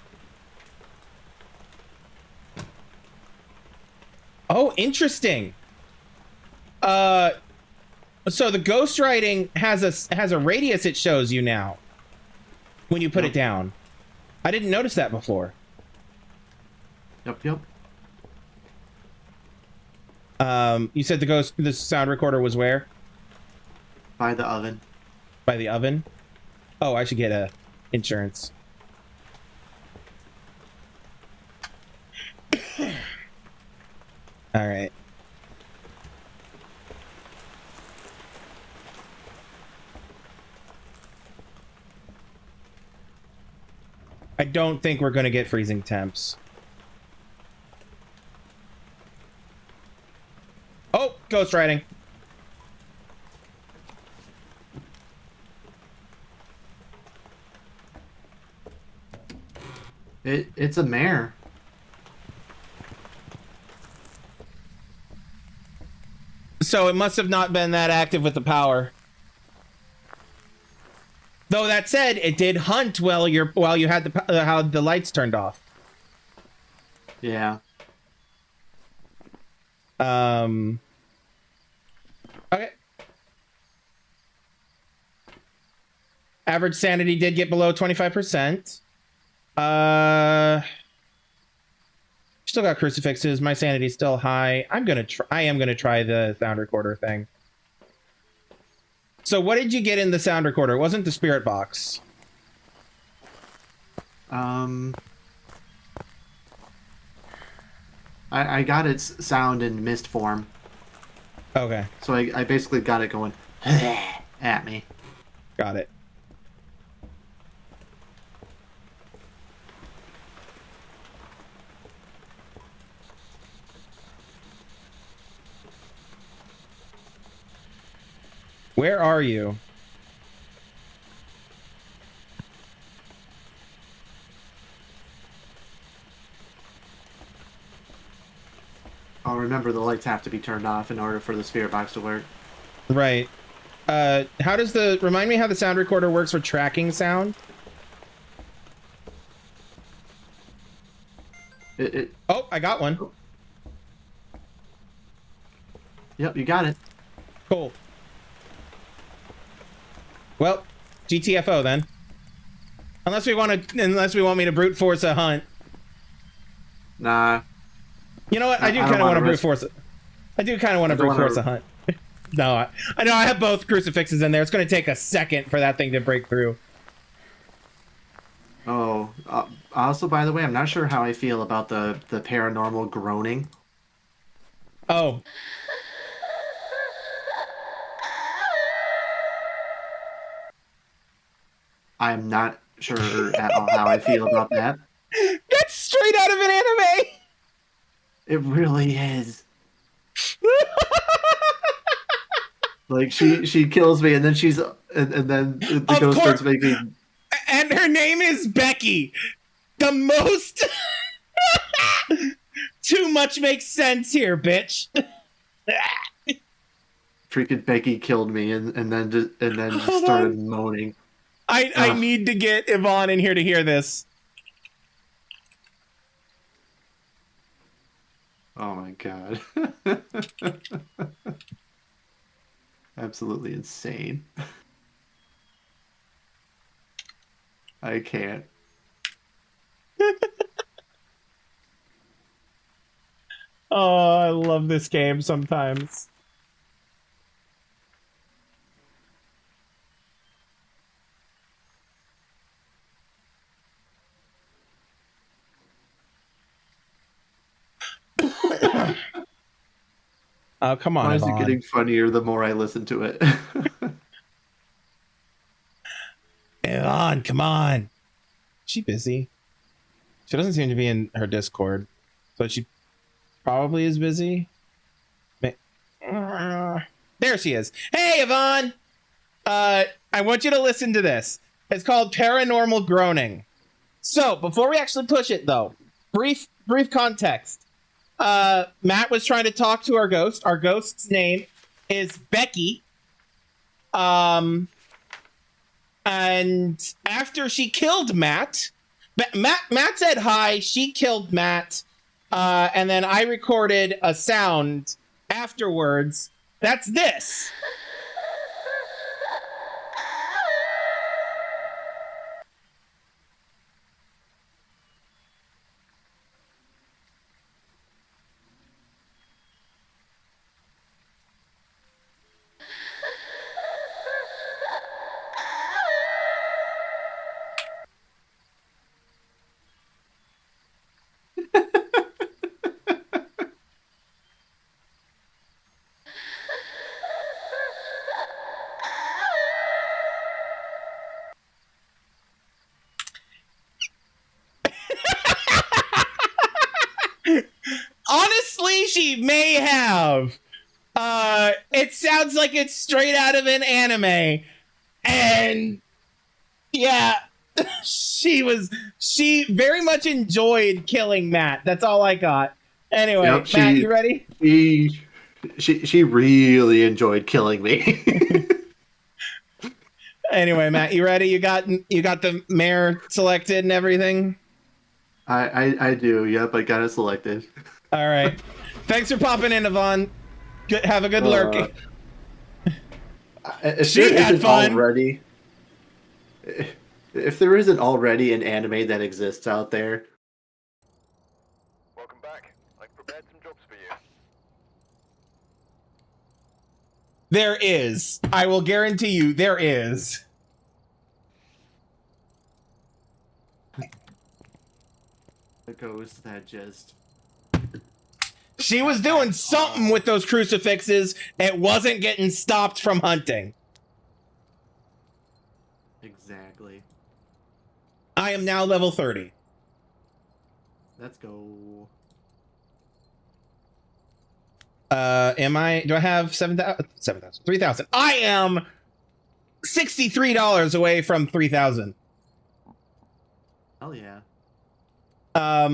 Oh, interesting. So the ghost writing has a radius it shows you now when you put it down. I didn't notice that before. Yep. You said the sound recorder was where? By the oven. By the oven? Oh, I should get a insurance. All right. I don't think we're going to get freezing temps. Oh, ghost writing. It's a mare. So it must have not been that active with the power. Though that said, it did hunt while you had the lights turned off. Yeah. Okay. Average sanity did get below 25%. Still got crucifixes. My sanity's still high. I am gonna try the sound recorder thing. So what did you get in the sound recorder? It wasn't the spirit box. I got its sound in mist form. Okay. So I basically got it going at me. Got it. Where are you? I'll remember the lights have to be turned off in order for the spirit box to work. Right. How does remind me how the sound recorder works for tracking sound? Oh, I got one. Yep, you got it. Cool. Well, GTFO then. Unless we want me to brute force a hunt. Nah. You know what? I do kind of want to brute force it. I do kind of want to brute force a hunt. No, I know I have both crucifixes in there. It's going to take a second for that thing to break through. Oh, also, by the way, I'm not sure how I feel about the paranormal groaning. Oh. I'm not sure at all how I feel about that. That's straight out of an anime! It really is. Like, she kills me, and then and then the ghost starts making... And her name is Becky! The most... too much makes sense here, bitch. Freaking Becky killed me and then just started moaning. I need to get Yvonne in here to hear this. Oh my god. Absolutely insane. I can't. Oh, I love this game sometimes. Oh, come on, Why is it Yvonne. getting funnier the more I listen to it? Yvonne, come on. Is she busy? She doesn't seem to be in her Discord. So she probably is busy. There she is. Hey, Yvonne! I want you to listen to this. It's called Paranormal Groaning. So, before we actually push it, though, brief context. Matt was trying to talk to our ghost. Our ghost's name is Becky. And after she killed Matt said hi, she killed Matt, and then I recorded a sound afterwards. That's this. Honestly, she may have. It sounds like it's straight out of an anime. And yeah, she very much enjoyed killing Matt. That's all I got. Anyway, Yep, Matt, you ready? She really enjoyed killing me. Anyway, Matt, you ready? You got the mayor selected and everything? I do. Yep, I got it selected. All right. Thanks for popping in, Yvonne. Have a good lurk. If She there had isn't fun. already, if there isn't already an anime that exists out there. Welcome back. I've prepared some jobs for you. There is. I will guarantee you there is. The ghost that just... She was doing something with those crucifixes. It wasn't getting stopped from hunting. Exactly. I am now level 30. Let's go. Am I? Do I have 7,000? 3,000. I am $63 away from 3,000. Hell yeah.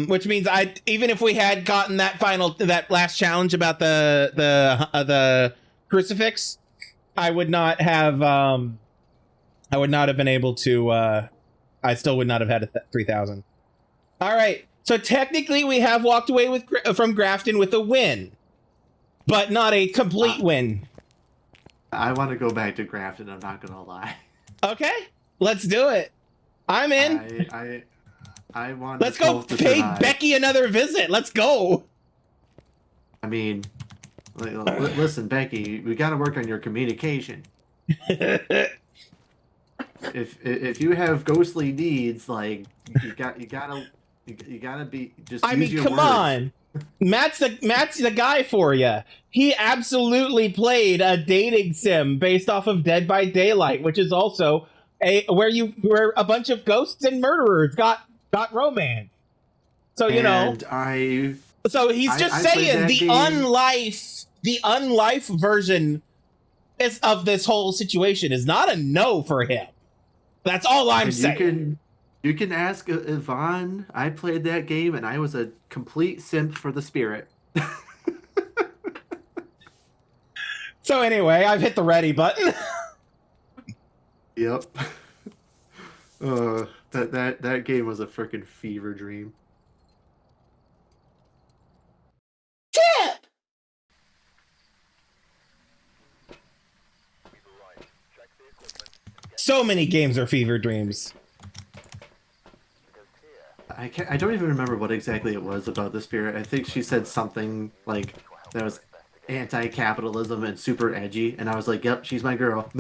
Which means even if we had gotten that last challenge about the crucifix, I would not have been able to. I still would not have had 3,000. All right, so technically we have walked away from Grafton with a win, but not a complete win. I want to go back to Grafton. I'm not gonna lie. Okay, let's do it. I'm in. I want. Let's go pay Becky another visit. Let's go. I mean, listen, Becky, we got to work on your communication. if you have ghostly needs, like you gotta be just. I use mean, your come words. on. Matt's the guy for you. He absolutely played a dating sim based off of Dead by Daylight, which is also where a bunch of ghosts and murderers got romance. So so he's just saying the unlife version of this whole situation is not a no for him. That's all I'm saying. You can ask Yvonne. I played that game and I was a complete simp for the spirit. So anyway, I've hit the ready button. Yep. That game was a freaking fever dream. Tip! So many games are fever dreams. I don't even remember what exactly it was about the spirit. I think she said something like that was anti-capitalism and super edgy, and I was like, "Yep, she's my girl."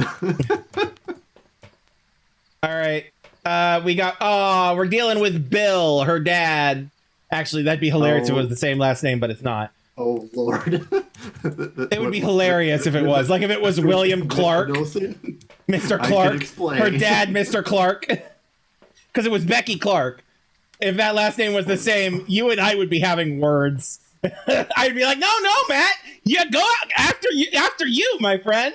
All right, we're dealing with Bill, her dad. Actually, that'd be hilarious if it was the same last name, but it's not. Oh Lord! It would be hilarious if it was. Like if it was William Clark, Mr. Clark, her dad, Mr. Clark, because it was Becky Clark. If that last name was the same, you and I would be having words. I'd be like, no, Matt, you go out after you, my friend.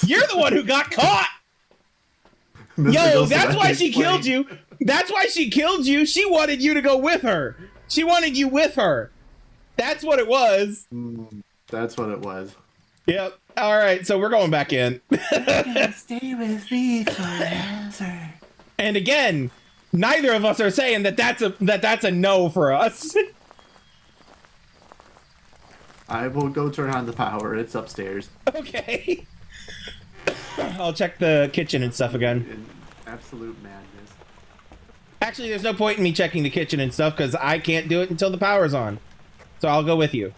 You're the one who got caught. Yo, that's why she killed you. That's why she killed you. She wanted you to go with her. She wanted you with her. That's what it was. That's what it was. Yep. All right, so we're going back in. Stay with me forever. And again, neither of us are saying that's a no for us. I will go turn on the power. It's upstairs. Okay. I'll check the kitchen and stuff again. In absolute madness. Actually, there's no point in me checking the kitchen and stuff because I can't do it until the power's on. So I'll go with you.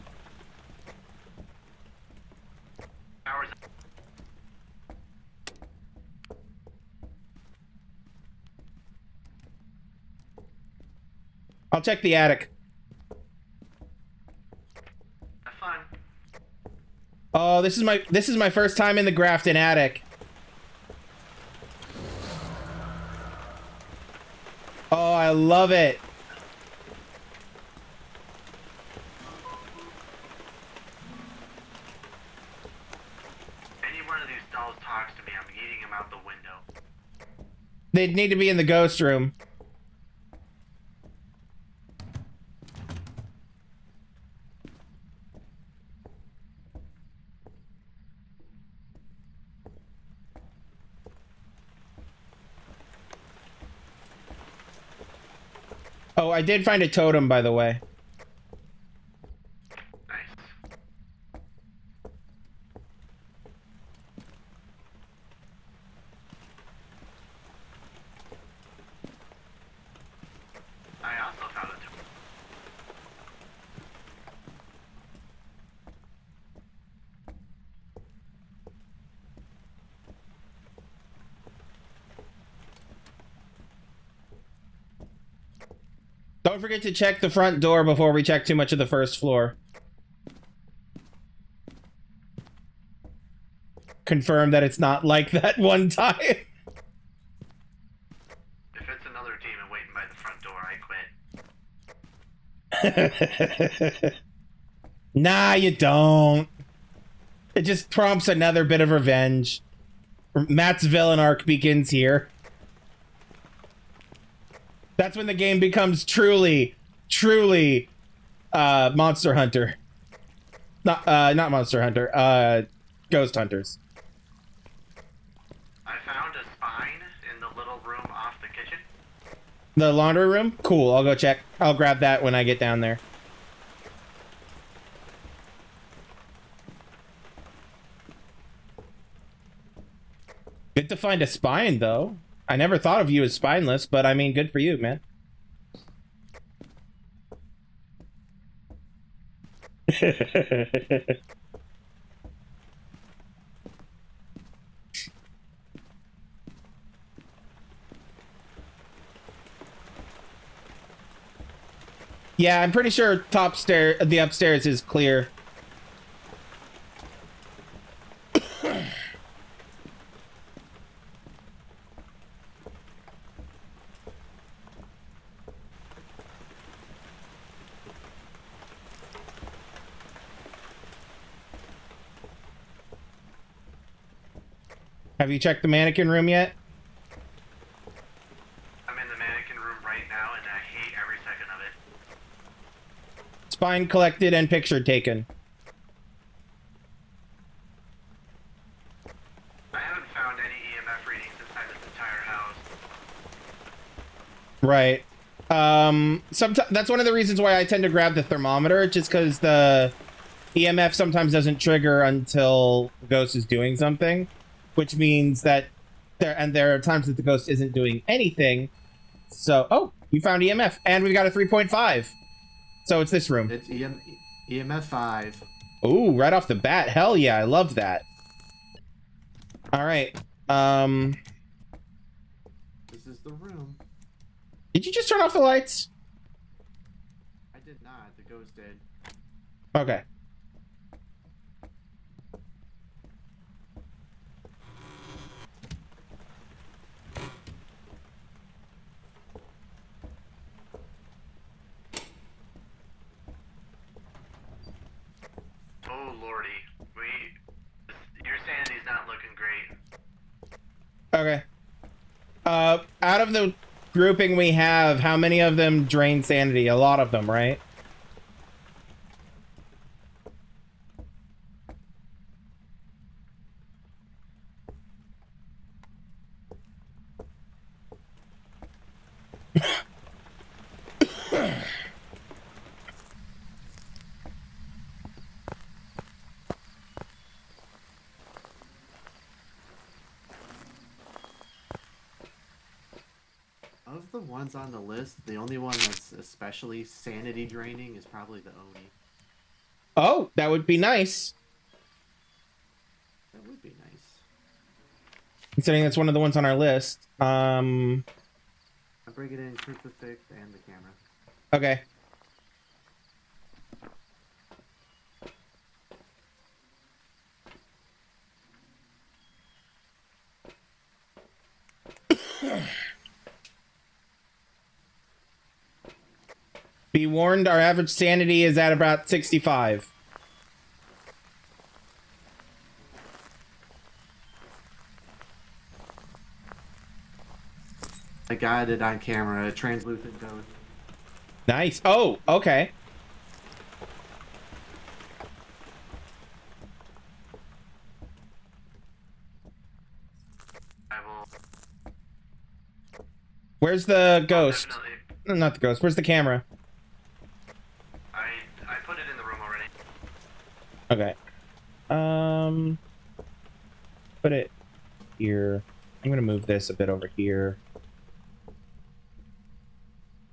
I'll check the attic. Have fun. Oh, this is my first time in the Grafton attic. Oh, I love it. Any one of these dolls talks to me, I'm eating them out the window. They'd need to be in the ghost room. Oh, I did find a totem, by the way. Nice. I also found a tool. Don't forget to check the front door before we check too much of the first floor. Confirm that it's not like that one time. If it's another demon waiting by the front door, I quit. Nah, you don't. It just prompts another bit of revenge. Matt's villain arc begins here. That's when the game becomes truly Monster Hunter. Not Monster Hunter. Ghost Hunters. I found a spine in the little room off the kitchen. The laundry room? Cool, I'll go check. I'll grab that when I get down there. Good to find a spine, though. I never thought of you as spineless, but I mean, good for you, man. Yeah, I'm pretty sure the upstairs is clear. Have you checked the mannequin room yet? I'm room right now, and I hate every second of it. Spine collected and picture taken. I haven't found any EMF readings inside this entire house. Right. Sometimes that's one of the reasons why I tend to grab the thermometer, just because the EMF sometimes doesn't trigger until the ghost is doing something, which means that there are times that the ghost isn't doing anything. So, oh, you found EMF, and we've got a 3.5. So it's this room. It's EMF 5. Ooh, right off the bat. Hell yeah, I love that. All right. This is the room. Did you just turn off the lights? I did not. The ghost did. Okay. Oh lordy, your sanity's not looking great. Okay. Out of the grouping we have, how many of them drain sanity? A lot of them, right? Of the ones on the list, the only one that's especially sanity draining is probably the Oni. Oh, that would be nice. That would be nice. Considering that's one of the ones on our list. I bring it in crucifix and the camera. Okay. Be warned, our average sanity is at about 65. I got it on camera, a translucent ghost. Nice. Oh, okay. I will. Where's the ghost? Definitely. No, not the ghost. Where's the camera? I put it in the room already. Okay. Put it here. I'm gonna move this a bit over here,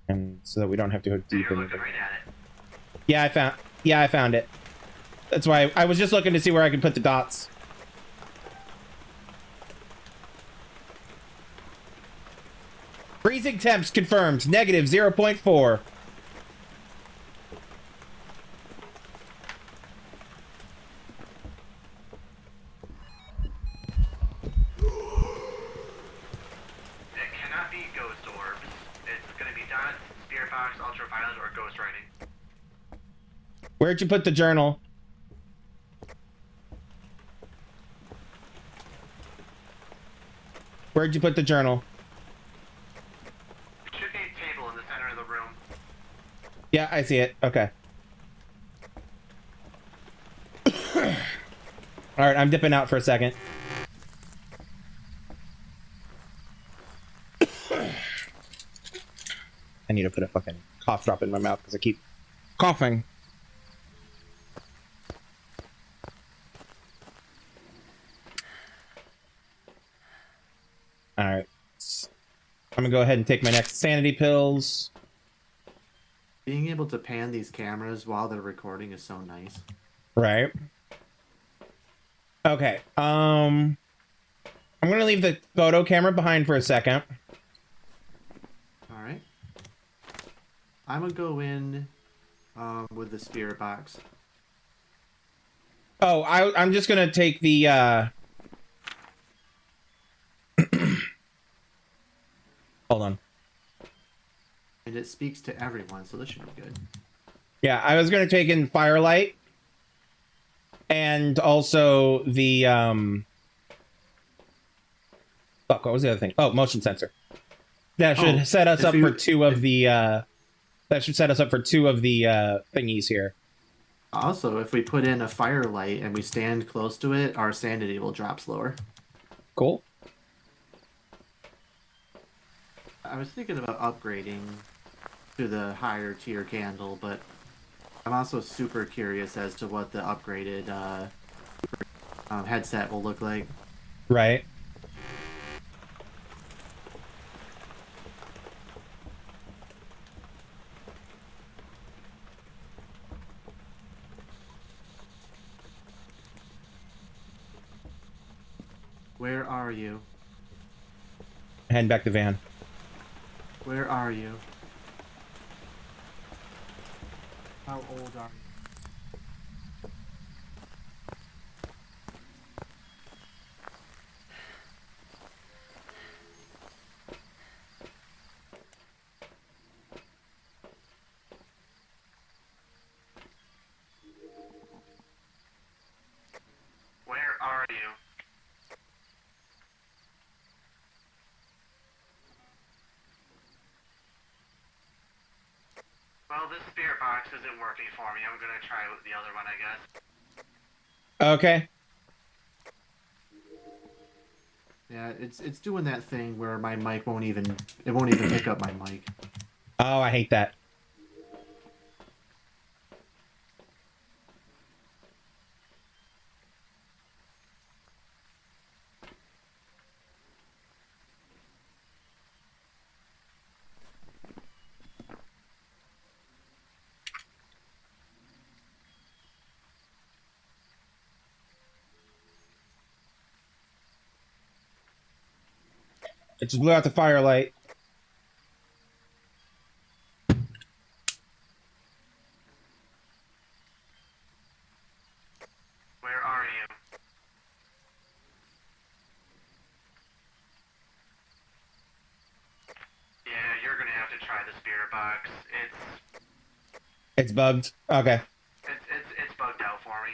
and so that we don't have to go deep You're into looking right at it. Yeah, I found it. That's why I was just looking to see where I could put the dots. Freezing temps confirmed. Negative 0.4. It cannot be ghost orbs. It's gonna be dots, spirit box, ultraviolet, or ghost writing. Where'd you put the journal? Where'd you put the journal? It should be a table in the center of the room. Yeah, I see it. Okay. All right, I'm dipping out for a second. I need to put a fucking cough drop in my mouth because I keep coughing. All right. I'm gonna go ahead and take my next sanity pills. Being able to pan these cameras while they're recording is so nice. Right. Okay. I'm gonna leave the photo camera behind for a second. All right. I'm gonna go in with the spirit box. Oh, I'm just gonna take the hold on. And it speaks to everyone, so this should be good. Yeah, I was gonna take in firelight and also the fuck, what was the other thing? Oh, motion sensor. That should set us up for two of the thingies here. Also, if we put in a firelight and we stand close to it, our sanity will drop slower. Cool. I was thinking about upgrading to the higher tier candle, but I'm also super curious as to what the upgraded headset will look like. Right. Where are you? Heading back the van. Where are you? How old are you? Where are you? Well, this spirit box isn't working for me. I'm gonna try with the other one, I guess. Okay. Yeah, it's doing that thing where my mic won't even pick up my mic. Oh, I hate that. It just blew out the firelight. Where are you? Yeah, you're gonna have to try the spirit box. It's bugged. Okay. It's bugged out for me.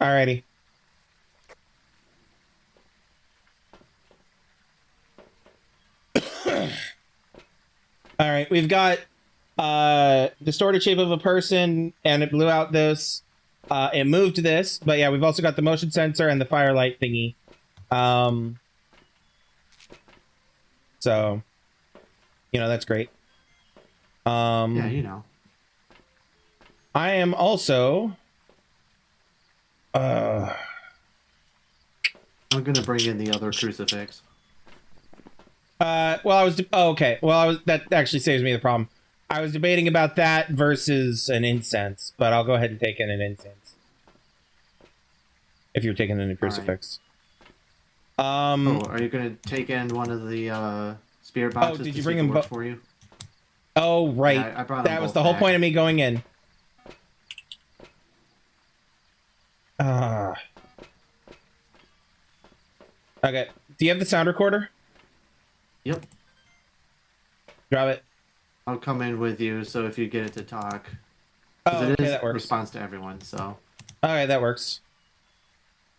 Alrighty. All right, we've got distorted shape of a person, and it blew out this. It moved this, but yeah, we've also got the motion sensor and the firelight thingy. So, that's great. Yeah, you know. I am also. I'm gonna bring in the other crucifix. That actually saves me the problem. I was debating about that versus an incense, but I'll go ahead and take in an incense. If you're taking in a crucifix. Are you gonna take in one of the spirit boxes? Oh, did to you see bring if it them works for you? Oh, right. Yeah, I brought them that was both the whole back. point of me going in. Okay. Do you have the sound recorder? Yep. Drop it. I'll come in with you, so if you get it to talk. Oh, It okay, is that works. response to everyone, so. Alright, that works.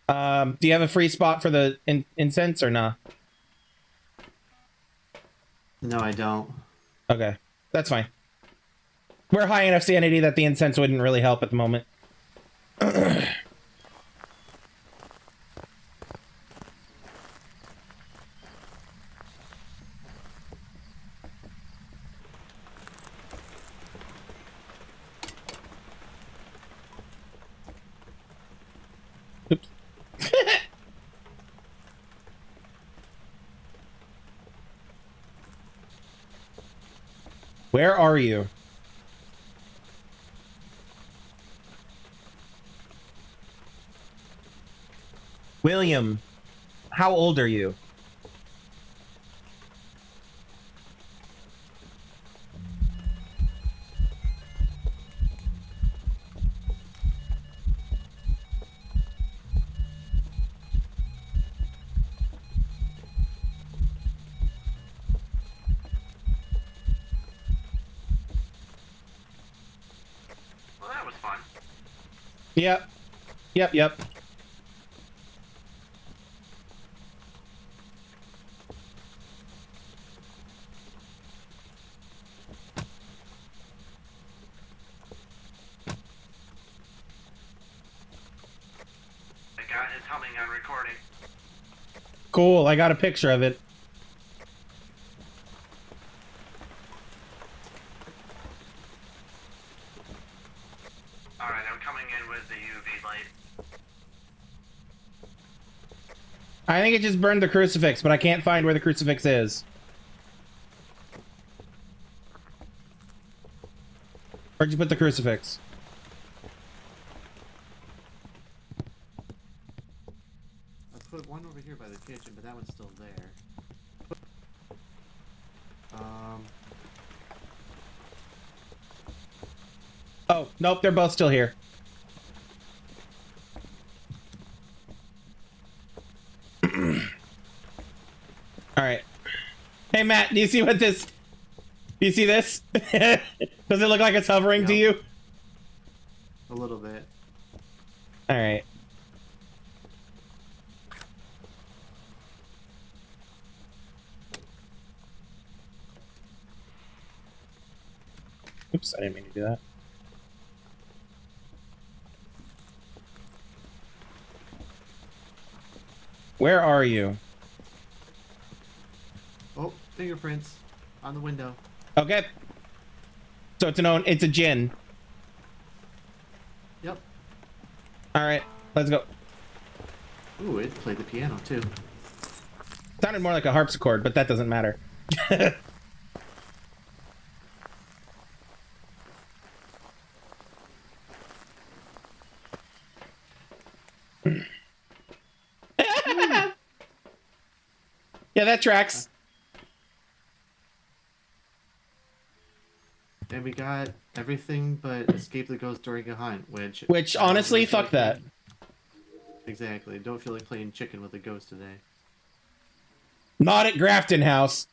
Do you have a free spot for the incense or not? No, I don't. Okay, that's fine. We're high enough sanity that the incense wouldn't really help at the moment. Oops. Where are you? William, how old are you? Well, that was fun. Yep. Yep. is humming on recording. Cool, I got a picture of it. Alright, I'm coming in with the UV light. I think it just burned the crucifix, but I can't find where the crucifix is. Where'd you put the crucifix? I put one over here by the kitchen, but that one's still there. Oh, nope, they're both still here. Alright. Hey, Matt, do you see what this... Do you see this? Does it look like it's hovering to you? A little bit. Alright. Oops, I didn't mean to do that. Where are you? Oh, fingerprints on the window. Okay. So it's a djinn. Yep. Alright, let's go. Ooh, it played the piano too. Sounded more like a harpsichord, but that doesn't matter. Yeah, that tracks. And we got everything but escape the ghost during a hunt, which Honestly, really fuck that. Exactly. Don't feel like playing chicken with a ghost today. Not at Grafton House.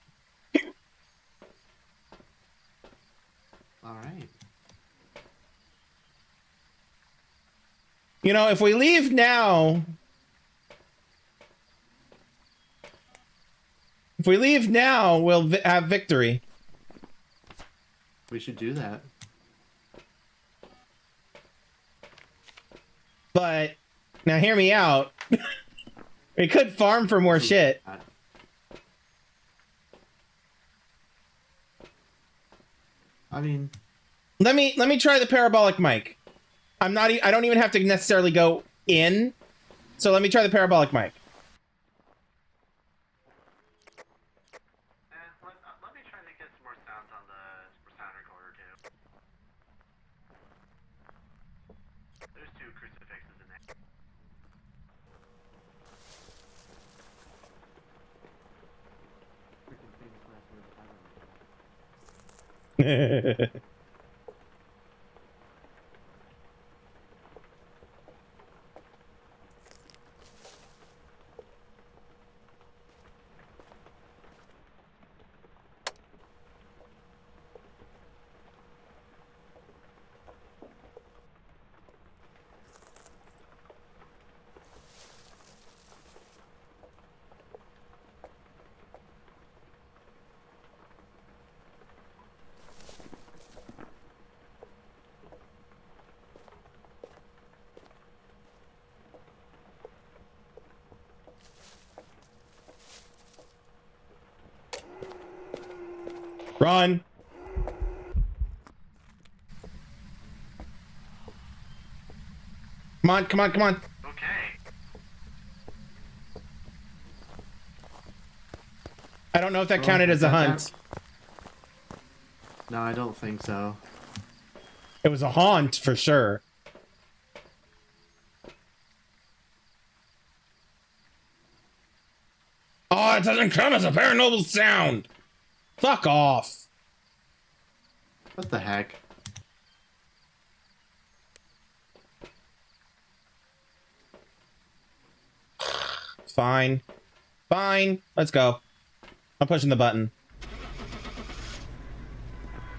Alright. You know, if we leave now... If we leave now, we'll have victory. We should do that. But, now hear me out. We could farm for more shit. I mean... Let me try the parabolic mic. I don't even have to necessarily go in. So let me try the parabolic mic. Let me try to get some more sounds on the sound recorder too. There's 2 crucifixes in there. Run. Come on, come on, come on. Okay. I don't know if that counted as a hunt. No, I don't think so. It was a haunt for sure. Oh, it doesn't count as a paranormal sound. Fuck off. What the heck? Fine. Fine. Let's go. I'm pushing the button.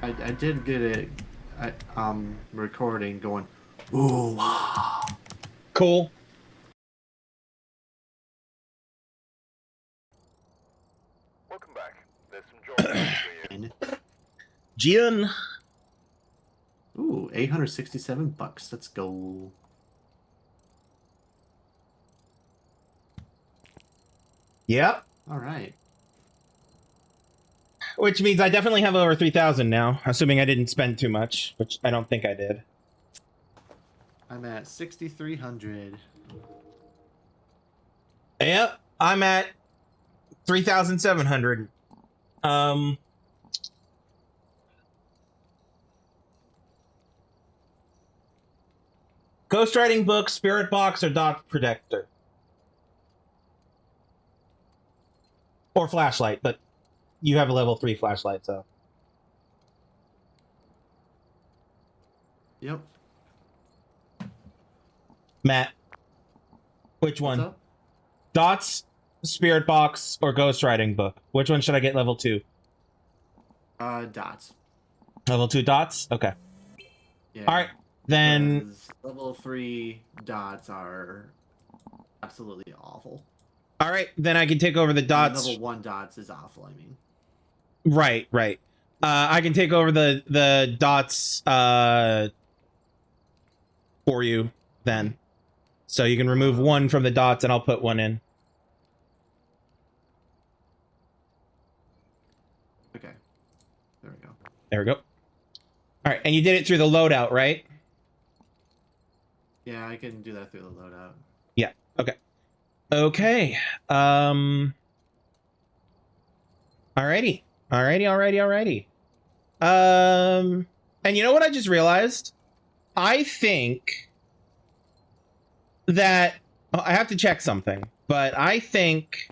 I did get it recording going, ooh, wow. Cool. Welcome back. There's some jobs for you. Jin. Ooh, $867. Let's go. Yep. All right. Which means I definitely have over 3,000 now, assuming I didn't spend too much, which I don't think I did. I'm at 6,300. Yep, I'm at 3,700. Ghostwriting book, spirit box, or dot protector. Or flashlight, but you have a level 3 flashlight, so. Yep. Matt, which What's one? up? Dots, spirit box, or ghostwriting book? Which one should I get level 2? Dots. Level 2 dots? Okay. Yeah. All right, then. 'Cause level 3 dots are absolutely awful. All right, then I can take over the dots. And level 1 dots is awful, I mean. Right. I can take over the dots for you then. So you can remove one from the dots and I'll put one in. Okay. There we go. There we go. All right, and you did it through the loadout, right? Yeah, I can do that through the loadout. Yeah. Okay. Okay. Alrighty. And you know what I just realized? I think that I have to check something, but I think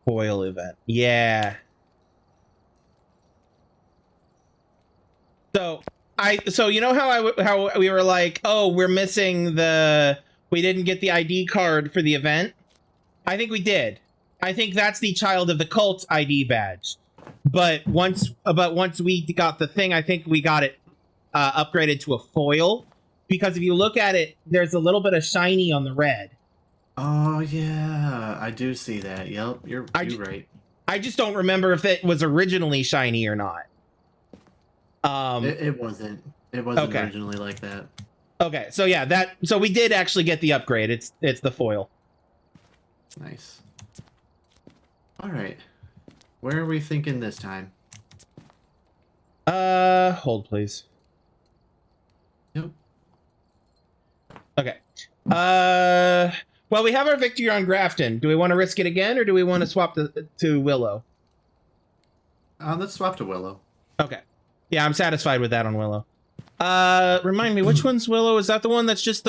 foil event. Yeah. So you know how we were like, oh, we didn't get the ID card for the event. I think we did. I think that's the Child of the Cult ID badge. But once we got the thing, I think we got it upgraded to a foil, because if you look at it, there's a little bit of shiny on the red. Oh yeah, I do see that. Yep, you're right. I just don't remember if it was originally shiny or not. It wasn't. It wasn't okay. originally like that. Okay, so yeah, so we did actually get the upgrade. It's the foil. Nice. All right, where are we thinking this time? Hold please. Yep. Okay. Well, we have our victory on Grafton. Do we want to risk it again, or do we want to swap to Willow? Let's swap to Willow. Okay. Yeah, I'm satisfied with that on Willow. Remind me, which one's Willow? Is that the one that's just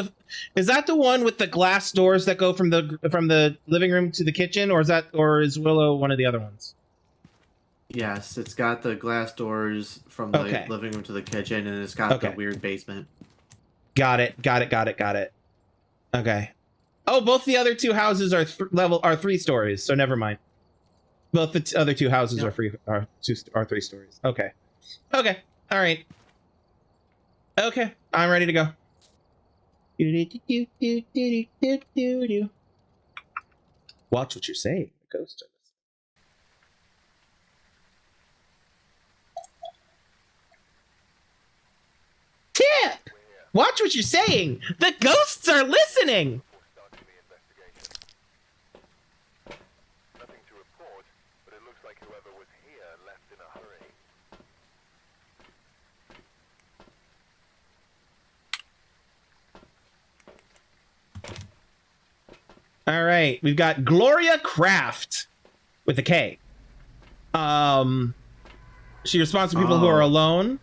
is that the one with the glass doors that go from the living room to the kitchen, or is Willow one of the other ones? Yes, it's got the glass doors from the living room to the kitchen, and it's got the weird basement. Got it. Okay. Oh, both the other two houses are 3 stories, so never mind. Both the other two houses are 3 stories. Okay. Okay. All right. Okay, I'm ready to go. Watch what you're saying, Ghost Service. Tip! Watch what you're saying! The ghosts are listening! Nothing to report, but it looks like whoever was here left in a hurry. All right, we've got Gloria Craft with a K. She responds to people who are alone.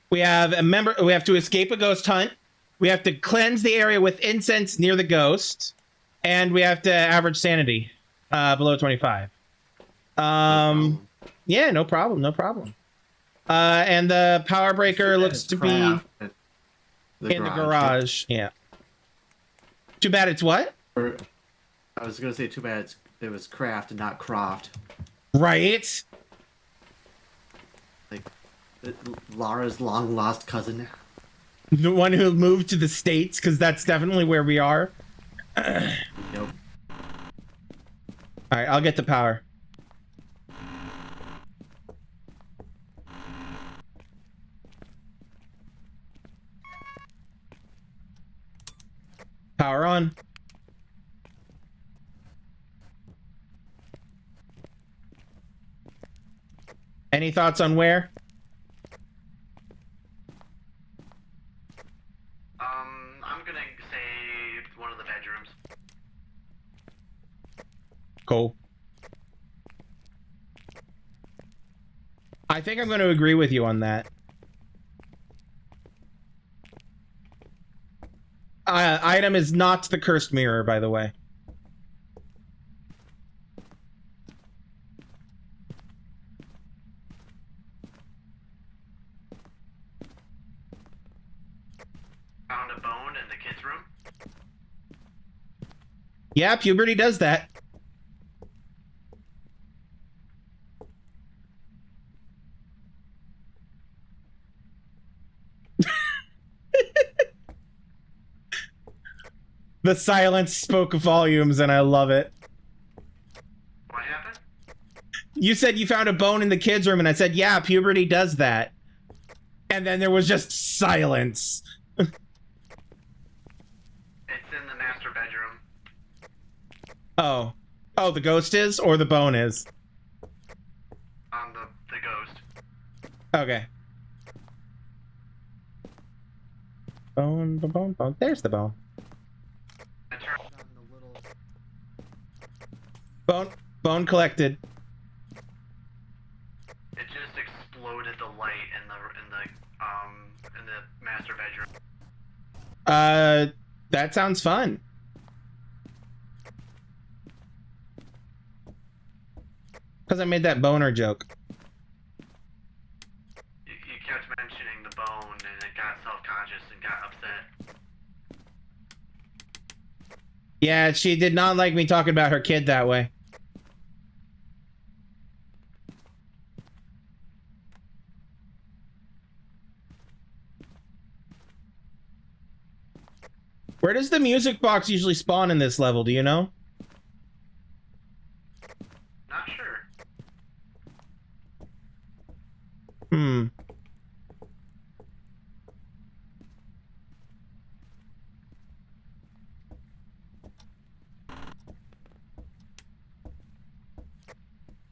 We have we have to escape a ghost hunt. We have to cleanse the area with incense near the ghost, and we have to average sanity below 25. Yeah, no problem. And the power breaker looks to be in the garage. Yeah. Too bad it's what? I was gonna say too bad it was Craft and not Croft. Right. Like Lara's long lost cousin. The one who moved to the States, because that's definitely where we are. Nope. Alright, I'll get the power. on. Any thoughts on where? I'm gonna say one of the bedrooms. Cool. I think I'm going to agree with you on that. Item is not the cursed mirror, by the way. Found a bone in the kids' room. Yeah, puberty does that. The silence spoke volumes, and I love it. What happened? You said you found a bone in the kids' room, and I said, yeah, puberty does that. And then there was just silence. It's in the master bedroom. Oh. Oh, the ghost is? Or the bone is? The ghost. Okay. Bone, bone, bone. There's the bone. Bone collected. It just exploded the light in the master bedroom. That sounds fun. Because I made that boner joke. You kept mentioning the bone, and it got self-conscious and got upset. Yeah, she did not like me talking about her kid that way. Where does the music box usually spawn in this level? Do you know? Not sure. Hmm.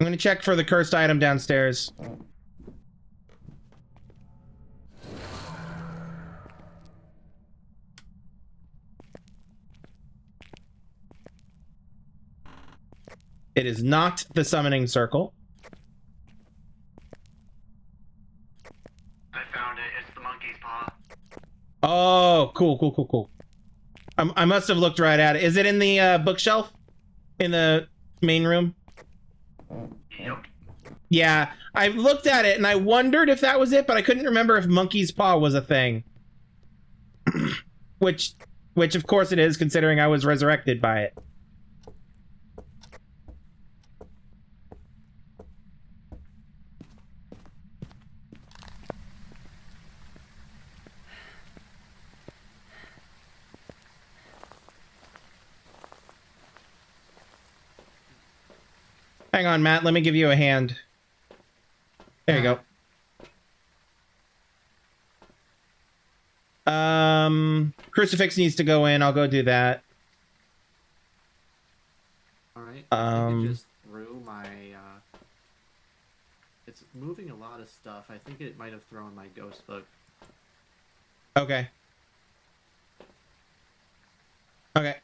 I'm gonna check for the cursed item downstairs. It is not the summoning circle. I found it. It's the monkey's paw. Oh, cool, cool, cool, cool. I must have looked right at it. Is it in the bookshelf? In the main room? Yep. Yeah, I looked at it and I wondered if that was it, but I couldn't remember if monkey's paw was a thing. which of course it is, considering I was resurrected by it. Hang on, Matt. Let me give you a hand. There you go. Crucifix needs to go in. I'll go do that. All right. I think it just threw my. It's moving a lot of stuff. I think it might have thrown my ghost book. Okay. Okay.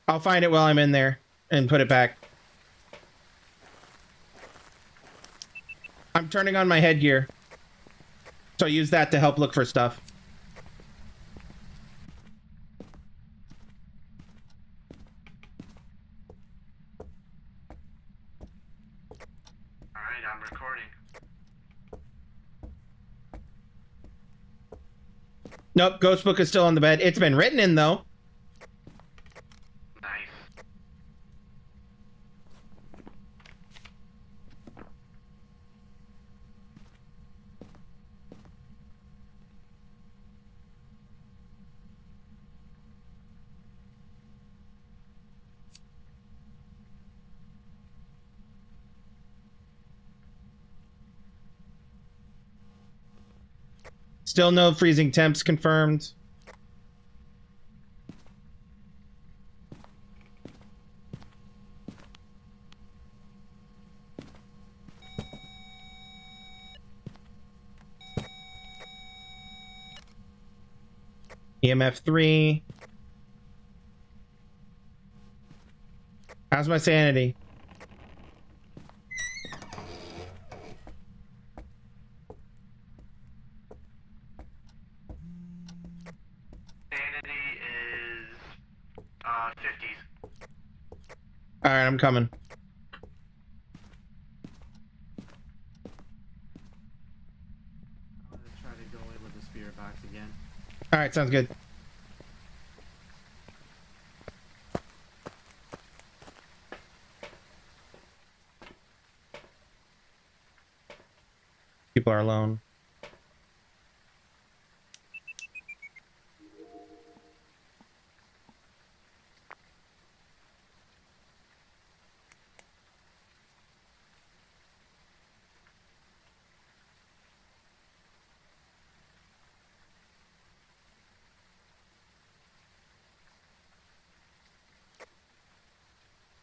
I'll find it while I'm in there and put it back. I'm turning on my headgear. So I use that to help look for stuff. Alright, I'm recording. Nope, ghost book is still on the bed. It's been written in, though. Nice. Still no freezing temps confirmed. EMF 3. How's my sanity? Sanity is 50s. Alright, I'm coming. I'm gonna try to go in with the spirit box again. Alright, sounds good. People are alone.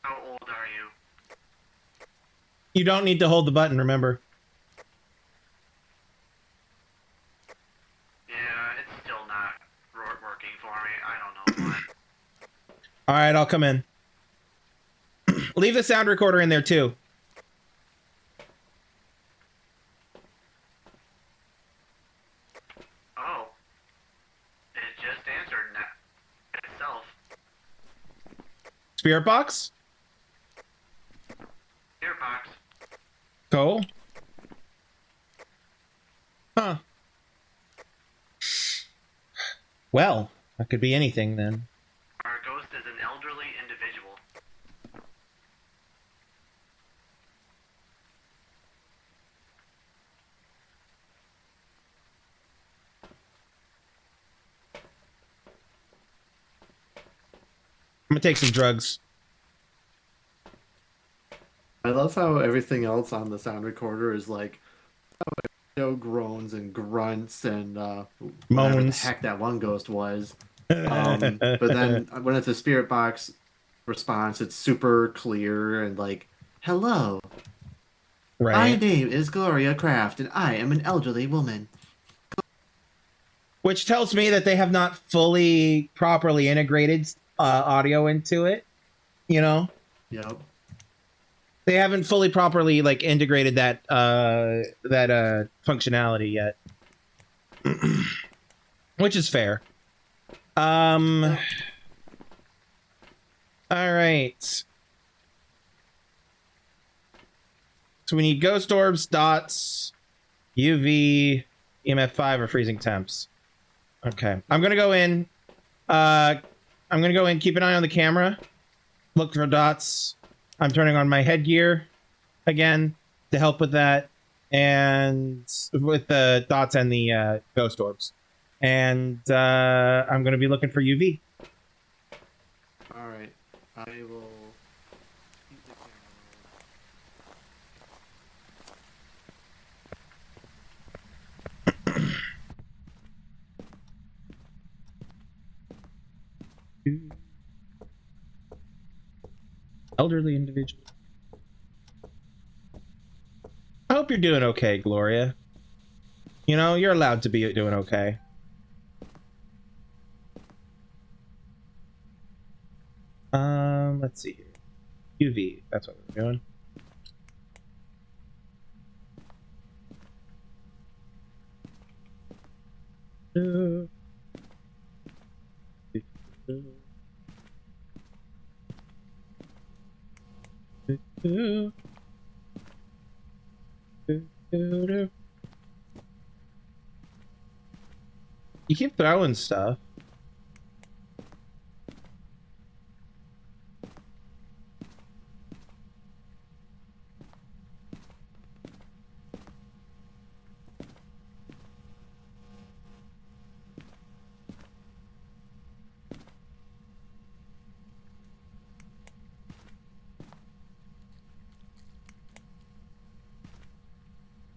How old are you? You don't need to hold the button, remember. Yeah, it's still not working for me. I don't know why. Alright, I'll come in. Leave the sound recorder in there too. Oh. It just answered itself. Spirit box? Spirit box. Go. Huh. Well, that could be anything then. Our ghost is an elderly individual. I'm gonna take some drugs. I love how everything else on the sound recorder is like, groans and grunts and whatever the Moans. heck that one ghost was. But then when it's a spirit box response, it's super clear and like, hello. Right. My name is Gloria Kraft, and I am an elderly woman. Which tells me that they have not fully properly integrated audio into it. You know? Yep. They haven't fully properly like integrated that functionality yet. Which is fair. All right. So we need ghost orbs, dots, UV, EMF 5, or freezing temps. Okay. I'm gonna go in. Keep an eye on the camera. Look for dots. I'm turning on my headgear again to help with that, and with the dots and the ghost orbs. And I'm gonna be looking for UV. All right. I will keep the Elderly individual. I hope you're doing okay, Gloria. You know, you're allowed to be doing okay. Let's see here. UV, that's what we're doing. You keep throwing stuff.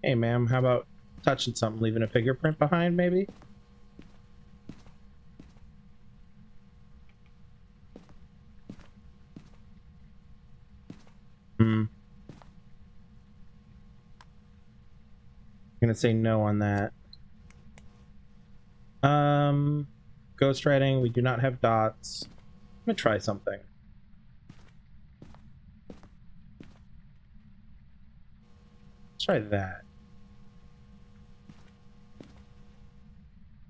Hey, ma'am, how about touching something, leaving a fingerprint behind, maybe? I'm gonna say no on that. ghostwriting. We do not have dots. I'm gonna try something. Let's try that.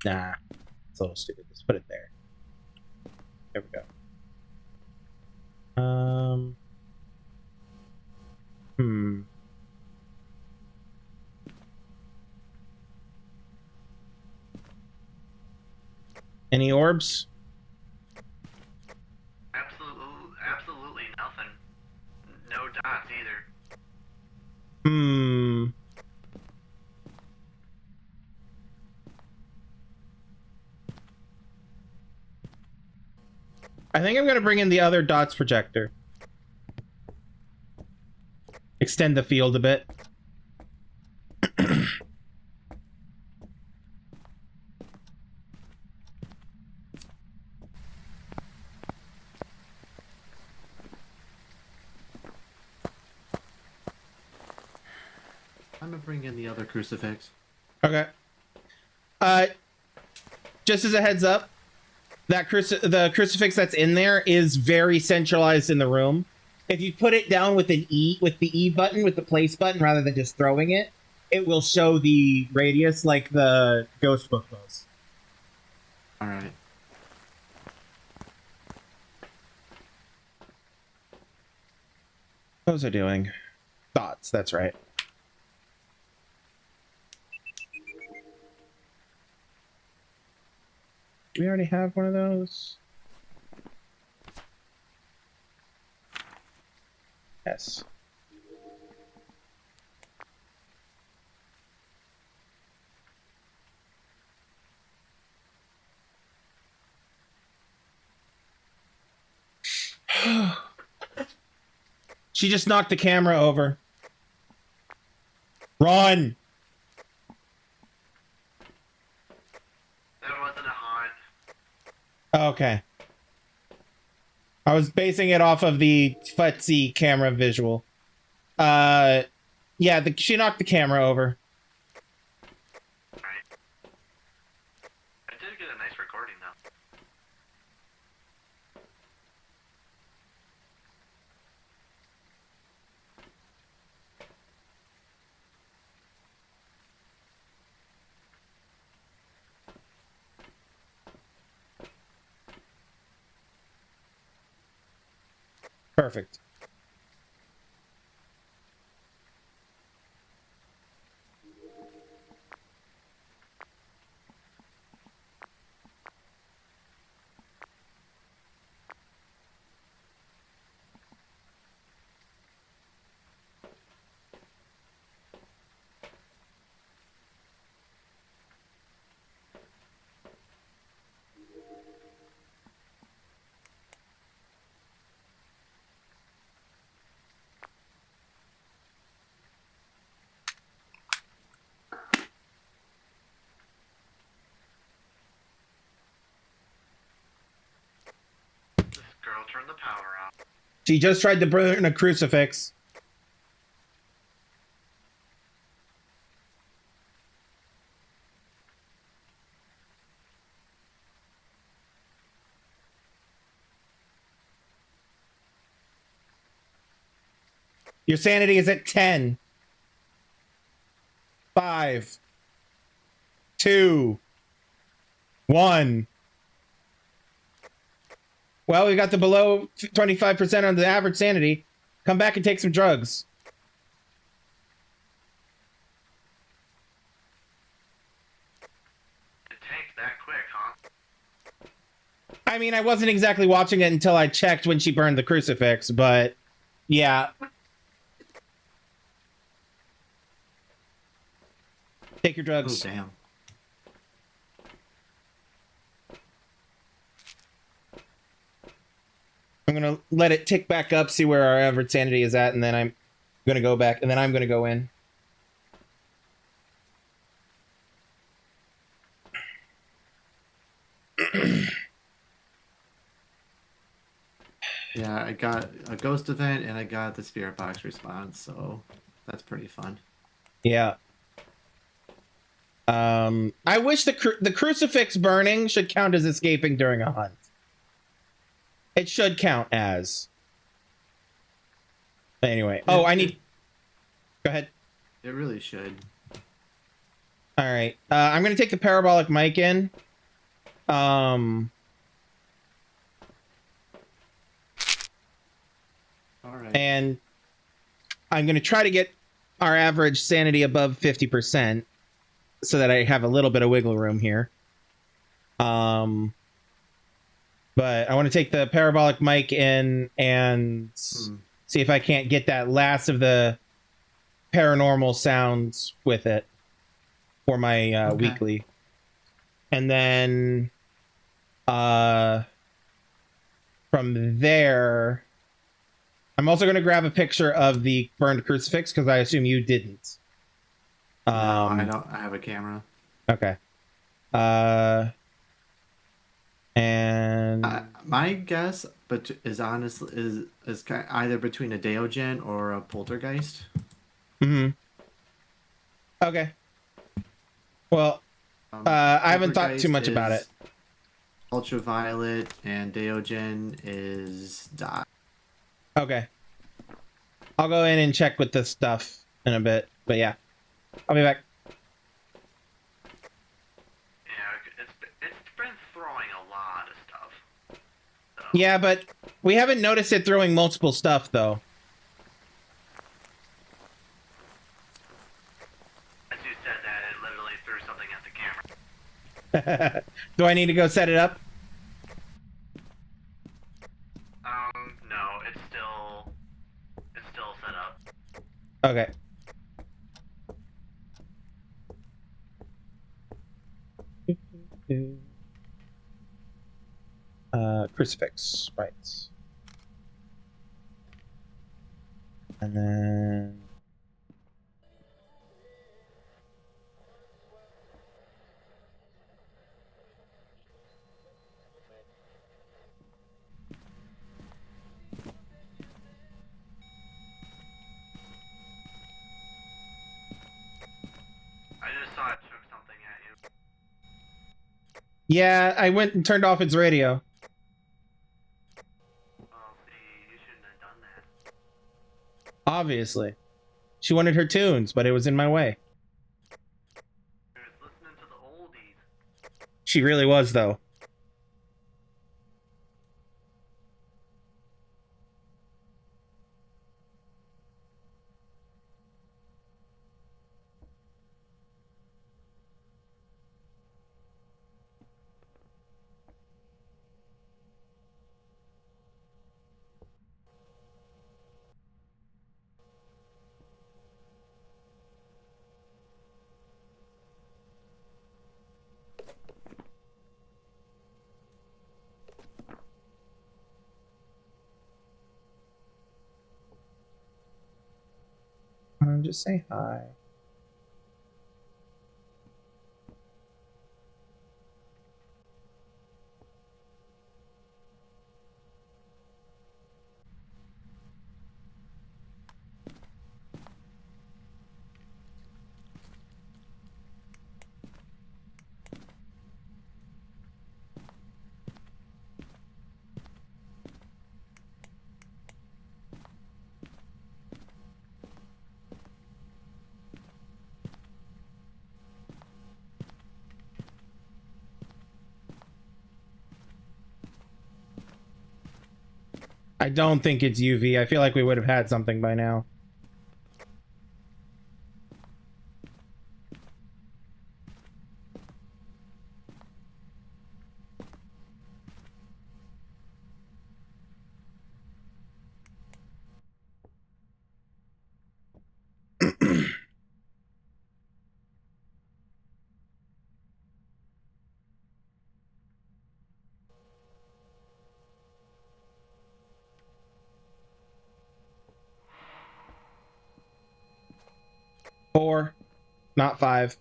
Nah, it's a little stupid. Let's put it there. There we go. Any orbs? Absolutely nothing. No dots either. I think I'm gonna bring in the other dots projector. Extend the field a bit. I'm gonna bring in the other crucifix. Okay. Just as a heads up, that the crucifix that's in there is very centralized in the room. If you put it down with the E button, with the place button, rather than just throwing it, it will show the radius like the ghost book does. All right. What was I doing? Dots, that's right. We already have one of those. Yes. She just knocked the camera over. Run! That wasn't a haunt. Okay. I was basing it off of the futzy camera visual. Yeah, she knocked the camera over. Alright. I did get a nice recording though. Perfect. Girl, turn the power off. She just tried to burn a crucifix. Your sanity is at 10. 5, 2, 1. Well, we got the below 25% on the average sanity. Come back and take some drugs. It takes that quick, huh? I mean, I wasn't exactly watching it until I checked when she burned the crucifix, but yeah. Take your drugs. Oh, damn. I'm gonna let it tick back up, see where our average sanity is at, and then I'm gonna go back, and then I'm gonna go in. Yeah, I got a ghost event and I got the spirit box response, so that's pretty fun. Yeah. I wish the crucifix burning should count as escaping during a hunt. It should count as. Anyway. Oh, I need... Go ahead. It really should. All right. I'm going to take the parabolic mic in. All right. And I'm going to try to get our average sanity above 50% so that I have a little bit of wiggle room here. But I want to take the parabolic mic in and see if I can't get that last of the paranormal sounds with it for my weekly. And then from there, I'm also going to grab a picture of the burned crucifix because I assume you didn't. No, I don't. I have a camera. Okay. And my guess, but is honestly is kind of either between a Deogen or a poltergeist. Okay. Well, I haven't thought too much about it. Ultraviolet and Deogen is dot. Okay. I'll go in and check with this stuff in a bit, but yeah, I'll be back. It's been throwing a lot of stuff. So. Yeah, but we haven't noticed it throwing multiple stuff though. As you said that, it literally threw something at the camera. Do I need to go set it up? No, it's still set up. Okay. Crucifix, right. And then... I just saw it took something at you. Yeah, I went and turned off its radio. Oh, see, you shouldn't have done that. Obviously. She wanted her tunes, but it was in my way. She was listening to the oldies. She really was, though. Just say hi. I don't think it's UV. I feel like we would have had something by now. Four, not five.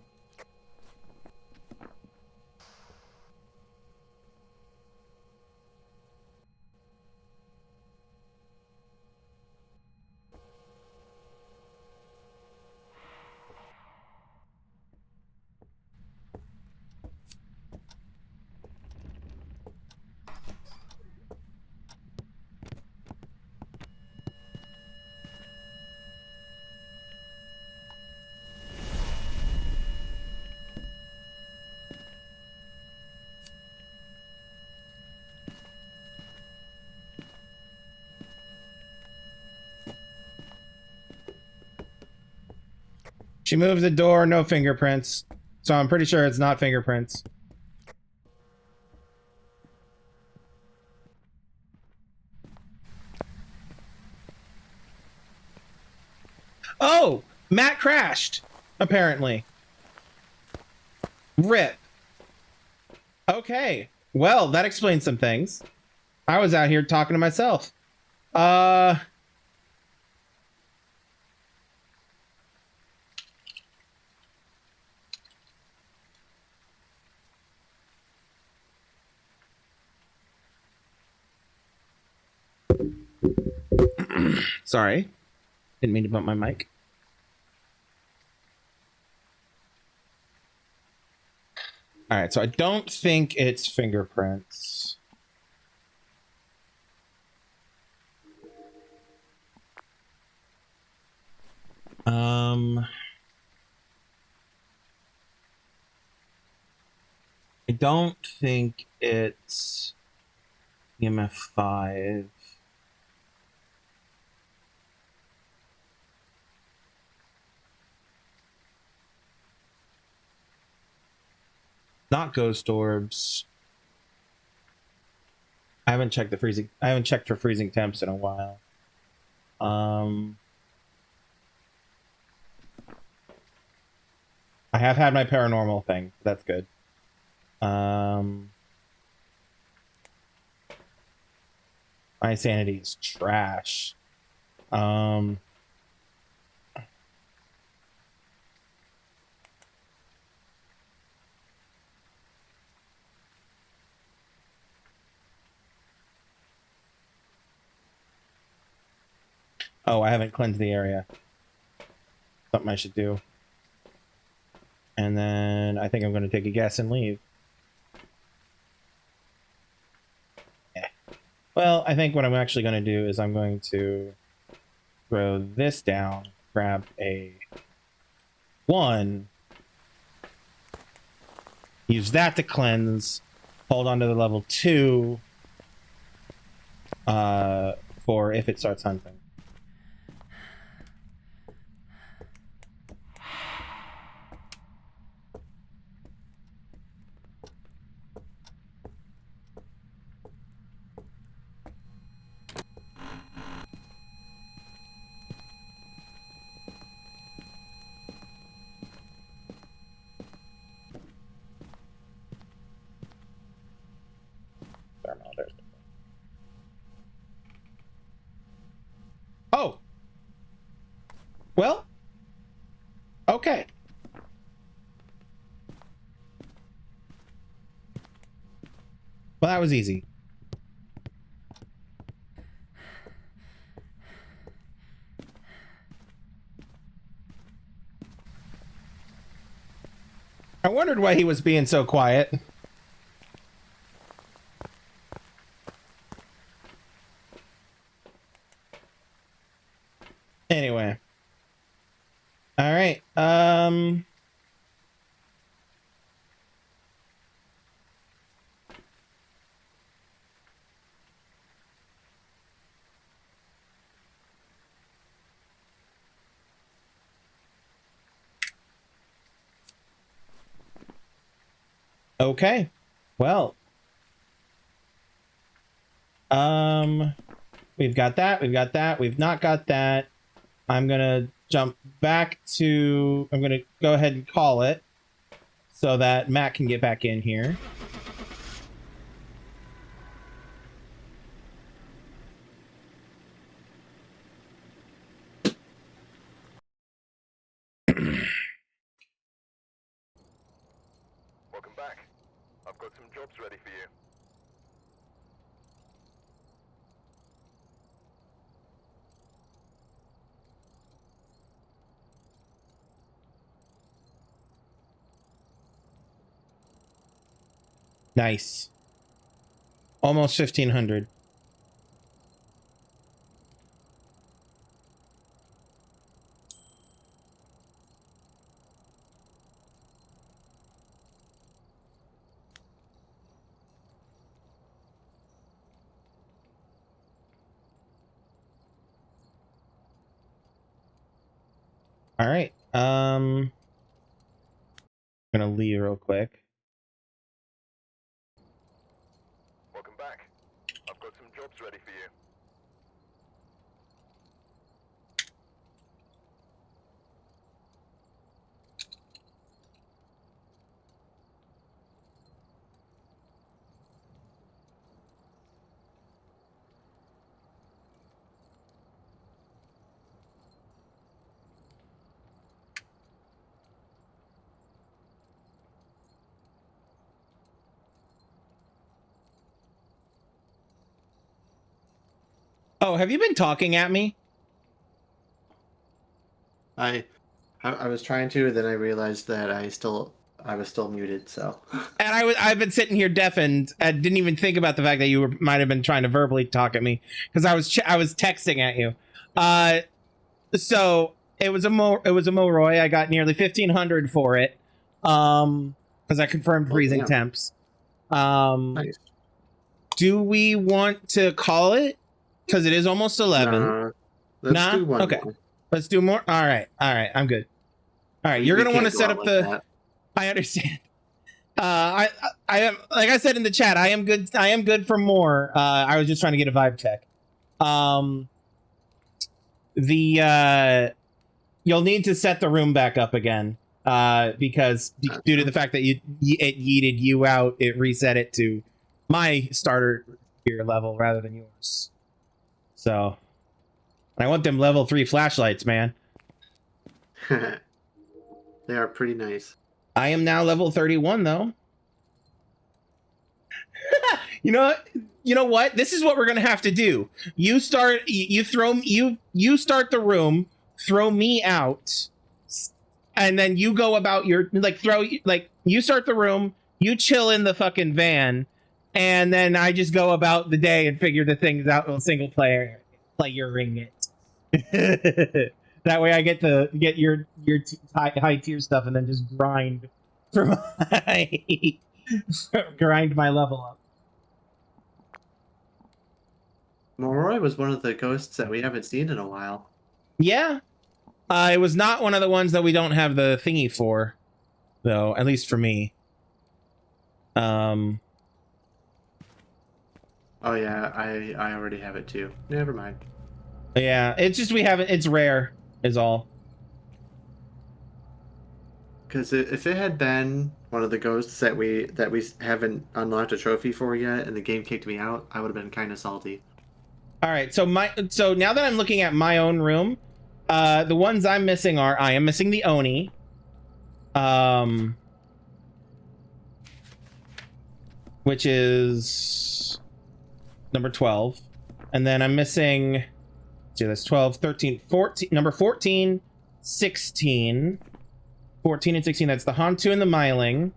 She moved the door, no fingerprints. So I'm pretty sure it's not fingerprints. Oh! Matt crashed, apparently. RIP. Okay. Well, that explains some things. I was out here talking to myself. Sorry. Didn't mean to bump my mic. All right, so I don't think it's fingerprints. I don't think it's EMF 5. Not ghost orbs. I haven't checked for freezing temps in a while. I have had my paranormal thing. That's good. My sanity is trash. Oh, I haven't cleansed the area. Something I should do. And then I think I'm going to take a guess and leave. Yeah. Well, I think what I'm actually going to do is I'm going to throw this down, grab a 1, use that to cleanse, hold on to the level 2 for if it starts hunting. Oh! Well, okay. Well, that was easy. I wondered why he was being so quiet. Anyway. All right. Okay. Well. We've got that. We've got that. We've not got that. I'm gonna jump back to. I'm gonna go ahead and call it so that Matt can get back in here. Welcome back. I've got some jobs ready for you. Nice. Almost 1,500. All right. I'm gonna leave real quick. Welcome back. I've got some jobs ready for you. Oh, have you been talking at me? I was trying to, then I realized that I was still muted. So. And I've been sitting here deafened. I didn't even think about the fact that you might have been trying to verbally talk at me because I was texting at you. So it was a Moroi. I got nearly 1,500 for it. Because I confirmed freezing temps. Nice. Do we want to call it? Because it is almost 11. Let's do one okay. more. Let's do more. All right. I'm good. All right. You're gonna want to set up the. I understand. I am, like I said in the chat, I am good for more. I was just trying to get a vibe check. You'll need to set the room back up again. Because due to the fact that it yeeted you out, it reset it to my starter gear level rather than yours. So I want them level 3 flashlights, man. They are pretty nice. I am now level 31 though. You know what? This is what we're gonna have to do. You start the room, throw me out, and then you go about your you start the room, you chill in the fucking van, and then I just go about the day and figure the things out with single player ring it. That way I get your high tier stuff and then just grind for grind my level up. Moroi was one of the ghosts that we haven't seen in a while. Yeah. It was not one of the ones that we don't have the thingy for, though, at least for me. Oh yeah, I already have it too. Never mind. Yeah, it's just we haven't. It's rare, is all. Because if it had been one of the ghosts that we haven't unlocked a trophy for yet, and the game kicked me out, I would have been kind of salty. All right, so now that I'm looking at my own room, the ones I'm missing are I am missing the Oni, which is number 12, and then I'm missing. See, that's 12, 13, 14, number 14, 16, 14 and 16. That's the Hantu and the Myling.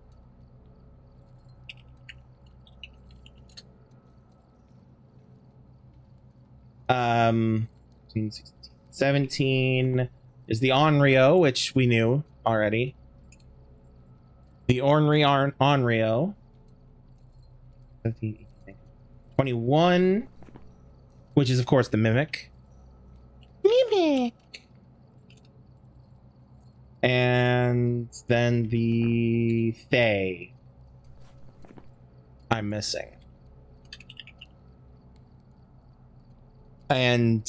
Um, 16, 17 is the Onryo, which we knew already. The Onryo. 21, which is of course the Mimic. And then the Fae I'm missing. And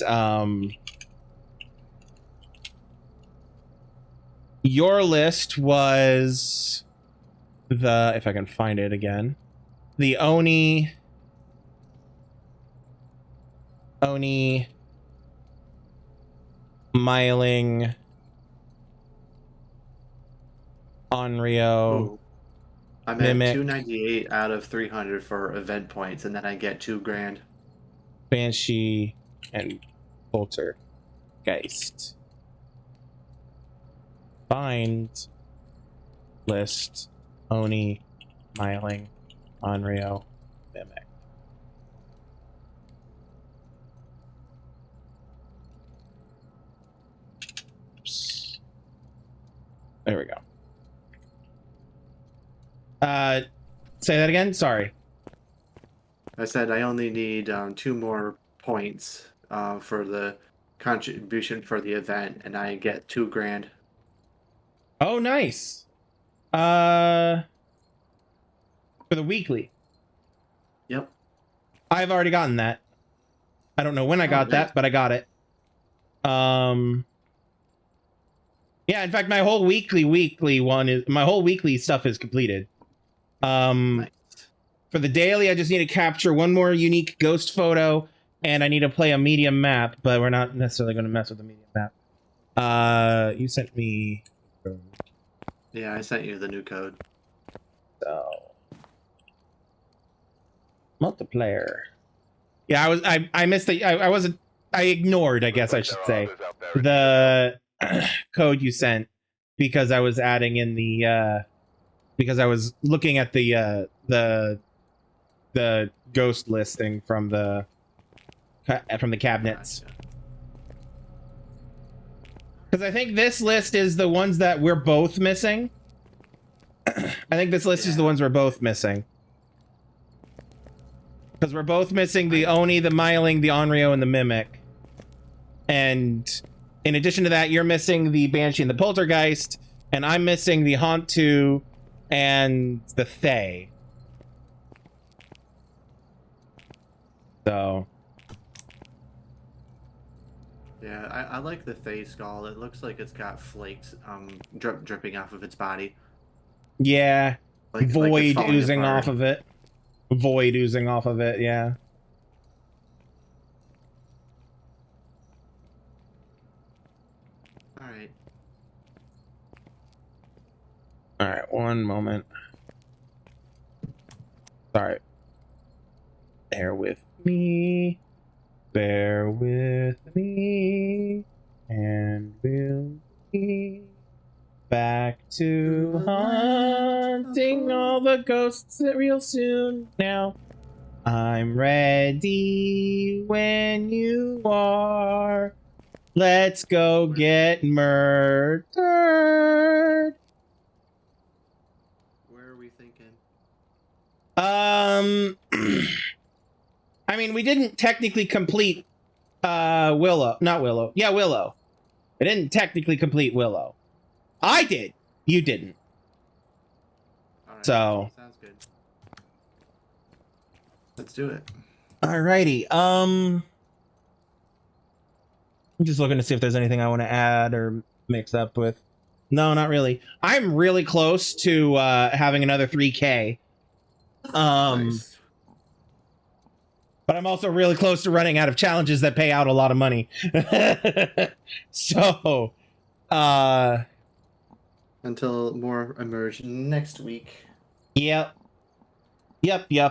your list was the, if I can find it again, the Oni, Myling, Onryo. Ooh. I'm Mimic, at 298 out of 300 for event points, and then I get $2,000. Banshee, and Poltergeist. Find list Oni, Myling, Onryo, Mimic. Oops. There we go. Say that again? Sorry. I said I only need 2 more points for the contribution for the event, and I get $2,000. Oh, nice. For the weekly. Yep. I've already gotten that. I don't know when I got nice. that, but I got it. Yeah, in fact, my whole weekly stuff is completed. Nice. For the daily, I just need to capture one more unique ghost photo, and I need to play a medium map, but we're not necessarily going to mess with the medium map. You sent me. Yeah, I sent you the new code. So multiplayer. Yeah, I missed the I ignored, I guess I should say, the code you sent because I was adding in the because I was looking at the ghost listing from the cabinets. Because I think this list is the ones that we're both missing. I think this list is the ones we're both missing. Because we're both missing the Oni, the Myling, the Onryo, and the Mimic. And in addition to that, you're missing the Banshee and the Poltergeist. And I'm missing the Haunt-2 and the Fae. So... Yeah, I like the Fae skull. It looks like it's got flakes dripping off of its body. Yeah. Like Void it's oozing apart. off of it. Void oozing off of it, yeah. Alright. Alright, one moment. Sorry. Bear with me. Bear with me. And we'll be back to hunting all the ghosts real soon now. I'm ready when you are. Let's go get murdered. Where are we thinking? I mean, we didn't technically complete Willow. Not Willow. Yeah, Willow. I didn't technically complete Willow. I did. You didn't. Alright, So sounds good. Let's do it. Alrighty. I'm just looking to see if there's anything I want to add or mix up with. No, not really. I'm really close to having another 3K. Nice. But I'm also really close to running out of challenges that pay out a lot of money. So, until more emerge next week. Yep. Yep. You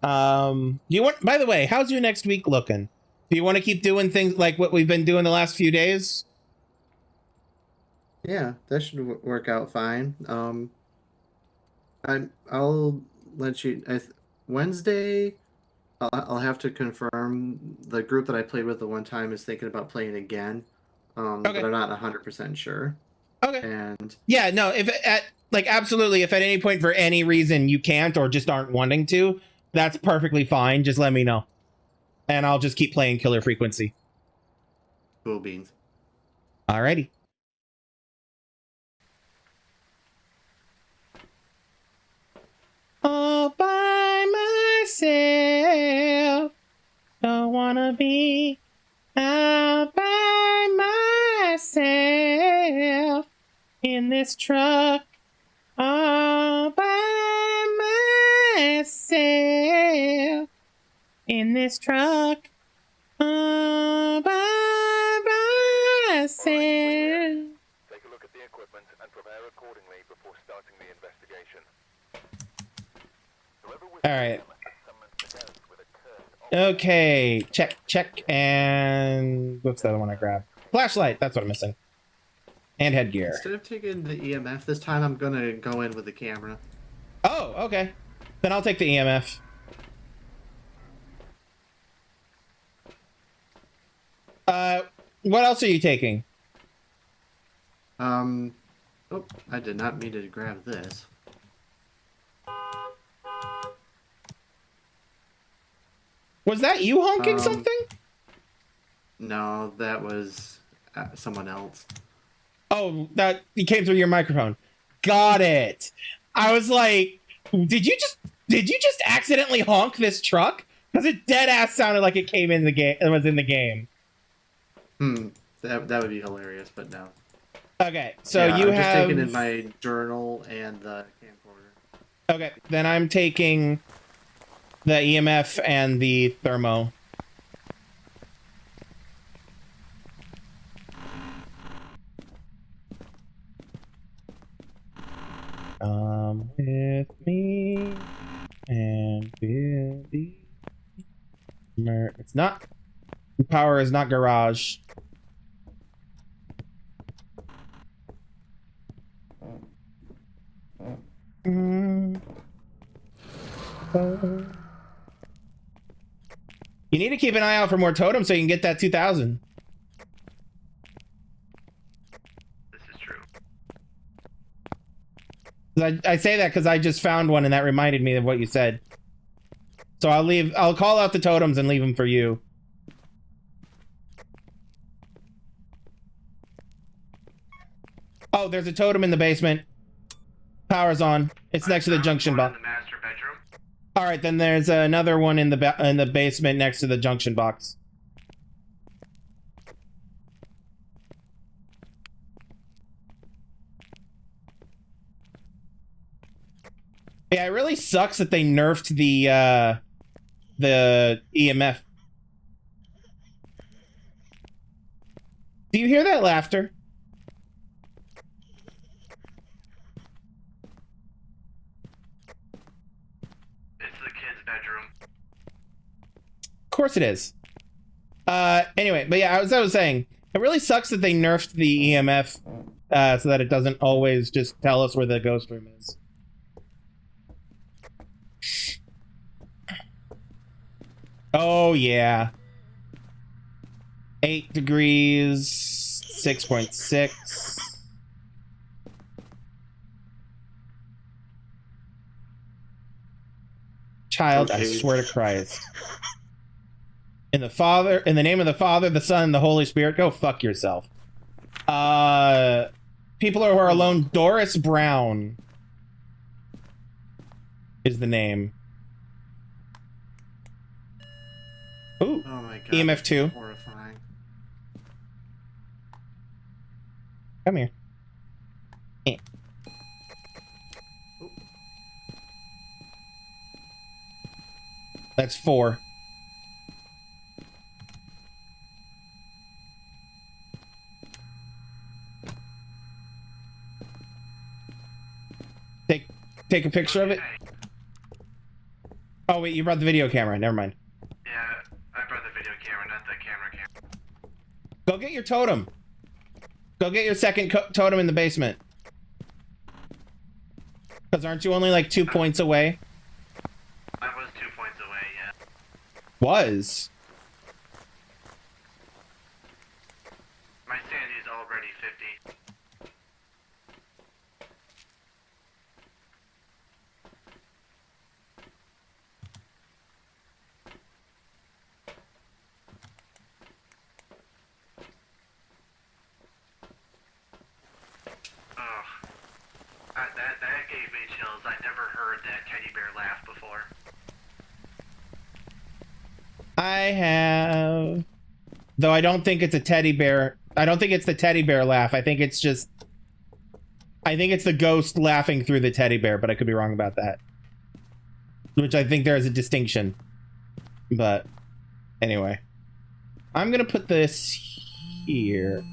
want? By the way, how's your next week looking? Do you want to keep doing things like what we've been doing the last few days? Yeah, that should work out fine. I'll let you. Wednesday, I'll have to confirm. The group that I played with the one time is thinking about playing again. Okay. But I'm not 100% sure. Okay. And yeah, no, if absolutely, if at any point for any reason you can't or just aren't wanting to, that's perfectly fine. Just let me know, and I'll just keep playing Killer Frequency. Cool beans. Alrighty. All by myself. Don't wanna be out by myself in this truck. All by myself in this truck. All by myself. Take a look at the equipment and prepare accordingly before starting the investigation. All right. Okay, check, and what's the other one I grabbed? Flashlight, that's what I'm missing. And headgear. Instead of taking the EMF this time, I'm gonna go in with the camera. Oh, okay. Then I'll take the EMF. What else are you taking? Oh, I did not mean to grab this. Was that you honking something? No, that was someone else. Oh, that it came through your microphone. Got it. I was like, did you just accidentally honk this truck? Because it dead ass sounded like it came in the game. It was in the game. That would be hilarious, but no. Okay, so yeah, you I'm have just taking in my journal and the camcorder. Okay, then I'm taking the EMF and the thermo. With me and Billy. It's not. Power is not garage. You need to keep an eye out for more totems so you can get that 2,000. This is true. I say that because I just found one and that reminded me of what you said. So I'll call out the totems and leave them for you. Oh, there's a totem in the basement. Power's on. It's next to the junction box. In the master bedroom. All right, then there's another one in the basement next to the junction box. Yeah, it really sucks that they nerfed the EMF. Do you hear that laughter? It's the kid's bedroom. Of course it is. Anyway, but yeah, as I was saying, it really sucks that they nerfed the EMF so that it doesn't always just tell us where the ghost room is. Oh, yeah. 8 degrees, 6.6. Child, Okay. I swear to Christ. In the name of the Father, the Son, and the Holy Spirit, go fuck yourself. People who are alone, Doris Brown is the name. Ooh. Oh my god. EMF 2. Horrifying. Come here. Eh. That's 4. Take a picture of it. Oh wait, you brought the video camera. Never mind. Yeah, I brought the video camera, not the camera. Go get your totem. Go get your second totem in the basement. Because aren't you only like 2 points away? I was 2 points away, yeah. Was. My sanity's already 50. That gave me chills. I never heard that teddy bear laugh before. I have. Though I don't think it's a teddy bear. I don't think it's the teddy bear laugh. I think it's just. I think it's the ghost laughing through the teddy bear, but I could be wrong about that. Which I think there is a distinction. But anyway. I'm gonna put this here.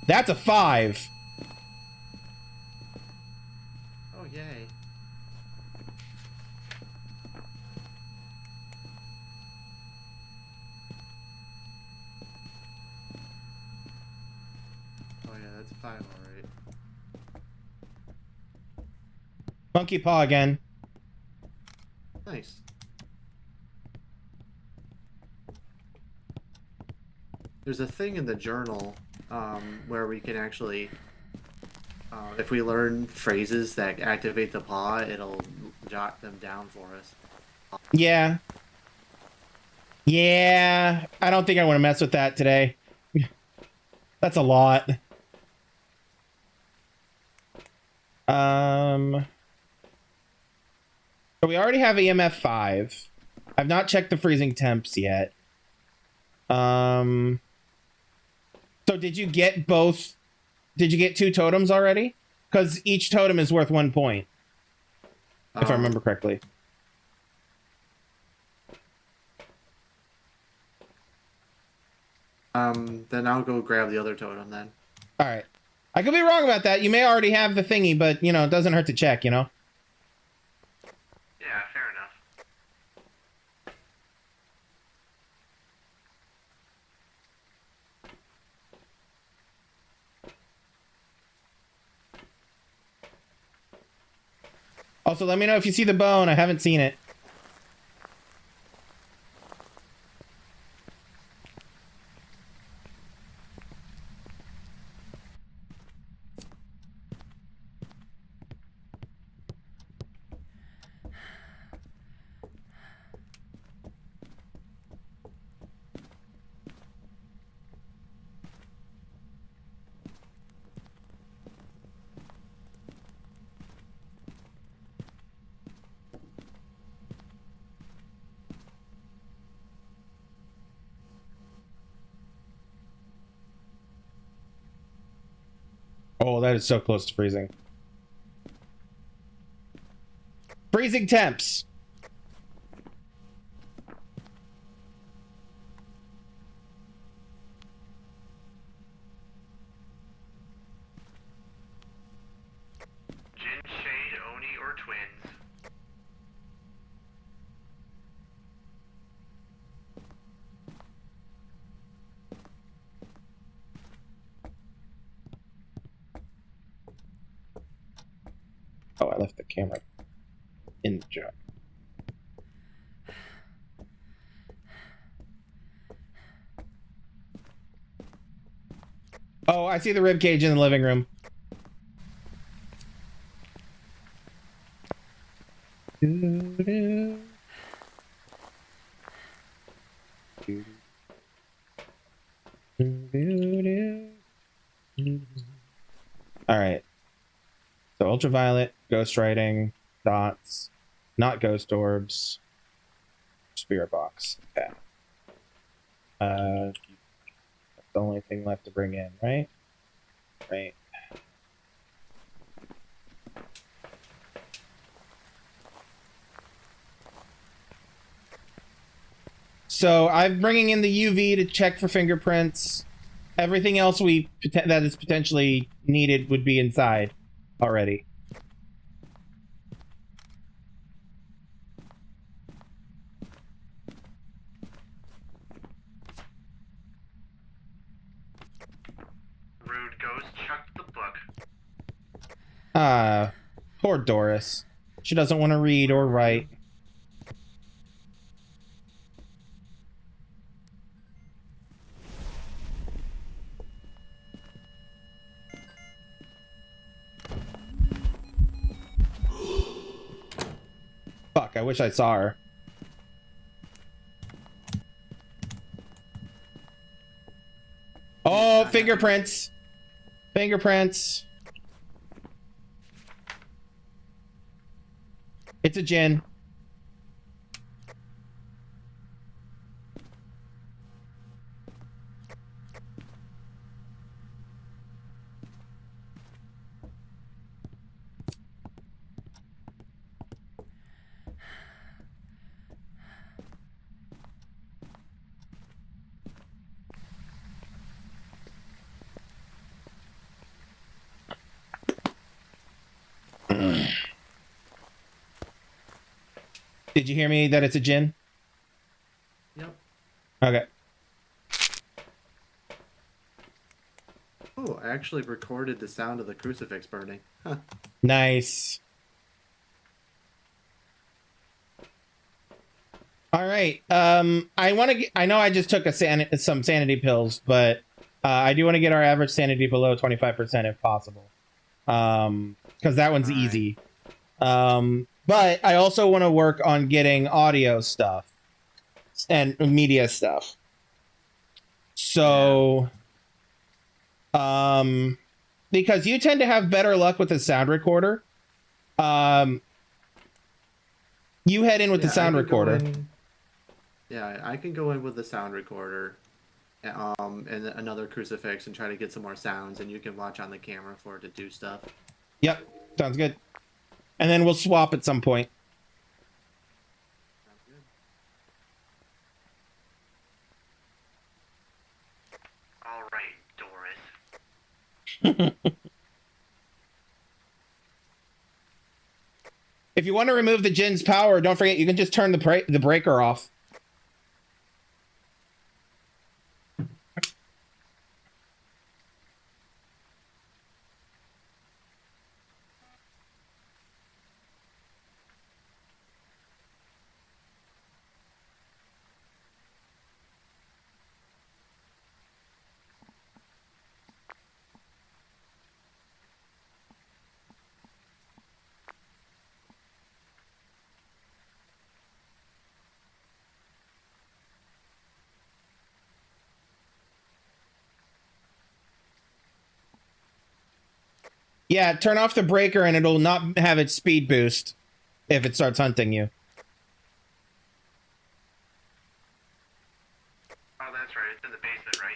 That's a 5. Oh, yay. Oh, yeah, that's a 5, alright. Monkey paw again. Nice. There's a thing in the journal where we can actually, if we learn phrases that activate the paw, it'll jot them down for us. Yeah. Yeah. I don't think I want to mess with that today. That's a lot. So we already have EMF 5. I've not checked the freezing temps yet. So did you get both? Did you get 2 totems already? Because each totem is worth 1 point. If I remember correctly. Then I'll go grab the other totem then. All right. I could be wrong about that. You may already have the thingy, but, you know, it doesn't hurt to check, you know? Yeah, fair enough. Also, let me know if you see the bone. I haven't seen it. Oh, that is so close to freezing. Freezing temps. Jin, Shade, Oni, or twins? Oh, I left the camera in the jar. Oh, I see the rib cage in the living room. All right. So ultraviolet, ghost writing, dots, not ghost orbs, spirit box. Okay. That's the only thing left to bring in, right? Right. So I'm bringing in the UV to check for fingerprints. Everything else that is potentially needed would be inside already. Rude ghost chucked the book. Ah, poor Doris. She doesn't want to read or write. Fuck, I wish I saw her. Oh, fingerprints. Fingerprints. It's a Jin. Did you hear me that it's a Jin? Yep. Okay. Oh, I actually recorded the sound of the crucifix burning. Huh. Nice. All right. I know I just took some sanity pills, but I do want to get our average sanity below 25% if possible. Because that one's easy. But I also want to work on getting audio stuff and media stuff. So Because you tend to have better luck with the sound recorder. You head in with the sound recorder. Yeah, I can go in with the sound recorder, and another crucifix, and try to get some more sounds, and you can watch on the camera for it to do stuff. Yep, sounds good. And then we'll swap at some point. All right, Doris. If you want to remove the Jin's power, don't forget you can just turn the breaker off. Yeah, turn off the breaker and it'll not have its speed boost if it starts hunting you. Oh, that's right. It's in the basement, right?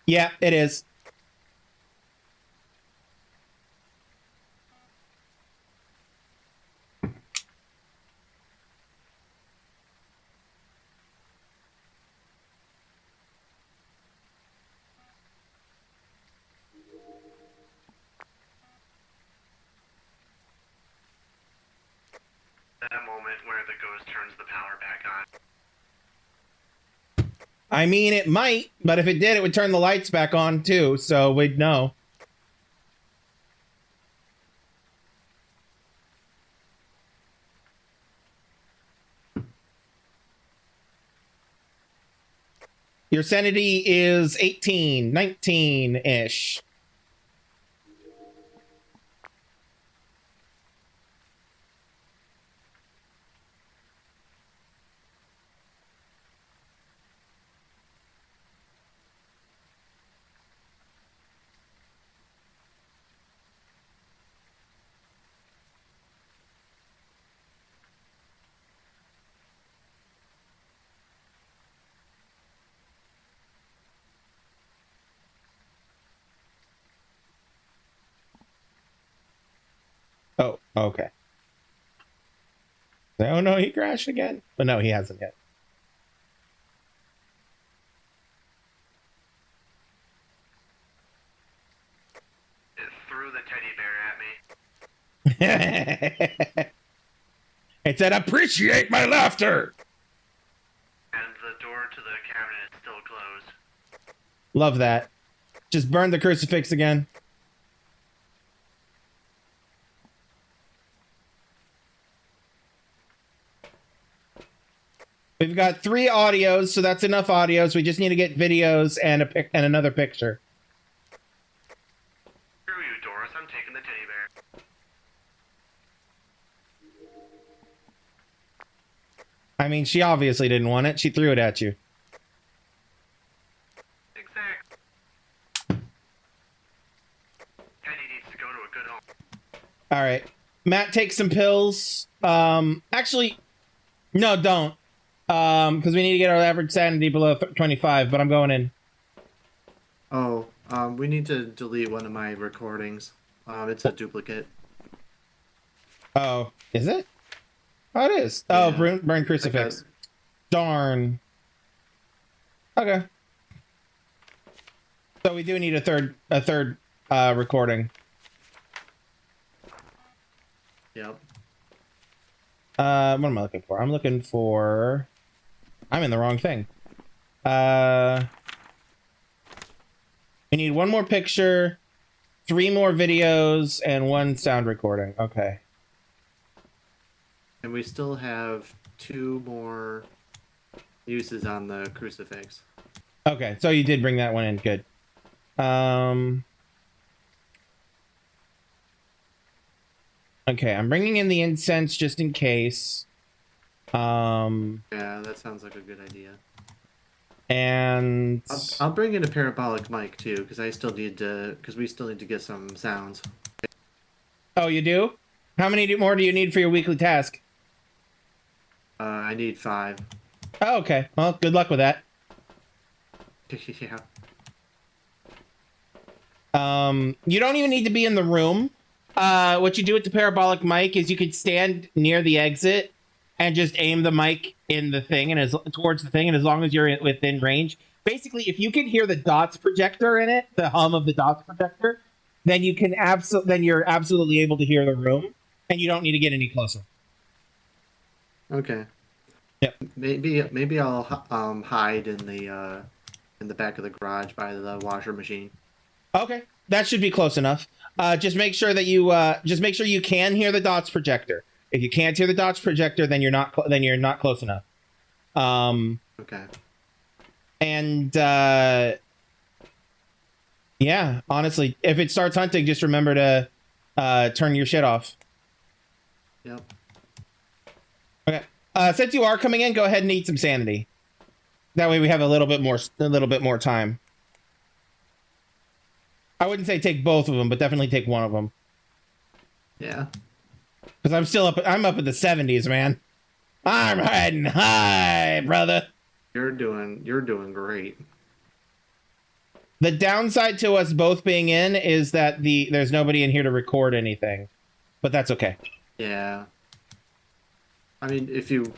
Yeah, it is. That moment where the ghost turns the power back on. I mean, it might, but if it did, it would turn the lights back on too, so we'd know. Your sanity is 18, 19-ish. Oh, okay. Oh no, he crashed again. But no, he hasn't yet. It threw the teddy bear at me. It said, appreciate my laughter! And the door to the cabinet is still closed. Love that. Just burn the crucifix again. We've got 3 audios, so that's enough audios. We just need to get videos and and another picture. Screw you, Doris. I'm taking the teddy bear. I mean, she obviously didn't want it. She threw it at you. Exactly. Teddy needs to go to a good home. All right. Matt, take some pills. Actually, no, don't. Because we need to get our average sanity below 25, but I'm going in. Oh, we need to delete one of my recordings. It's a duplicate. Oh, is it? Oh, it is. Yeah. Oh, burn crucifix. Darn. Okay. So we do need a third recording. Yep. What am I looking for? I'm in the wrong thing. We need 1 more picture, 3 more videos, and 1 sound recording. Okay. And we still have 2 more uses on the crucifix. Okay, so you did bring that one in. Good. Okay, I'm bringing in the incense just in case. Yeah, that sounds like a good idea. And I'll bring in a parabolic mic too, because we still need to get some sounds. oh, you do? How many more do you need for your weekly task? I need 5. Oh, okay. Well, good luck with that. Yeah. You don't even need to be in the room. What you do with the parabolic mic is you could stand near the exit and just aim the mic in the thing and towards the thing, and as long as you're within range, basically, if you can hear the dots projector in it, the hum of the dots projector, then you can you're absolutely able to hear the room, and you don't need to get any closer. Okay. Yep. Maybe I'll hide in the back of the garage by the washer machine. Okay, that should be close enough. Just make sure that you can hear the dots projector. If you can't hear the dots projector, then you're not close enough. Okay. And yeah, honestly, if it starts hunting, just remember to turn your shit off. Yep. Okay. Since you are coming in, go ahead and eat some sanity. That way we have a little bit more time. I wouldn't say take both of them, but definitely take one of them. Yeah. Because I'm up in the 70s, man. I'm riding high, brother. You're doing great. The downside to us both being in is that there's nobody in here to record anything, but that's okay. Yeah. I mean, if you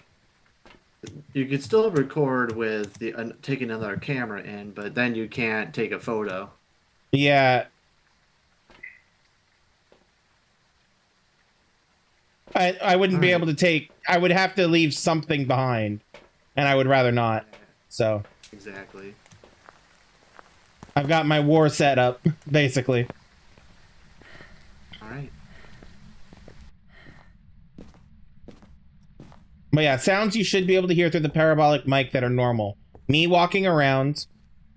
could still record with taking another camera in, but then you can't take a photo. Yeah. I wouldn't be able to take. I would have to leave something behind, and I would rather not. So. Exactly. I've got my war set up, basically. All right. But yeah, sounds you should be able to hear through the parabolic mic that are normal. Me walking around,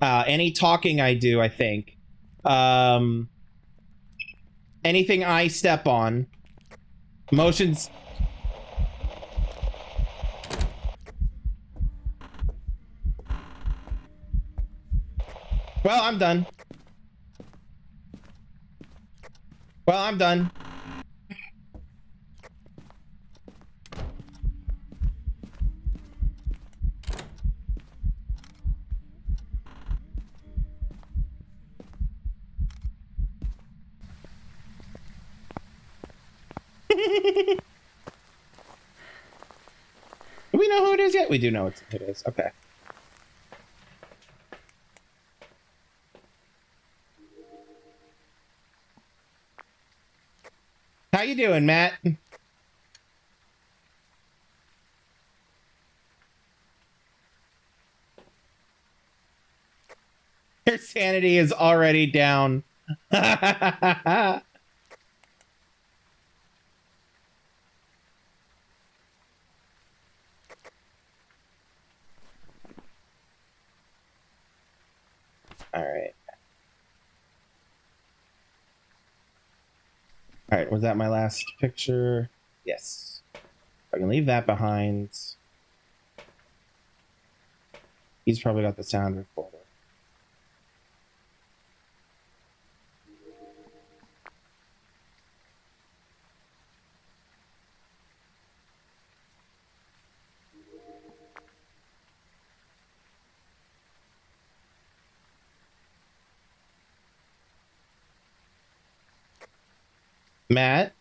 any talking I do, I think. Anything I step on. Motions. Well, I'm done. Well, I'm done. Do we know who it is yet? We do know who it is. Okay. How you doing, Matt? Your sanity is already down. All right. All right, was that my last picture? Yes. I can leave that behind. He's probably got the sound recorder. Matt?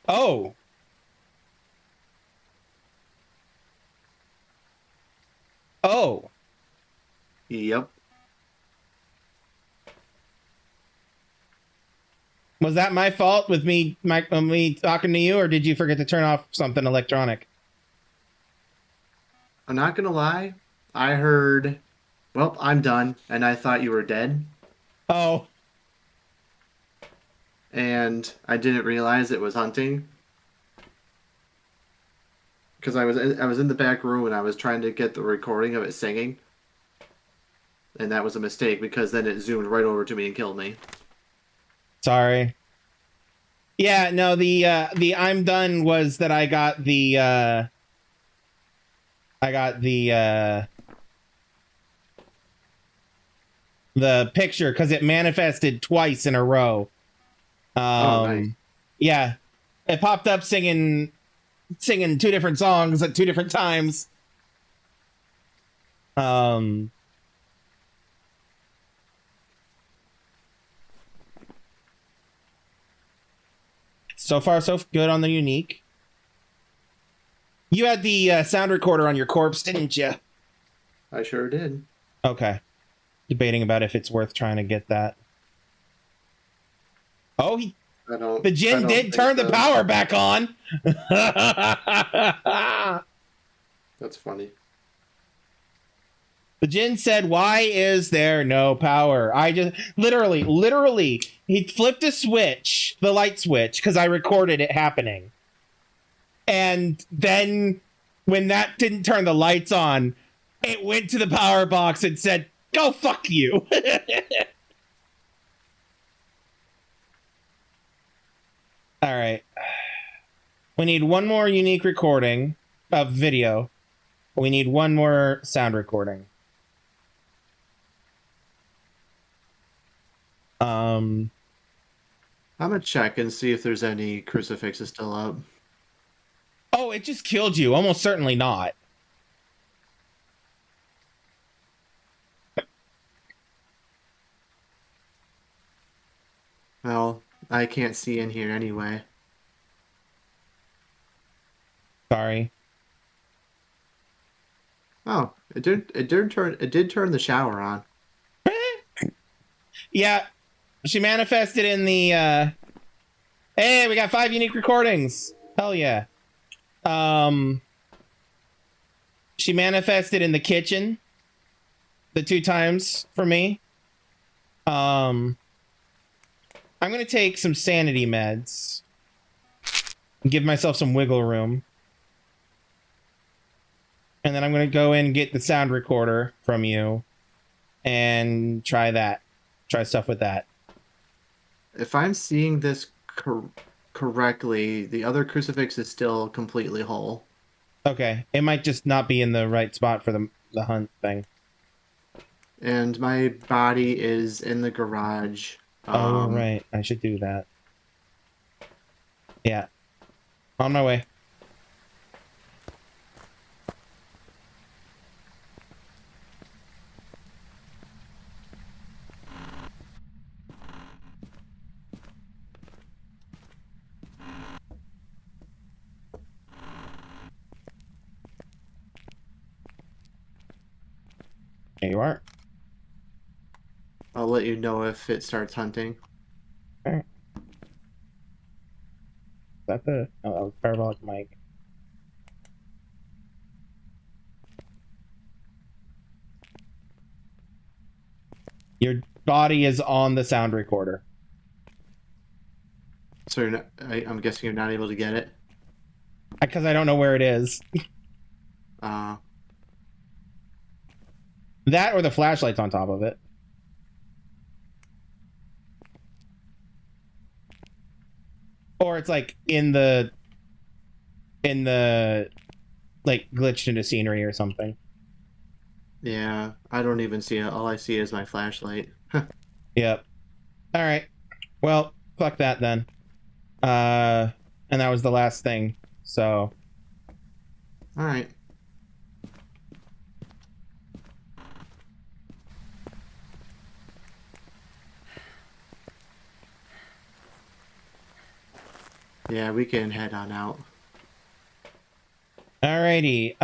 Oh. Oh. Yep. Was that my fault with me talking to you, or did you forget to turn off something electronic? I'm not gonna lie. I heard, well, I'm done, and I thought you were dead. Oh. And I didn't realize it was hunting. Because I was in the back room and I was trying to get the recording of it singing. And that was a mistake because then it zoomed right over to me and killed me. Sorry. Yeah, no, the I'm done was that I got the picture because it manifested twice in a row. Oh, nice. Yeah, it popped up singing two different songs at two different times. So far, so good on the unique. You had the sound recorder on your corpse, didn't you? I sure did. Okay. Debating about if it's worth trying to get that. Oh, the Jinn did turn the power back on. That's funny. The Jinn said, "Why is there no power?" I just literally, he flipped a switch, the light switch, because I recorded it happening. And then when that didn't turn the lights on, it went to the power box and said, "Go fuck you." All right. We need one more unique recording of video. We need one more sound recording. I'm gonna check and see if there's any crucifixes still up. Oh, it just killed you. Almost certainly not. Well, I can't see in here anyway. Sorry. Oh, it did turn the shower on. Yeah. She manifested in the hey, we got 5 unique recordings. Hell yeah. She manifested in the kitchen the 2 times for me. I'm gonna take some sanity meds and give myself some wiggle room. And then I'm gonna go in and get the sound recorder from you and try stuff with that. If I'm seeing this correctly, the other crucifix is still completely whole. Okay, it might just not be in the right spot for the hunt thing. And my body is in the garage. Oh, right. I should do that. Yeah. On my way. There you are. I'll let you know if it starts hunting. All right. Is that the... Oh, that was parabolic mic. Your body is on the sound recorder. So you're not, I'm guessing you're not able to get it? Because I don't know where it is. That or the flashlight's on top of it. Or it's like in the like glitched into scenery or something. Yeah, I don't even see it. All I see is my flashlight. Yep. All right. Well, fuck that then. And that was the last thing. So. All right. Yeah, we can head on out. Alrighty.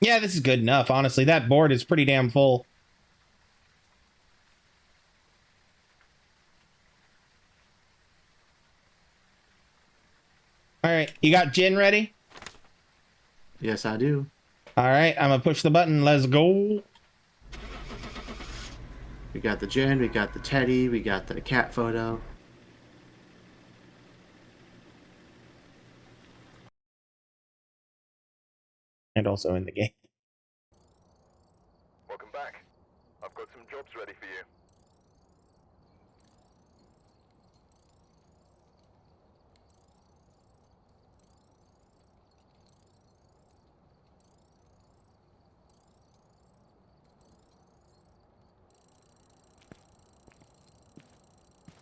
Yeah, this is good enough, honestly. That board is pretty damn full. Alright, you got Jin ready? Yes, I do. Alright, I'm gonna push the button. Let's go. We got the Jen, we got the Teddy, we got the cat photo. And also in the game. Welcome back. I've got some jobs ready for you.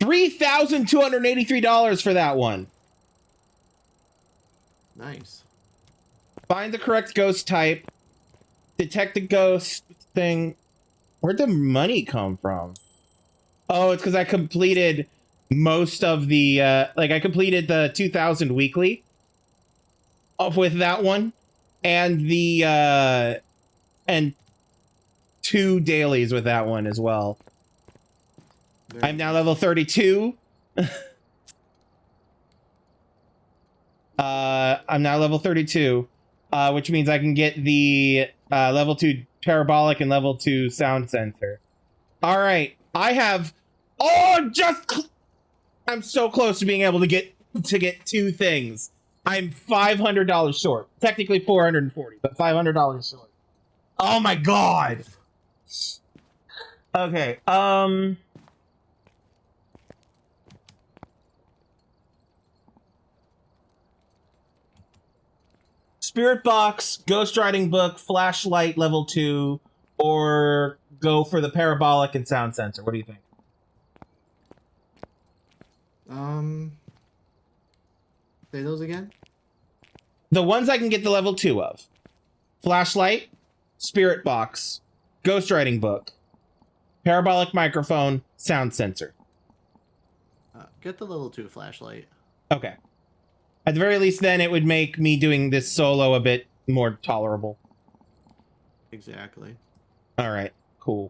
$3,283 for that one. Nice. Find the correct ghost type. Detect the ghost thing. Where'd the money come from? Oh, it's because I completed most of the, I completed the 2000 weekly with that one. And the, and 2 dailies with that one as well. I'm now level 32. I'm now level 32, which means I can get the level 2 parabolic and level 2 sound sensor. All right, I have. Oh, I'm so close to being able to get 2 things. I'm $500 short. Technically $440, but $500 short. Oh my god. Okay. Spirit box, ghost writing book, flashlight level 2, or go for the parabolic and sound sensor. What do you think? Say those again? The ones I can get the level 2 of. Flashlight, spirit box, ghost writing book, parabolic microphone, sound sensor. Get the level 2 flashlight. Okay. At the very least, then it would make me doing this solo a bit more tolerable. Exactly. All right. Cool.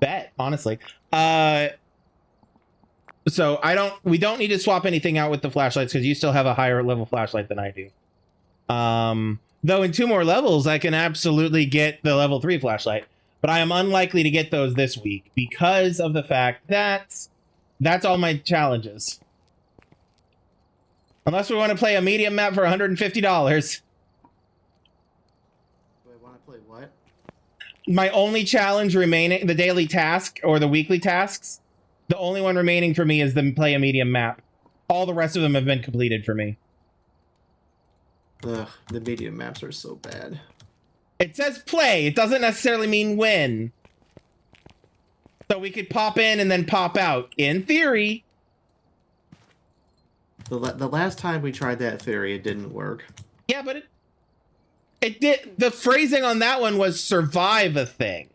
Bet, honestly. So we don't need to swap anything out with the flashlights because you still have a higher level flashlight than I do. Though in 2 more levels, I can absolutely get the level 3 flashlight. But I am unlikely to get those this week because of the fact that that's all my challenges. Unless we want to play a medium map for $150. Do I want to play what? My only challenge remaining, the daily task or the weekly tasks, the only one remaining for me is the play a medium map. All the rest of them have been completed for me. Ugh, the medium maps are so bad. It says play. It doesn't necessarily mean win. So we could pop in and then pop out. In theory. The last time we tried that theory, it didn't work. Yeah, but it did. The phrasing on that one was survive a thing.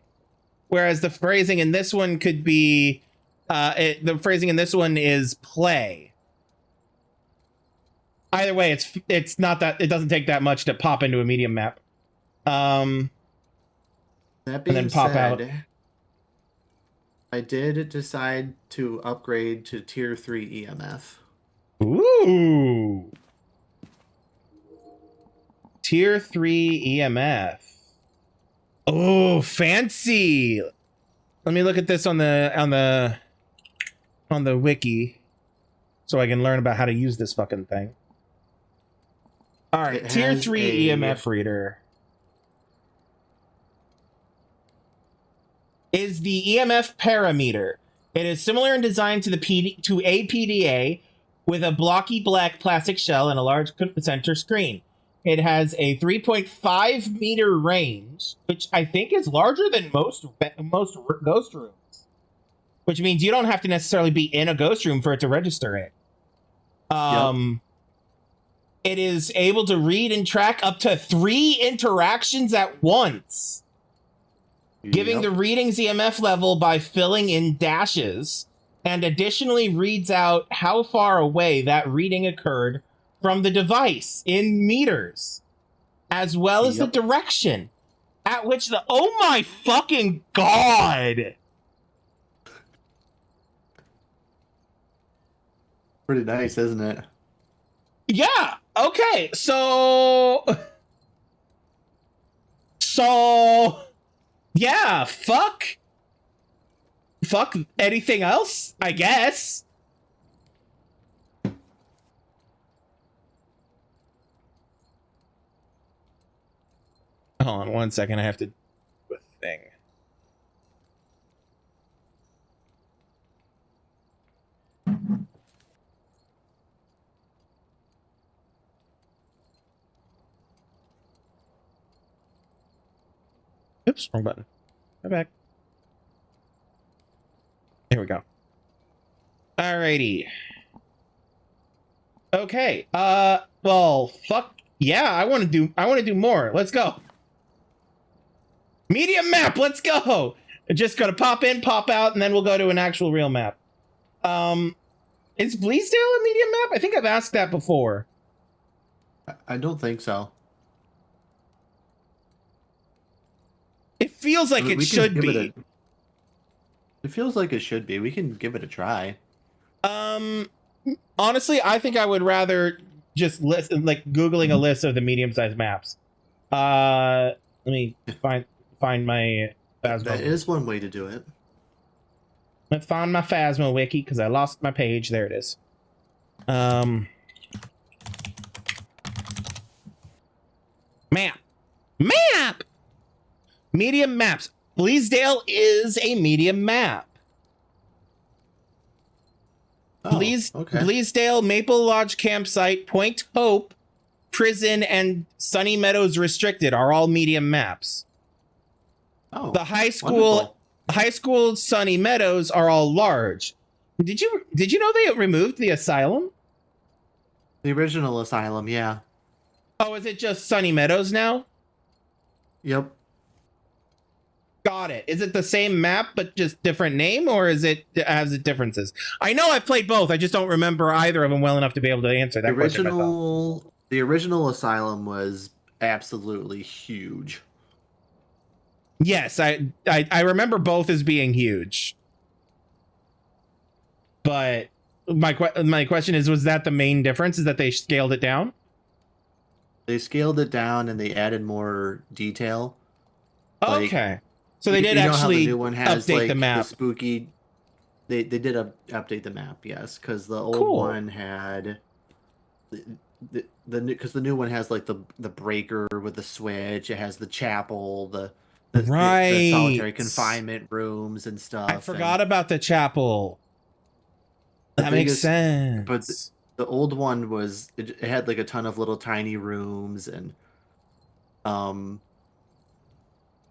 Whereas the phrasing in this one could be... the phrasing in this one is play. Either way, it's not that... It doesn't take that much to pop into a medium map. That being and then pop said, out. I did decide to upgrade to tier 3 EMF. Ooh. Tier 3 EMF. Oh, fancy. Let me look at this on the wiki so I can learn about how to use this fucking thing. All right, tier 3 EMF reader. Is the EMF parameter. It is similar in design to a PDA with a blocky black plastic shell and a large center screen. It has a 3.5 meter range, which I think is larger than most ghost rooms. Which means you don't have to necessarily be in a ghost room for it to register it. It is able to read and track up to 3 interactions at once. Giving the reading's EMF level by filling in dashes, and additionally reads out how far away that reading occurred from the device in meters, as well as the direction at which the... Oh my fucking god! Pretty nice, isn't it? Yeah, okay, so... Yeah, fuck anything else, I guess. Hold on 1 second, I have to do a thing. Oops, wrong button. Go back. Here we go. Alrighty. Okay. Well, fuck yeah. I want to do more. Let's go. Medium map. Let's go. Just gonna pop in, pop out, and then we'll go to an actual real map. Is Bleasdale a medium map? I think I've asked that before. I don't think so. It feels like it should be. It feels like it should be. We can give it a try. Honestly, I think I would rather just listen, like Googling a list of the medium-sized maps. Let me find my Phasmo. That is one way to do it. I found my Phasmo wiki because I lost my page. There it is. Map. Medium maps. Bleasdale is a medium map. Oh, okay. Bleasdale, Maple Lodge Campsite, Point Hope, Prison, and Sunny Meadows Restricted are all medium maps. Oh, the high school Sunny Meadows are all large. Did you know they removed the asylum? The original asylum, yeah. Oh, is it just Sunny Meadows now? Yep. Got it. Is it the same map but just different name, or has it differences? I know I've played both. I just don't remember either of them well enough to be able to answer that question myself. The original asylum was absolutely huge. Yes, I remember both as being huge. But my question is, was that the main difference? Is that they scaled it down? They scaled it down and they added more detail. Okay. So they did actually the new one has, update the map. The spooky. They did update the map, yes, because the old one had because the new one has like the breaker with the switch. It has the chapel, the solitary confinement rooms and stuff. I forgot about the chapel. That makes sense. But the old one was it had like a ton of little tiny rooms and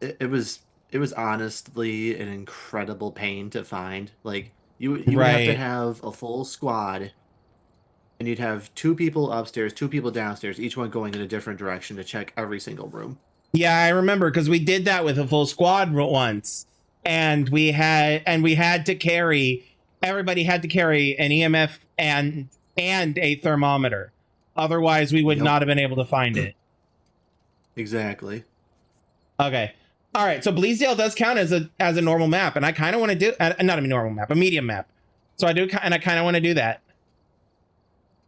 it was honestly an incredible pain to find. Like you would have to have a full squad, and you'd have 2 people upstairs, 2 people downstairs, each one going in a different direction to check every single room. Yeah, I remember because we did that with a full squad once, and everybody had to carry an EMF and a thermometer. Otherwise, we would not have been able to find it. Exactly. Okay. All right, so Bleasdale does count as a normal map, and I kind of want to do not a normal map, a medium map. So I do, and I kind of want to do that.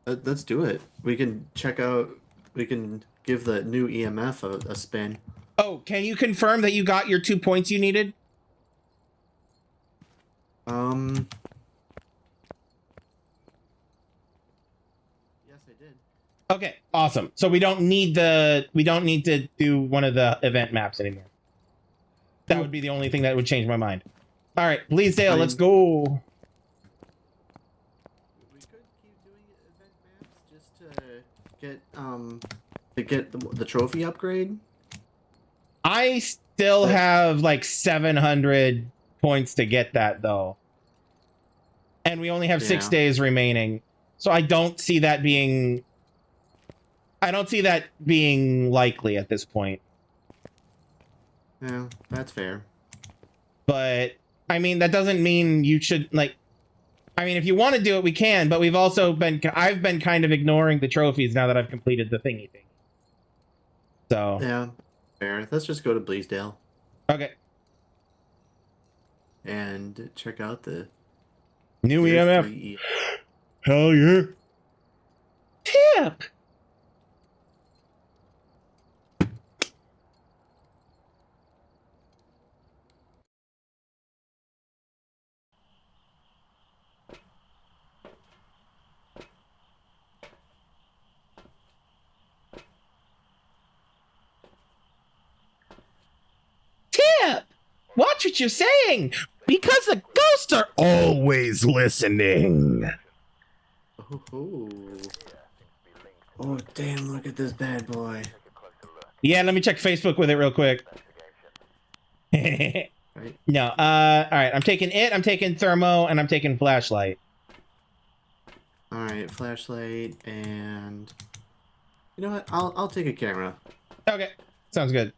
Let's do it. We can check out. We can give the new EMF a spin. Oh, can you confirm that you got your 2 points you needed? Yes, I did. Okay, awesome. So we don't need to do one of the event maps anymore. That would be the only thing that would change my mind. All right, Bleasdale, let's go. We could keep doing event maps just to get the trophy upgrade. I still have like 700 points to get that though, and we only have 6 days remaining. So I don't see that being likely at this point. Yeah, that's fair. But I mean, that doesn't mean you should if you want to do it, we can, but I've been kind of ignoring the trophies now that I've completed the thingy thing. So yeah, fair. Let's just go to Bleasdale. Okay. And check out the new EMF. Hell yeah. Tip. Watch what you're saying, because the ghosts are always listening. Oh, damn, look at this bad boy. Yeah, let me check Facebook with it real quick. Right? No. All right. I'm taking it. I'm taking thermo, and I'm taking flashlight. All right, flashlight, and you know what? I'll take a camera. Okay. Sounds good.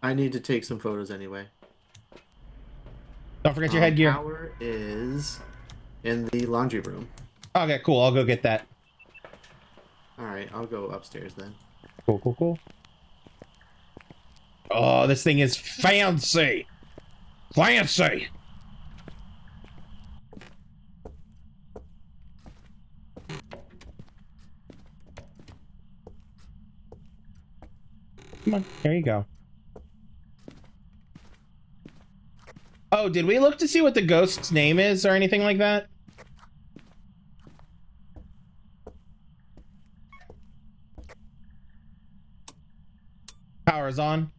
I need to take some photos anyway. Don't forget your headgear. Power is in the laundry room. Okay, cool. I'll go get that. All right, I'll go upstairs then. Cool, cool, cool. Oh, this thing is fancy. Fancy. Come on, there you go. Oh, did we look to see what the ghost's name is or anything like that? Power's on.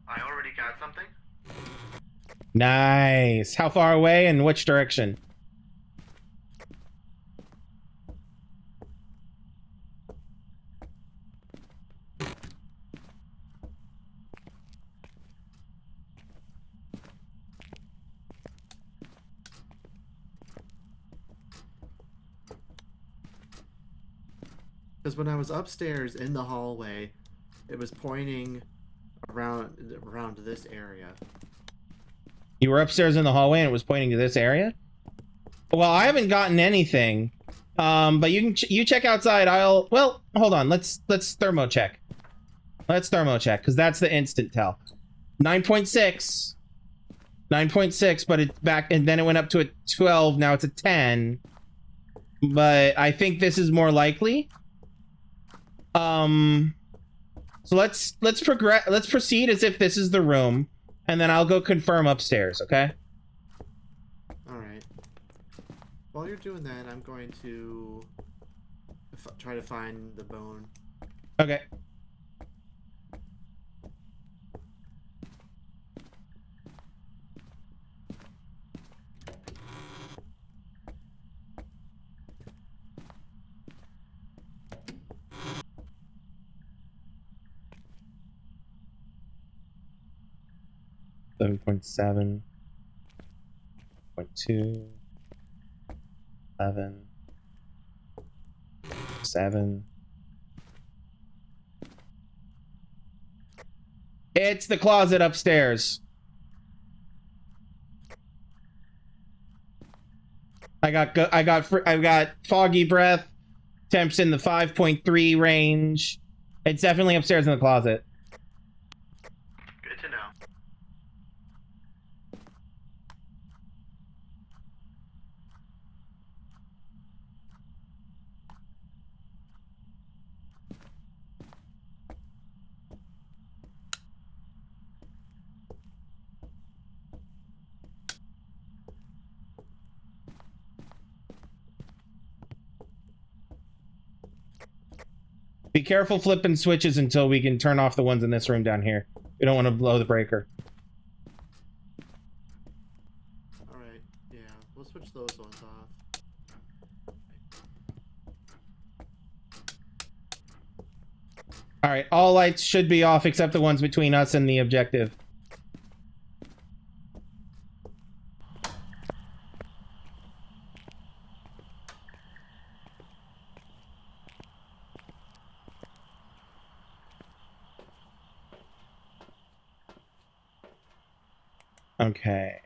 I already got something. Nice. How far away and which direction? Because when I was upstairs in the hallway, it was pointing around this area. You were upstairs in the hallway and it was pointing to this area? Well, I haven't gotten anything. But you can you check outside. Well, hold on. Let's thermo check. Let's thermo check because that's the instant tell. 9.6. 9.6, but it's back, and then it went up to a 12. Now it's a 10. But I think this is more likely. So let's progress. Let's proceed as if this is the room, and then I'll go confirm upstairs. Okay. All right. While you're doing that, I'm going to try to find the bone. Okay. Seven point 7.2 7. It's the closet upstairs. I got foggy breath. Temps in the 5.3 range. It's definitely upstairs in the closet. Good to know. Be careful flipping switches until we can turn off the ones in this room down here. We don't want to blow the breaker. Alright, yeah, we'll switch those ones off. Alright, all lights should be off except the ones between us and the objective. Okay.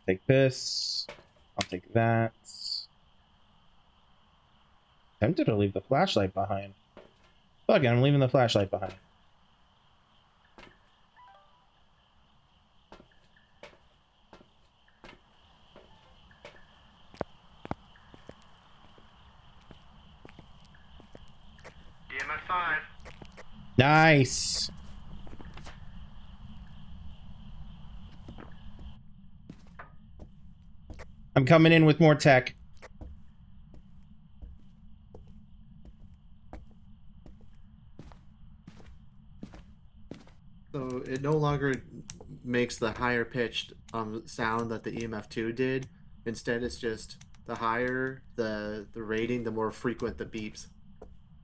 Take this. I'll take that. Tempted to leave the flashlight behind. Fuck it, I'm leaving the flashlight behind. EMF 5. Nice. I'm coming in with more tech. So it no longer makes the higher pitched sound that the EMF2 did. Instead, it's just the higher the rating, the more frequent the beeps.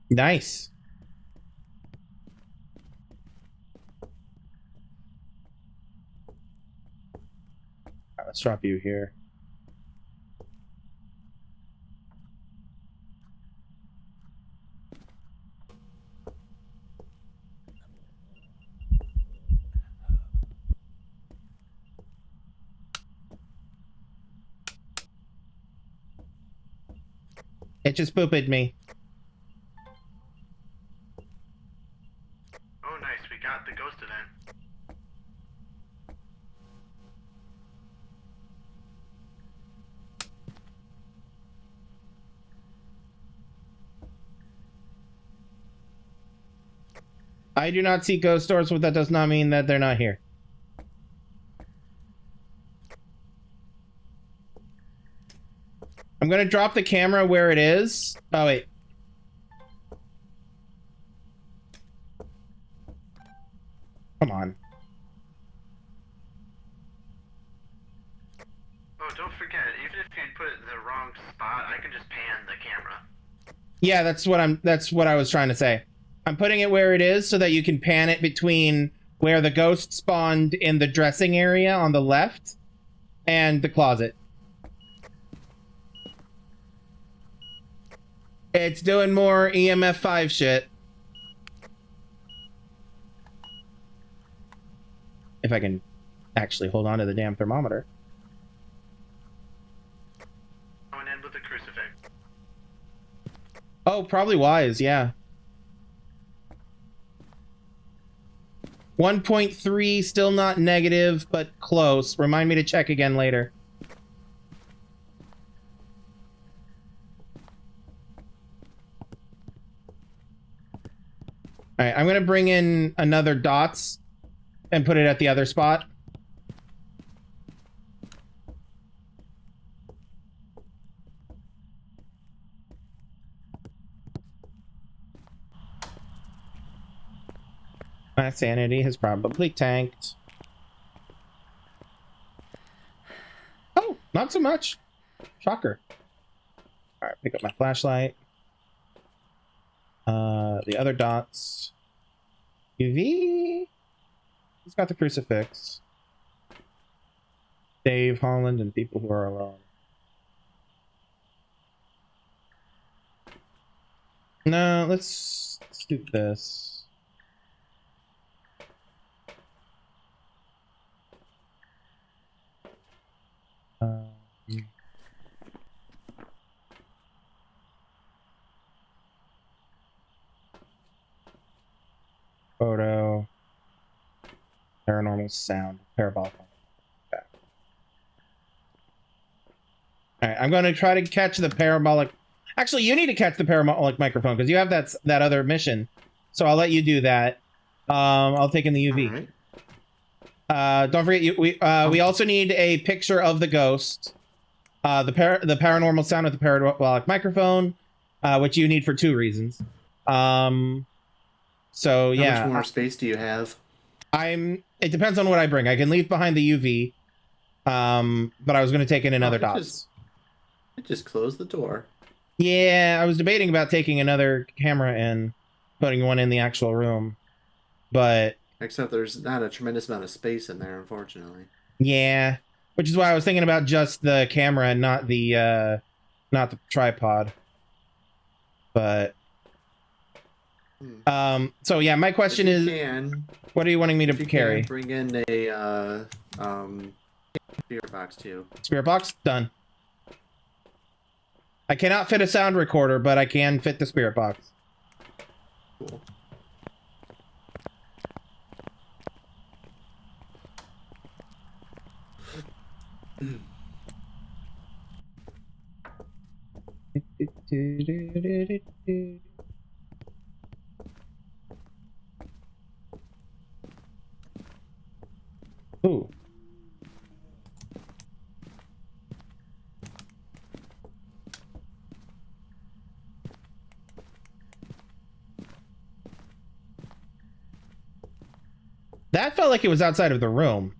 Nice. Right, let's drop you here. It just booped me. Oh, nice. We got the ghost event. I do not see ghost doors, but that does not mean that they're not here. I'm gonna drop the camera where it is. Oh, wait. Come on. Oh, don't forget, even if you put it in the wrong spot, I can just pan the camera. Yeah, that's what I was trying to say. I'm putting it where it is so that you can pan it between where the ghost spawned in the dressing area on the left and the closet. It's doing more EMF 5 shit. If I can actually hold on to the damn thermometer. Going in with the crucifix. Oh, probably wise, yeah. 1.3, still not negative, but close. Remind me to check again later. Alright, I'm gonna bring in another dots and put it at the other spot. My sanity has probably tanked. Oh, not so much. Shocker. Alright, pick up my flashlight. The other dots. UV. He's got the crucifix. Dave, Holland, and people who are alone. No, let's do this. Photo. Paranormal sound. Parabolic. Okay. Alright, I'm going to try to catch the parabolic. Actually, you need to catch the parabolic microphone because you have that other mission. So I'll let you do that. I'll take in the UV. Right. Don't forget, we also need a picture of the ghost. The paranormal sound with the parabolic microphone, which you need for 2 reasons. So yeah. How much more space do you have? It depends on what I bring. I can leave behind the UV. But I was going to take in another dots. Just close the door. Yeah, I was debating about taking another camera and putting one in the actual room, but except there's not a tremendous amount of space in there, unfortunately. Yeah, which is why I was thinking about just the camera and not the tripod. But so yeah, my question is, what are you wanting me to carry? Bring in a spirit box too. Spirit box? Done. I cannot fit a sound recorder, but I can fit the spirit box. Cool. Ooh. That felt like it was outside of the room.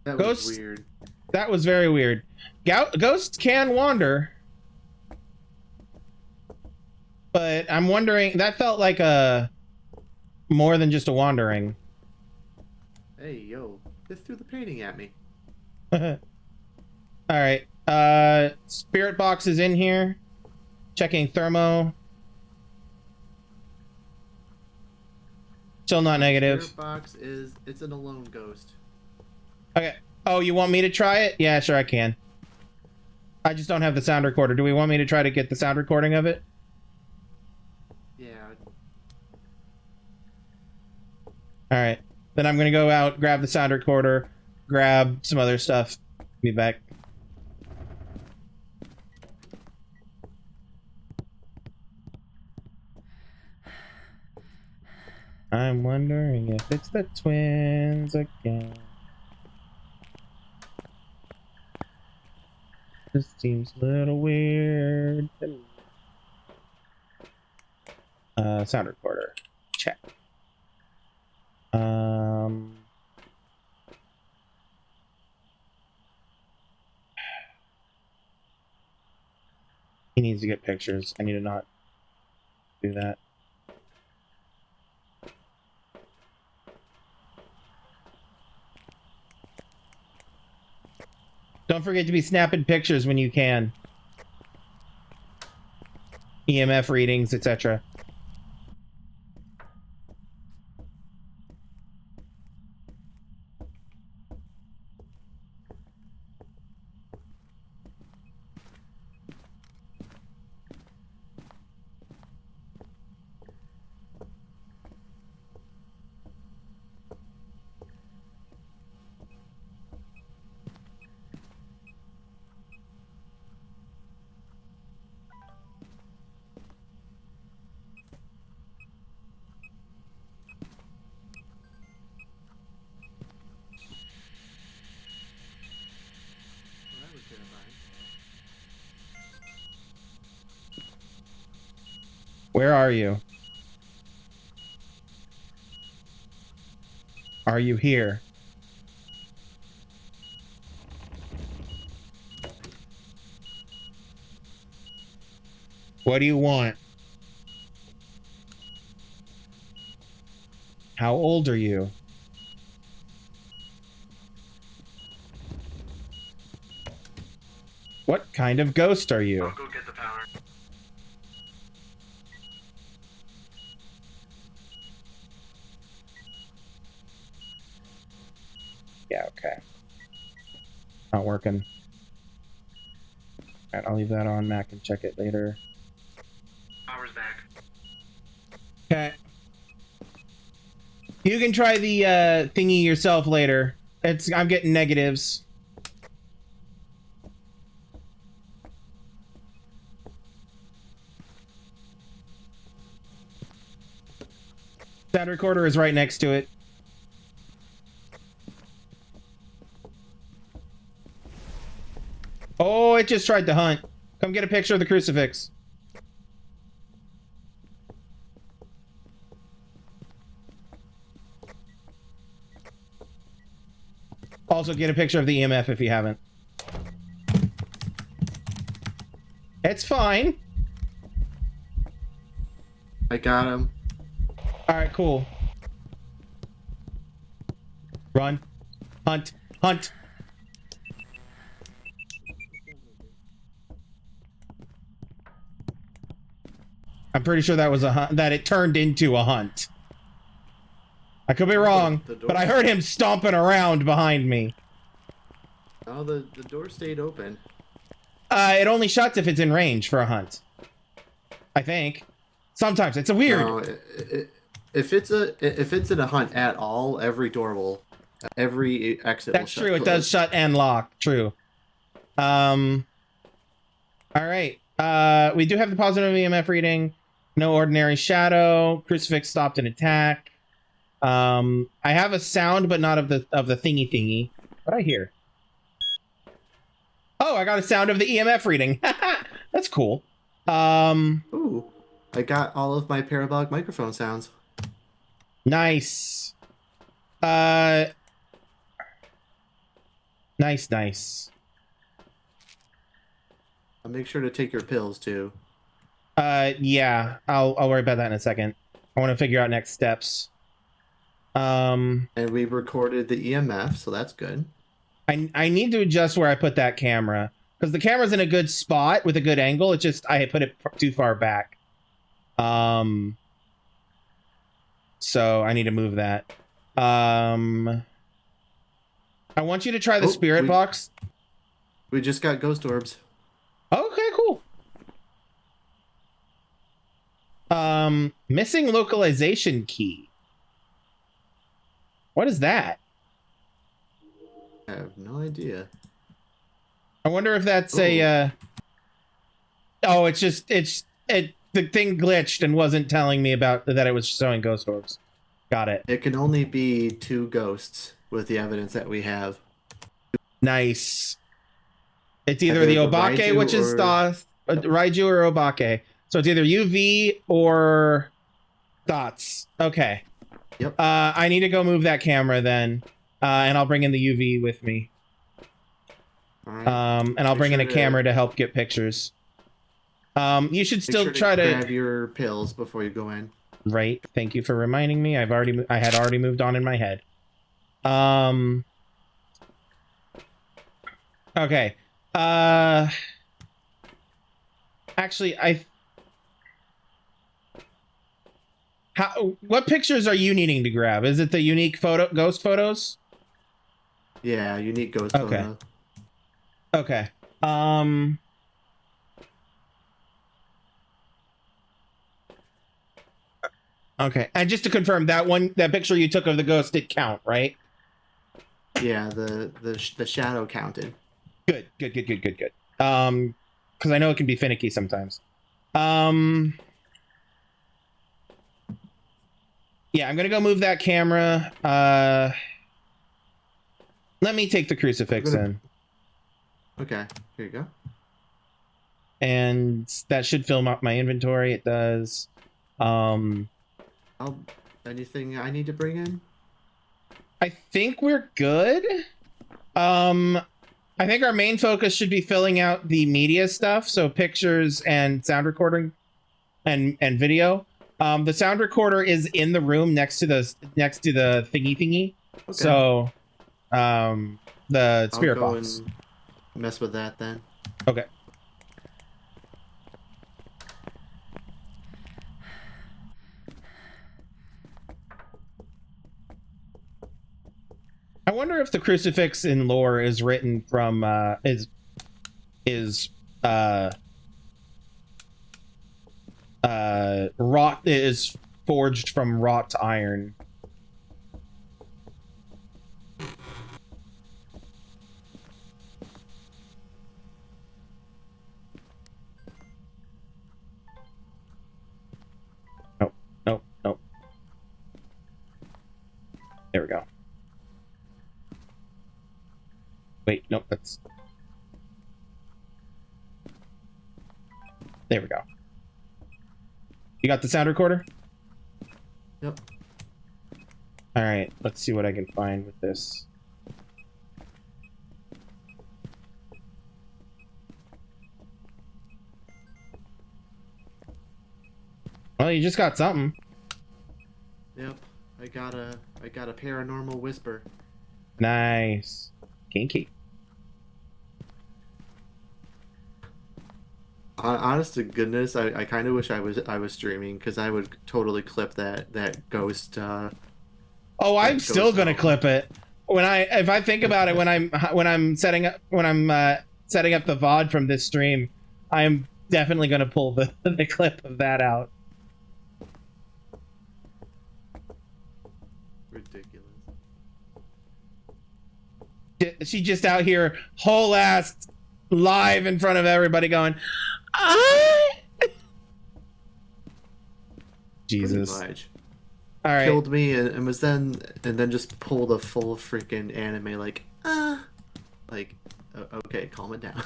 That was weird. That was very weird. Ghosts can wander. But I'm wondering, that felt like a more than just a wandering. Hey, yo, this threw the painting at me. Alright. Spirit box is in here. Checking thermo. Still not negative. Spirit box it's an alone ghost. Okay. Oh, you want me to try it? Yeah, sure I can. I just don't have the sound recorder. Do we want me to try to get the sound recording of it? Yeah. Alright. Then I'm gonna go out, grab the sound recorder, grab some other stuff. Be back. I'm wondering if it's the twins again. This seems a little weird to me. Sound recorder. Check. He needs to get pictures. I need to not do that. Don't forget to be snapping pictures when you can. EMF readings, etc. Where are you? Are you here? What do you want? How old are you? What kind of ghost are you? I'll go get the power. Yeah, okay. Not working. Alright, I'll leave that on. Mac can check it later. Power's back. Okay. You can try the thingy yourself later. I'm getting negatives. Sound recorder is right next to it. Oh, it just tried to hunt. Come get a picture of the crucifix. Also, get a picture of the EMF if you haven't. It's fine. I got him. Alright, cool. Run. Hunt. Hunt. I'm pretty sure that was a hunt, that it turned into a hunt. I could be wrong, but I heard him stomping around behind me. Oh, the door stayed open. It only shuts if it's in range for a hunt. I think. Sometimes it's a weird. No, if it's in a hunt at all, every exit. That's true. It does shut and lock. True. All right. We do have the positive EMF reading. No ordinary shadow. Crucifix stopped an attack. I have a sound, but not of the thingy. What I hear? Oh, I got a sound of the EMF reading. That's cool. Ooh, I got all of my parabolic microphone sounds. Nice. Nice, nice. I'll make sure to take your pills too. Yeah, I'll worry about that in a second. I want to figure out next steps. And we recorded the EMF, so that's good. I need to adjust where I put that camera because the camera's in a good spot with a good angle. It's just I put it too far back. So I need to move that. I want you to try the spirit box. We just got ghost orbs. Okay, cool. Missing localization key. What is that? I have no idea. I wonder if that's a oh, it's the thing glitched and wasn't telling me about that it was showing ghost orbs. Got it. It can only be 2 ghosts with the evidence that we have. Nice. It's either the Obake, Raiju which is Thoth, Raiju or Obake. So it's either UV or Dots. Okay. Yep. I need to go move that camera then. And I'll bring in the UV with me. All right. And I'll bring in a camera to help get pictures. You should still try to grab your pills before you go in. Right. Thank you for reminding me. I had already moved on in my head. Okay. Actually, what pictures are you needing to grab? Is it the unique ghost photos? Yeah, unique ghost photo. Okay. Okay. And just to confirm, that picture you took of the ghost did count, right? Yeah, the shadow counted. Good. Because I know it can be finicky sometimes. Yeah, I'm gonna go move that camera. Let me take the crucifix in. Okay, here you go. And that should fill up my inventory. It does. Anything I need to bring in? I think we're good. I think our main focus should be filling out the media stuff, so pictures and sound recording and video. The sound recorder is in the room next to the thingy. Okay. So the spirit box. And mess with that then. Okay. I wonder if the crucifix in lore is written from is forged from wrought iron. Nope. There we go. Wait, nope, that's... There we go. You got the sound recorder? Yep. Alright, let's see what I can find with this. Well, you just got something. Yep. I got a paranormal whisper. Nice. Kinky. Honest to goodness, I kind of wish I was streaming because I would totally clip that ghost. Oh, I'm still gonna clip it if I think about it when I'm setting up the VOD from this stream. I'm definitely gonna pull the clip of that out. Ridiculous. She just out here whole ass live in front of everybody going, ah! Jesus. Pretty much. All right. Killed me and then just pulled a full freaking anime like okay, calm it down.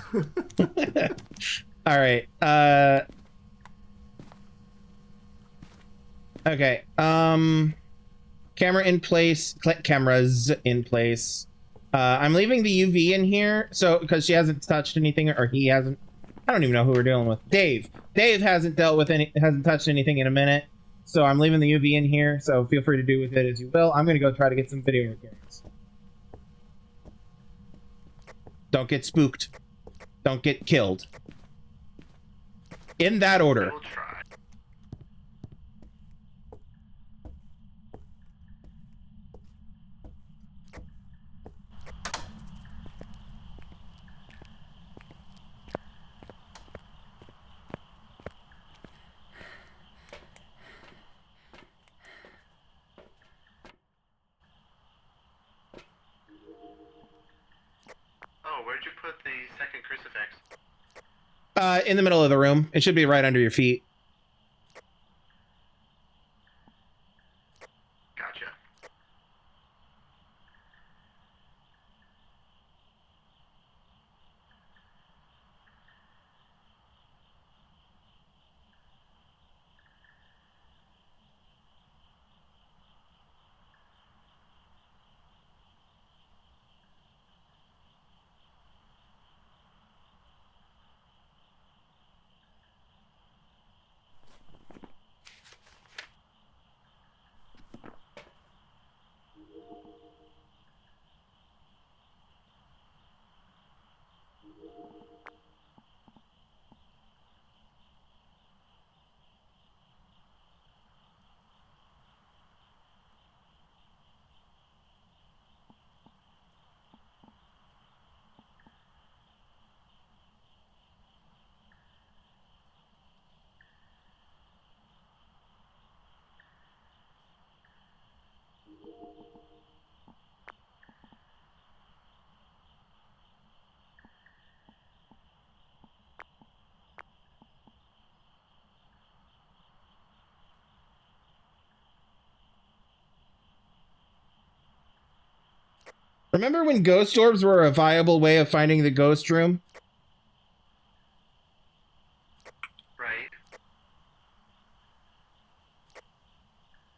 All right. Okay. Camera in place. Cameras in place. I'm leaving the UV in here, so because she hasn't touched anything, or he hasn't. I don't even know who we're dealing with. Dave. Dave hasn't touched anything in a minute, so I'm leaving the UV in here. So feel free to do with it as you will. I'm gonna go try to get some video recordings. Don't get spooked. Don't get killed. In that order. We'll try. Oh, where'd you put the second crucifix? In the middle of the room. It should be right under your feet. Gotcha. Remember when ghost orbs were a viable way of finding the ghost room? Right.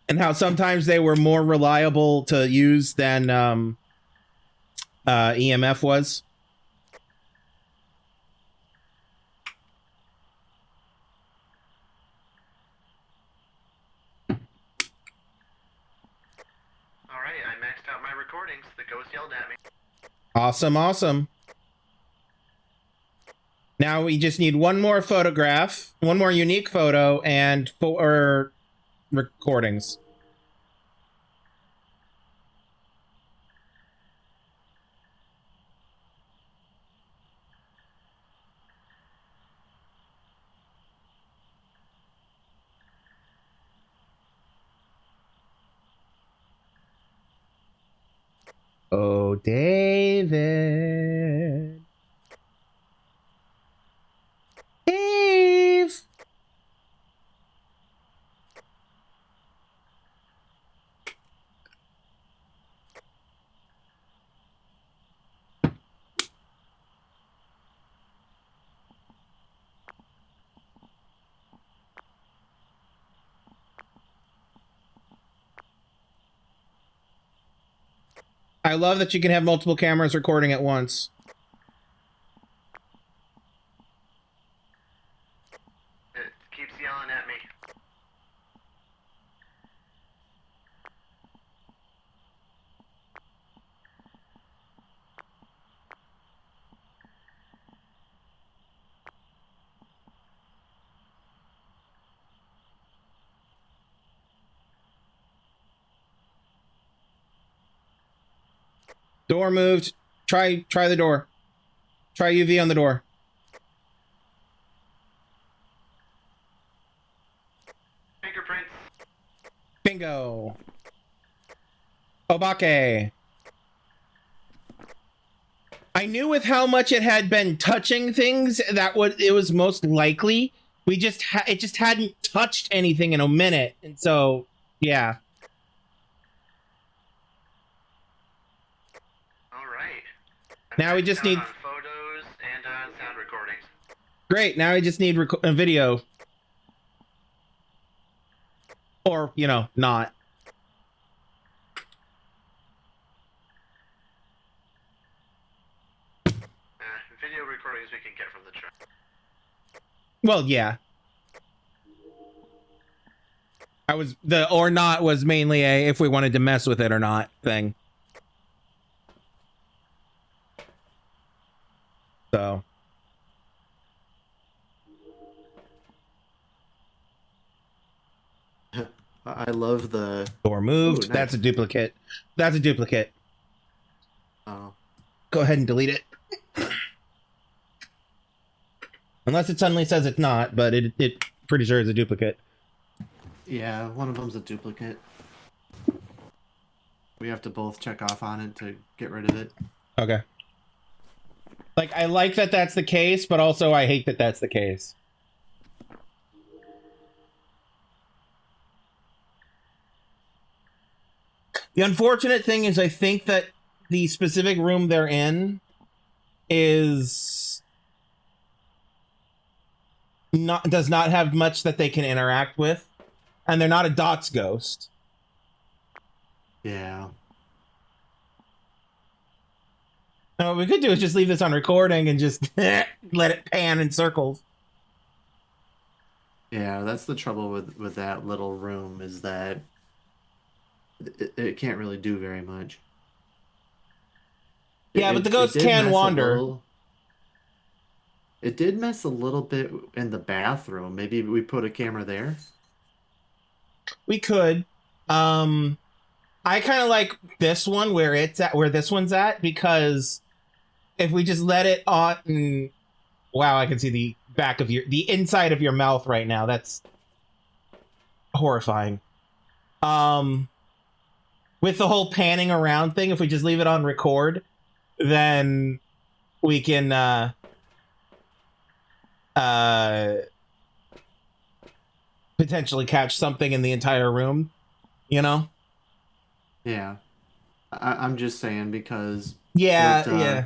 And how sometimes they were more reliable to use than EMF was? Alright, I maxed out my recordings. The ghost yelled at me. Awesome, awesome. Now we just need one more photograph, one more unique photo, and 4 recordings. Oh, David. Dave. I love that you can have multiple cameras recording at once. It keeps yelling at me. Door moved. Try the door. Try UV on the door. Fingerprints. Bingo. Obake. I knew with how much it had been touching things that it was most likely. We just it just hadn't touched anything in a minute, and so yeah. Alright. Now we just need on photos and on sound recordings. Great. Now we just need a video. Or, you know, not. Well, yeah. The or not was mainly a if we wanted to mess with it or not thing. So. I love the door moved. Ooh, nice. That's a duplicate. That's a duplicate. Oh. Go ahead and delete it. Unless it suddenly says it's not, but it pretty sure is a duplicate. Yeah, one of them's a duplicate. We have to both check off on it to get rid of it. Okay. Like, I like that that's the case, but also I hate that that's the case. The unfortunate thing is I think that the specific room they're in does not have much that they can interact with, and they're not a dots ghost. Yeah. Now, what we could do is just leave this on recording and just let it pan in circles. Yeah, that's the trouble with that little room is that it can't really do very much. Yeah, but the ghost can wander. It did mess a little bit in the bathroom. Maybe we put a camera there. We could. I kind of like this one where this one's at, because if we just let it on, wow, I can see the the inside of your mouth right now. That's horrifying. With the whole panning around thing, if we just leave it on record, then we can potentially catch something in the entire room, you know? Yeah. I'm just saying because yeah.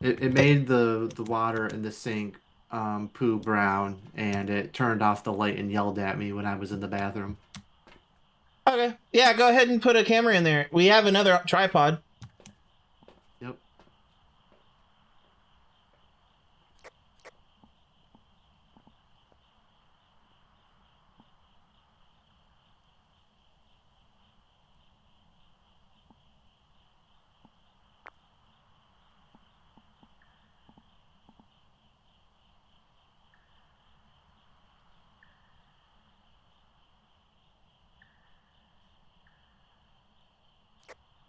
It made the water in the sink poo brown, and it turned off the light and yelled at me when I was in the bathroom. Okay. Yeah, go ahead and put a camera in there. We have another tripod. Yep.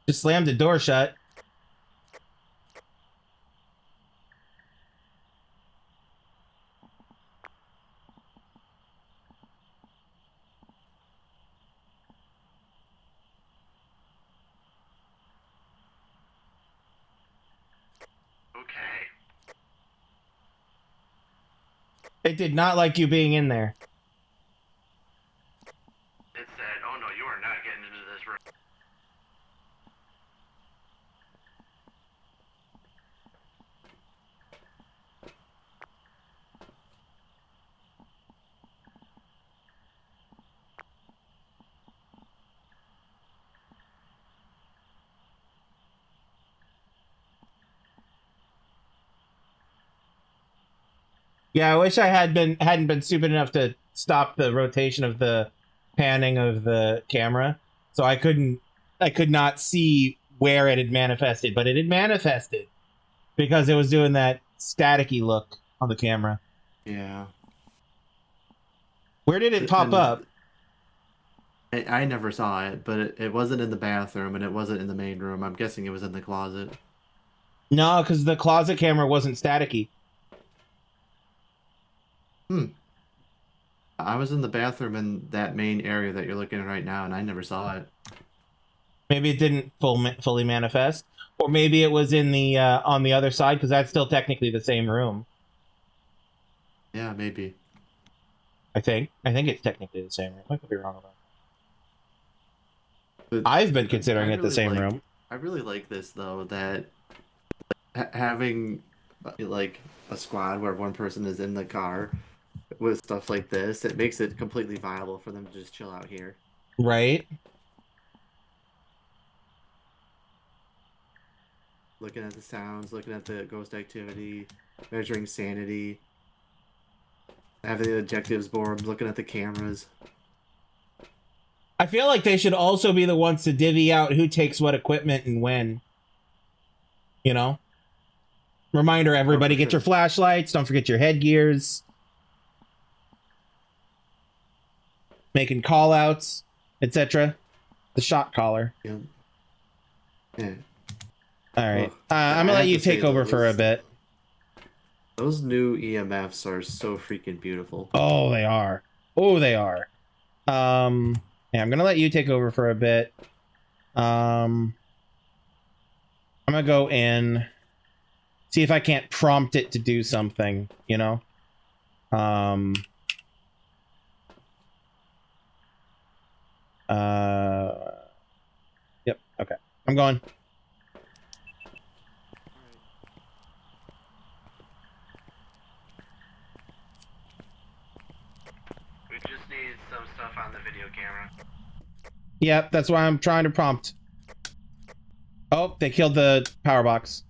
Just slammed the door shut. Okay. It did not like you being in there. It said, "Oh no, you are not getting into this room." Yeah, I wish I hadn't been stupid enough to stop the rotation of the panning of the camera, so I could not see where it had manifested, but it had manifested because it was doing that staticky look on the camera. Yeah. Where did it pop up? I never saw it, but it wasn't in the bathroom, and it wasn't in the main room. I'm guessing it was in the closet. No, because the closet camera wasn't staticky. I was in the bathroom in that main area that you're looking at right now, and I never saw it. Maybe it didn't fully manifest, or maybe it was in the on the other side, because that's still technically the same room. Yeah, maybe. I think it's technically the same room. I could be wrong about But that. I've been considering it the same room. I really like this though, that having like a squad where one person is in the car with stuff like this, it makes it completely viable for them to just chill out here. Right. Looking at the sounds, looking at the ghost activity, measuring sanity. Having the objectives board, looking at the cameras. I feel like they should also be the ones to divvy out who takes what equipment and when. You know? Reminder, everybody, get your flashlights. Don't forget your headgears. Making call-outs, etc. The shot collar. Yeah. Yeah. All right. I'm going to let you take over for a bit. Those new EMFs are so freaking beautiful. Oh, they are. Oh, they are. Yeah, I'm going to let you take over for a bit. I'm going to go in, see if I can't prompt it to do something, you know? Yep, okay. I'm going. We just need some stuff on the video camera. Yep, that's why I'm trying to prompt. Oh, they killed the power box.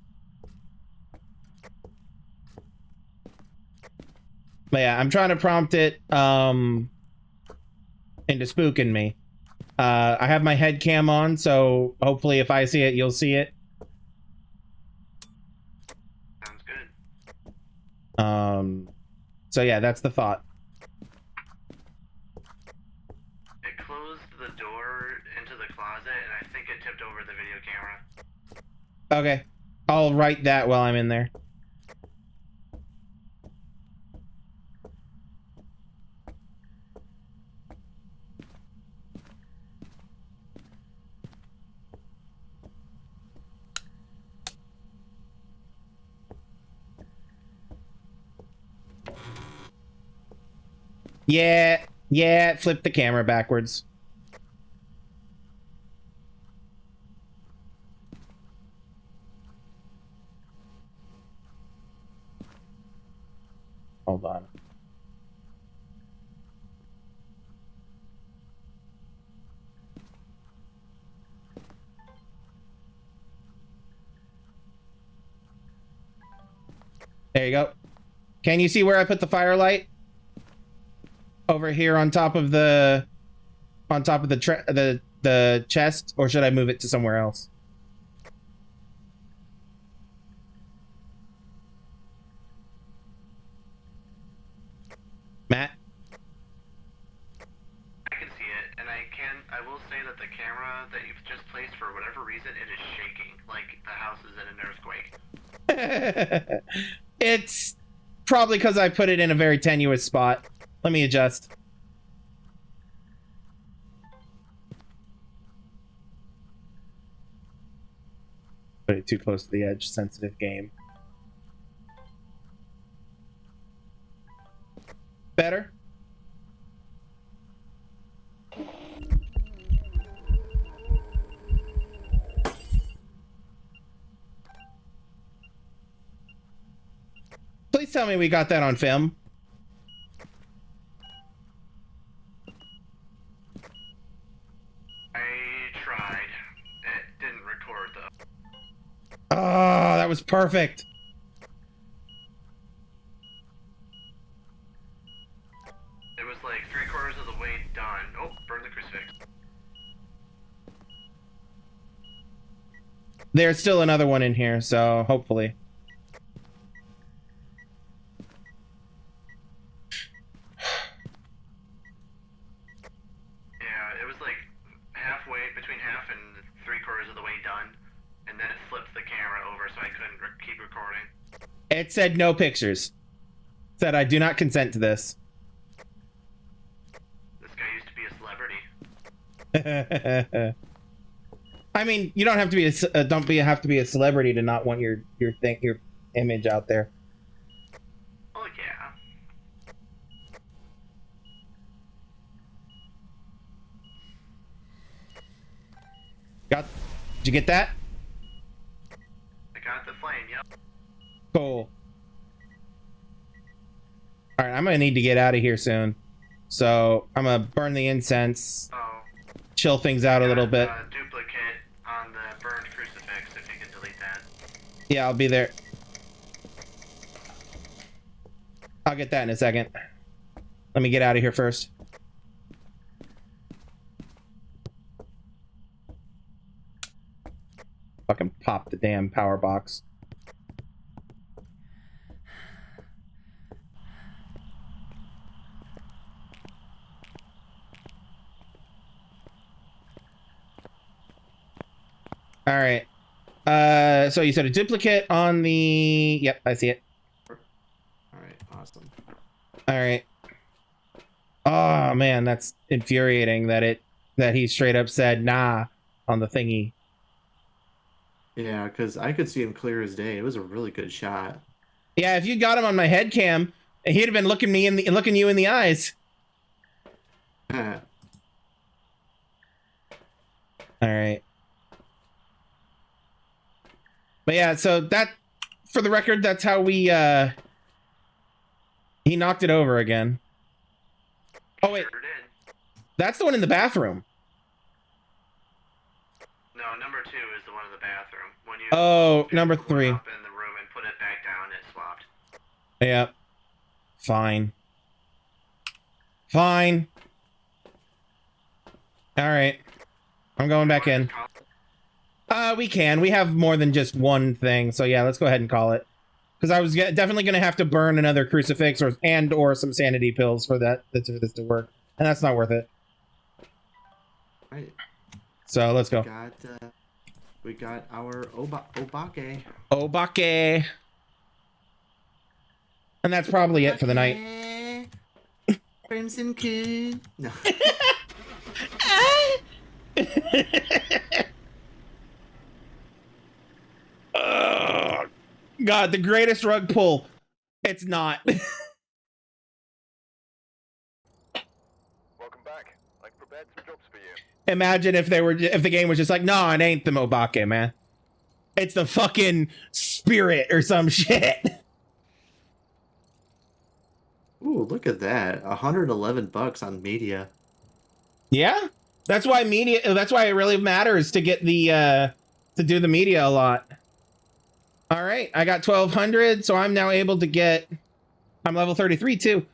But yeah, I'm trying to prompt it into spooking me. I have my head cam on, so hopefully if I see it, you'll see it. Sounds good. So yeah, that's the thought. It closed the door into the closet, and I think it tipped over the video camera. Okay. I'll write that while I'm in there. Yeah, flip the camera backwards. Hold on. There you go. Can you see where I put the firelight? Over here on top of the the chest, or should I move it to somewhere else? Matt? I can see it, and I will say that the camera that you've just placed, for whatever reason, it is shaking, like the house is in an earthquake. It's probably because I put it in a very tenuous spot. Let me adjust. Put it too close to the edge. Sensitive game. Better? Please tell me we got that on film. I tried. It didn't record, though. Oh, that was perfect. It was like 3/4 of the way done. Oh, burn the crucifix. There's still another one in here, so hopefully. Yeah, it was like halfway, between half and 3/4 of the way done, and then it flipped the camera over so I couldn't keep recording. It said no pictures. It said I do not consent to this. This guy used to be a celebrity. I mean, you don't have to be have to be a celebrity to not want your image out there. Oh yeah. Did you get that? I got the flame. Yep. Cool. All right, I'm gonna need to get out of here soon, so I'm gonna burn the incense, chill things out a little bit. Duplicate on the burned crucifix. If you can delete that. Yeah, I'll be there. I'll get that in a second. Let me get out of here first. Fucking pop the damn power box. All right. So you said a duplicate on the... Yep, I see it. All right, awesome. All right. Oh man, that's infuriating that he straight up said nah on the thingy. Yeah, because I could see him clear as day. It was a really good shot. Yeah, if you got him on my head cam, he'd have been looking you in the eyes. All right. But yeah, so that, for the record, that's how we, he knocked it over again. Oh, wait. That's the one in the bathroom. No, number 2 is the one in the bathroom. When you number 3. up in the room and put it back down, it swapped. Yeah. Fine. Fine. All right. I'm going back in. We can. We have more than just one thing. So yeah, let's go ahead and call it. Because I was definitely going to have to burn another crucifix or some sanity pills for this to work. And that's not worth it. Right. So let's go. We got our Obake. Obake. And that's probably it for the night. Crimson Coon. No. Oh, God, the greatest rug pull. It's not. Welcome back. I prepared some jobs for you. Imagine if the game was just like, no, it ain't the Mobake, man. It's the fucking spirit or some shit. Ooh, look at that. $111 on media. Yeah? That's why it really matters to get the to do the media a lot. All right, I got 1200, so I'm now able to get, I'm level 33 too.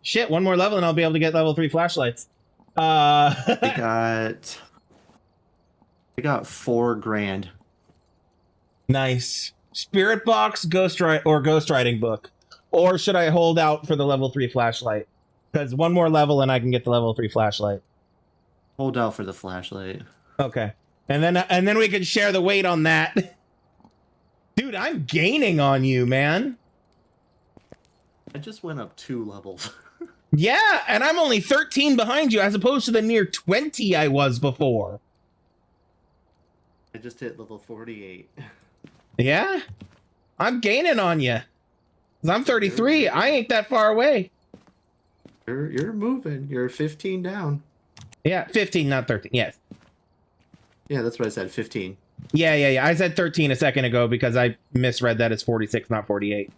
Shit, one more level and I'll be able to get level 3 flashlights. We got $4,000. Nice. Spirit box, ghost writing book. Or should I hold out for the level 3 flashlight? Because one more level and I can get the level 3 flashlight. Hold out for the flashlight. Okay. And then we can share the weight on that. Dude, I'm gaining on you, man. I just went up 2 levels. Yeah, and I'm only 13 behind you as opposed to the near 20 I was before. I just hit level 48. Yeah? I'm gaining on you. I'm 33. I ain't that far away. You're moving. You're 15 down. Yeah, 15, not 13. Yes. Yeah, that's what I said. 15. Yeah. I said 13 a second ago because I misread that as 46, not 48.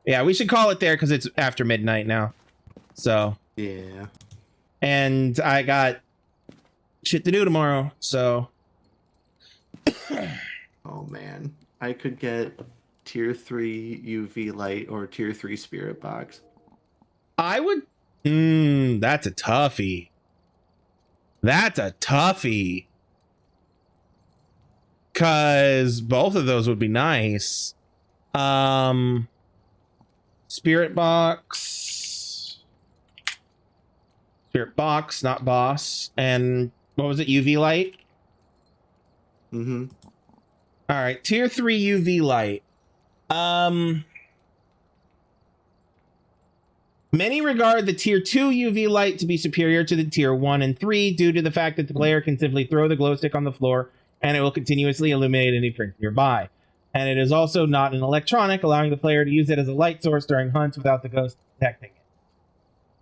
Yeah, we should call it there because it's after midnight now. So. Yeah. And I got shit to do tomorrow, so. Oh, man. I could get tier 3 UV light or tier 3 spirit box. I would. That's a toughie. That's a toughie. Cause both of those would be nice. Spirit box, not boss. And what was it? UV light. Mm-hmm. All right, tier 3 UV light. Many regard the tier 2 UV light to be superior to the tier 1 and 3 due to the fact that the player can simply throw the glow stick on the floor and it will continuously illuminate any print nearby. And it is also not an electronic, allowing the player to use it as a light source during hunts without the ghost detecting it.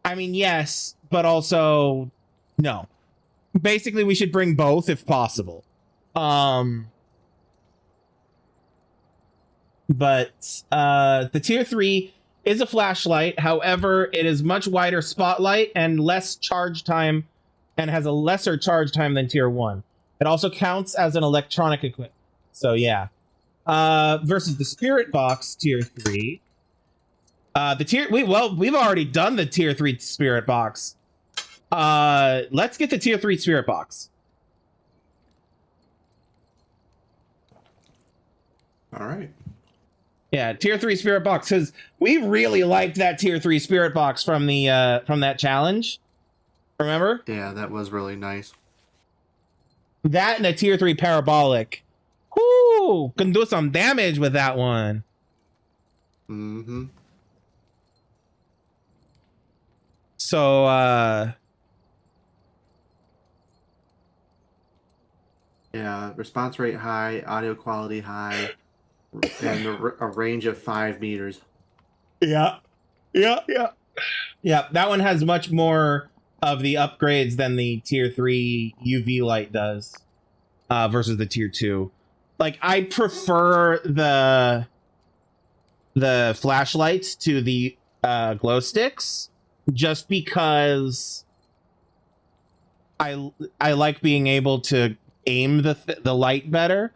I mean, yes, but also no. Basically, we should bring both if possible. But the tier 3 is a flashlight. However, it is much wider spotlight and less charge time and has a lesser charge time than tier 1. It also counts as an electronic equipment. So yeah. Versus the spirit box tier 3. We've already done the tier 3 spirit box. Let's get the tier 3 spirit box. All right. Yeah, tier 3 spirit box, because we really liked that tier 3 spirit box from the from that challenge. Remember? Yeah, that was really nice. That and a tier 3 parabolic. Whoo! Can do some damage with that one. Mm-hmm. So, yeah, response rate high, audio quality high, and a range of 5 meters. Yeah. That one has much more of the upgrades than the tier 3 UV light does, versus the tier 2. Like, I prefer the flashlights to the glow sticks, just because I like being able to aim the light better.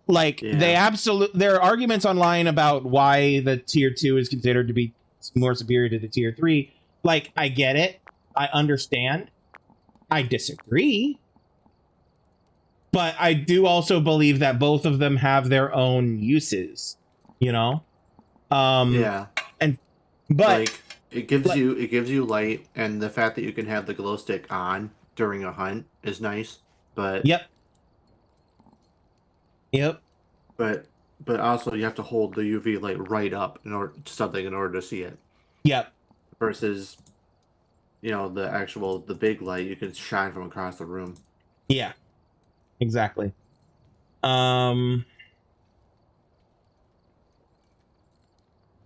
Like, there are arguments online about why the tier 2 is considered to be more superior to the tier 3. Like, I get it. I understand. I disagree. But I do also believe that both of them have their own uses, you know? Yeah. But like, it gives you light, and the fact that you can have the glow stick on during a hunt is nice. But Yep. But also you have to hold the UV light right up in order to see it. Yep. Versus, the big light you can shine from across the room. Yeah. Exactly.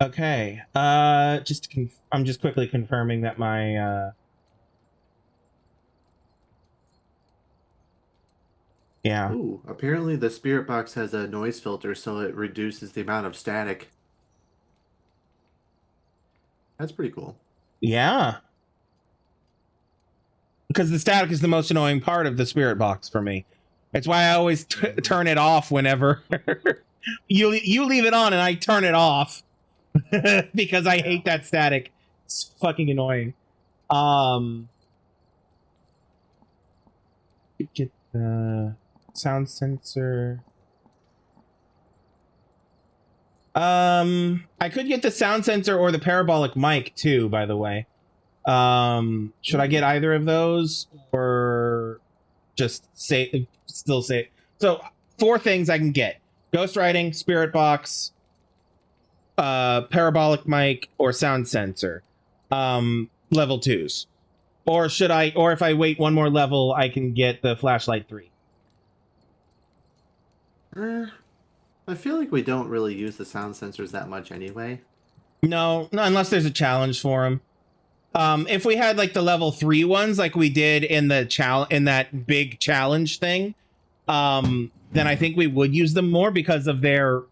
Okay. I'm just quickly confirming that my yeah. Ooh, apparently the spirit box has a noise filter, so it reduces the amount of static. That's pretty cool. Yeah. Because the static is the most annoying part of the spirit box for me. It's why I always turn it off whenever you leave it on and I turn it off because I hate that static. It's fucking annoying. Get the sound sensor. I could get the sound sensor or the parabolic mic too, by the way. Should I get either of those or just still say? So 4 things I can get: ghostwriting, spirit box, parabolic mic, or sound sensor. Level 2s. Or if I wait one more level, I can get the flashlight 3. I feel like we don't really use the sound sensors that much anyway. No, unless there's a challenge for them. If we had like the level 3 ones, like we did in that big challenge thing, then I think we would use them more because of their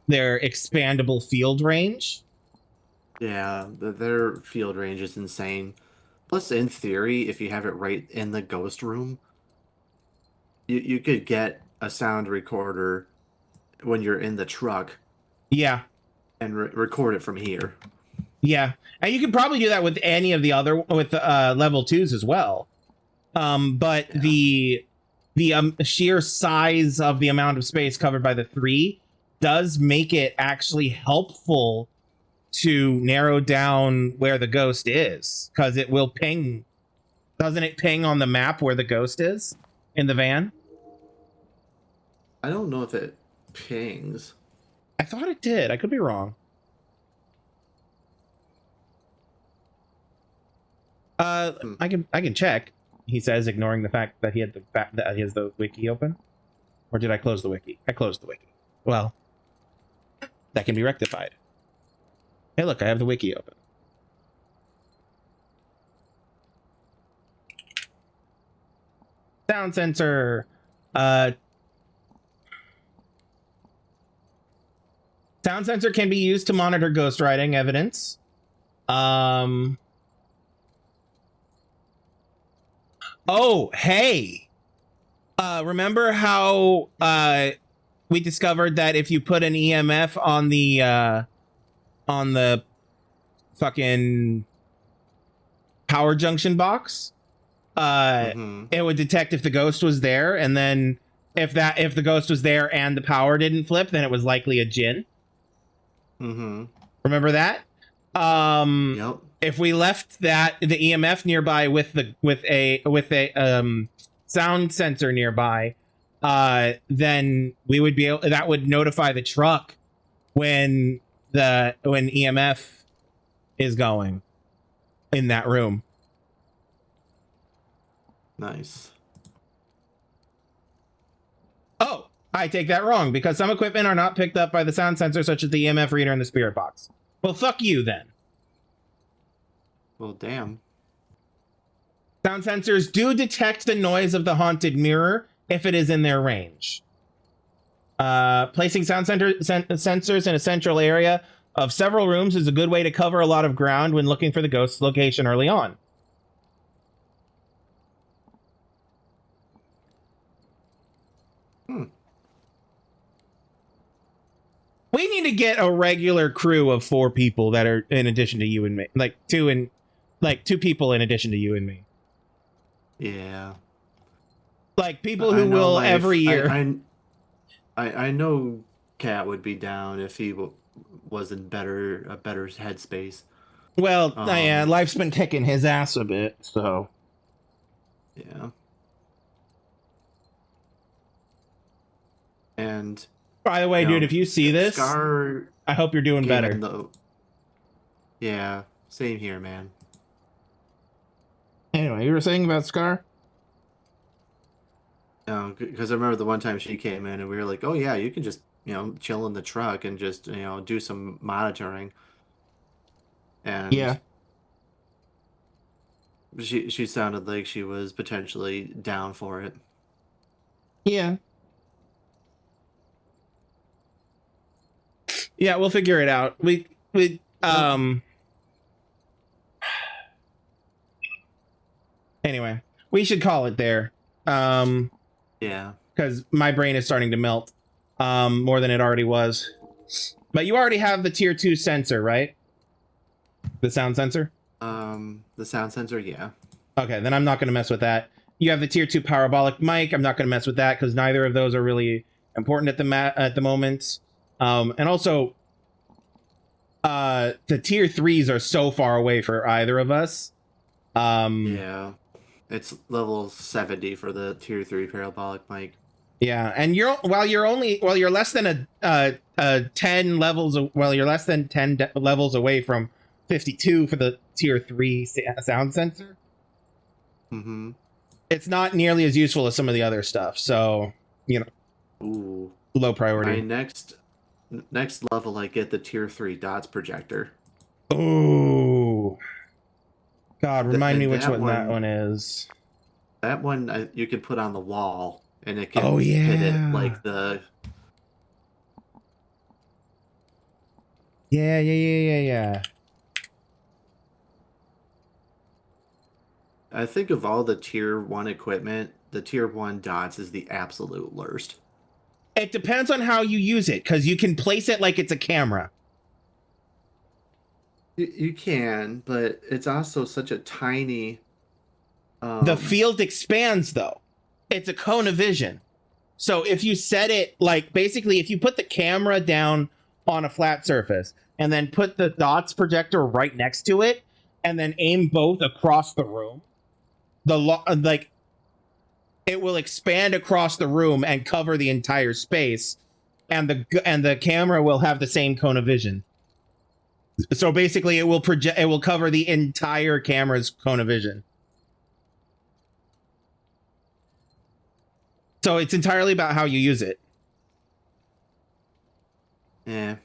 expandable field range. Yeah, their field range is insane. Plus, in theory, if you have it right in the ghost room, you could get a sound recorder when you're in the truck. Yeah. And record it from here. Yeah, and you could probably do that with any of the other level 2s as well. But the sheer size of the amount of space covered by the 3 does make it actually helpful to narrow down where the ghost is, because it will ping. Doesn't it ping on the map where the ghost is in the van? I don't know if it pings. I thought it did. I could be wrong. I can check. He says, ignoring the fact that he has the wiki open. Or did I close the wiki? I closed the wiki. Well, that can be rectified. Hey, look, I have the wiki open. Sound sensor. Sound sensor can be used to monitor ghostwriting evidence. Oh, hey. Remember how we discovered that if you put an EMF on on the fucking power junction box, it would detect if the ghost was there, and then if the ghost was there and the power didn't flip, then it was likely a djinn. Remember that? Yep. If we left the EMF nearby with a sound sensor nearby, then we would be able, that would notify the truck when EMF is going in that room. Nice. Oh, I take that wrong, because some equipment are not picked up by the sound sensor, such as the EMF reader in the spirit box. Well, fuck you then. Well, damn. Sound sensors do detect the noise of the haunted mirror if it is in their range. Placing sound sensors in a central area of several rooms is a good way to cover a lot of ground when looking for the ghost's location early on. We need to get a regular crew of 4 people that are in addition to you and me. Like 2 people in addition to you and me. Yeah. Like people who will every year. I know Cat would be down if he was in a better headspace. Well, yeah, life's been kicking his ass a bit, so. Yeah. And by the way, dude, if you see this, Scar, I hope you're doing better. Yeah, same here, man. Anyway, you were saying about Scar? No, because I remember the one time she came in and we were like, oh yeah, you can just, chill in the truck and just, do some monitoring. And yeah, she sounded like she was potentially down for it. Yeah. Yeah, we'll figure it out. Anyway, we should call it there. Yeah. Because my brain is starting to melt more than it already was. But you already have the tier 2 sensor, right? The sound sensor? The sound sensor, yeah. Okay, then I'm not going to mess with that. You have the tier 2 parabolic mic. I'm not going to mess with that because neither of those are really important at the moment. And also, the tier 3s are so far away for either of us. Yeah. It's level 70 for the tier 3 parabolic mic. Yeah, and while you're less than 10 levels levels away from 52 for the tier 3 sound sensor. It's not nearly as useful as some of the other stuff, so Ooh. Low priority. My next level, I get the tier 3 dots projector. Ooh. God, remind me which one that one is. That one you can put on the wall, and it can hit it like the. Yeah. I think of all the tier 1 equipment, the tier 1 dots is the absolute worst. It depends on how you use it, because you can place it like it's a camera. You can, but it's also such a tiny... The field expands, though. It's a cone of vision. So if you set it, basically, if you put the camera down on a flat surface, and then put the dots projector right next to it, and then aim both across the room, it will expand across the room and cover the entire space, and the camera will have the same cone of vision. So basically, it will cover the entire camera's cone of vision. So it's entirely about how you use it. Yeah.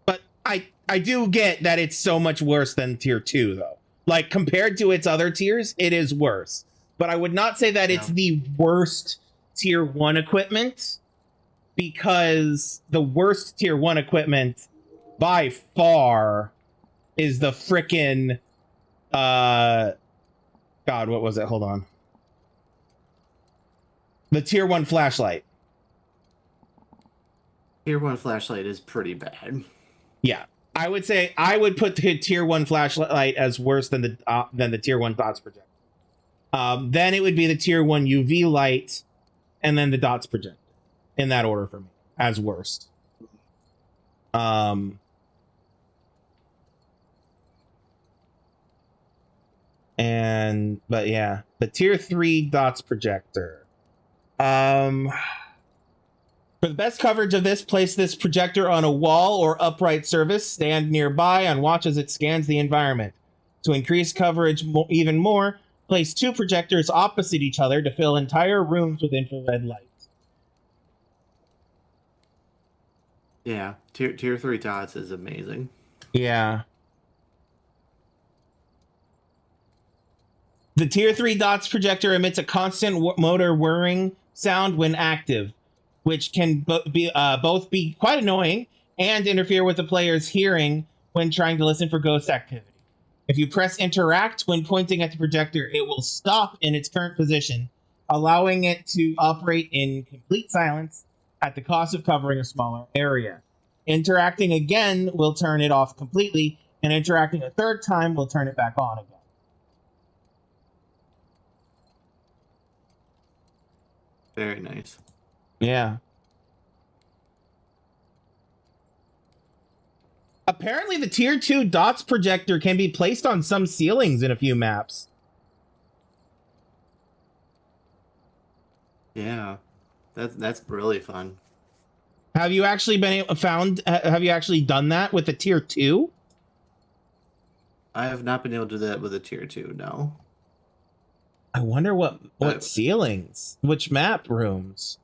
But I do get that it's so much worse than tier 2, though. Like, compared to its other tiers, it is worse. But I would not say that it's the worst tier 1 equipment, because the worst tier 1 equipment by far is the frickin' God, what was it? Hold on. The tier 1 flashlight. Tier 1 flashlight is pretty bad. Yeah. I would say I would put the tier 1 flashlight as worse than the tier 1 dots projector. Then it would be the tier 1 UV light, and then the dots projector, in that order for me, as worst. But yeah, the tier 3 dots projector. For the best coverage of this, place this projector on a wall or upright surface. Stand nearby and watch as it scans the environment. To increase coverage even more, place 2 projectors opposite each other to fill entire rooms with infrared light. Yeah, tier 3 dots is amazing. Yeah. The tier 3 dots projector emits a constant motor whirring sound when active, which can both be quite annoying and interfere with the player's hearing when trying to listen for ghost activity. If you press interact when pointing at the projector, it will stop in its current position, allowing it to operate in complete silence at the cost of covering a smaller area. Interacting again will turn it off completely, and interacting a third time will turn it back on again. Very nice. Yeah. Apparently, the tier 2 dots projector can be placed on some ceilings in a few maps. Yeah, that's really fun. Have you actually have you actually done that with the tier 2? I have not been able to do that with a tier 2, no. I wonder what ceilings, which map rooms.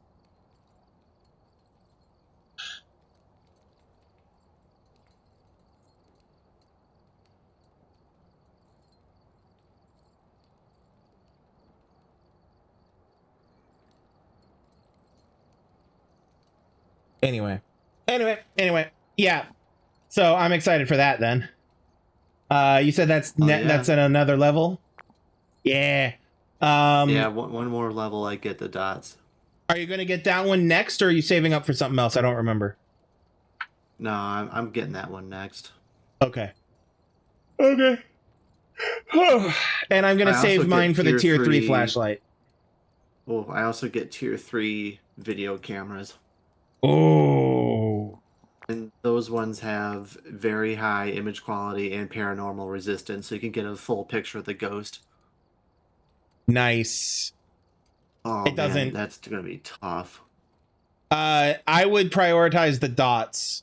Anyway. Yeah. So I'm excited for that then. You said that's that's at another level? Yeah. Yeah, one more level I get the dots. Are you going to get that one next, or are you saving up for something else? I don't remember. No, I'm getting that one next. Okay. And I'm going to save mine for the tier 3 flashlight. Oh, I also get tier 3 video cameras. Oh. And those ones have very high image quality and paranormal resistance, so you can get a full picture of the ghost. Nice. Oh, it doesn't. Man, that's gonna be tough. I would prioritize the dots.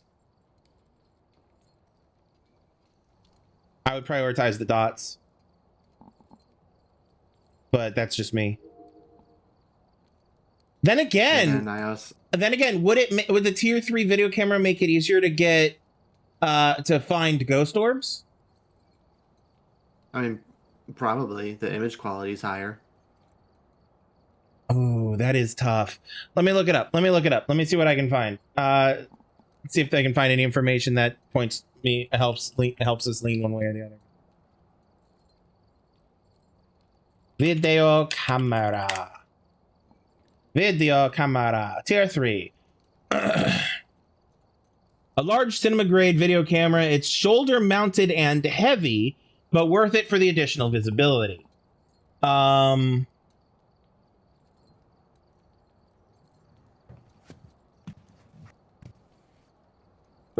But that's just me. Then again, would the tier 3 video camera make it easier to get to find ghost orbs? I mean, probably. The image quality is higher. Oh, that is tough. Let me look it up. Let me see what I can find. See if I can find any information that helps us lean one way or the other. Video camera. Tier 3. A large cinema-grade video camera. It's shoulder-mounted and heavy, but worth it for the additional visibility. Do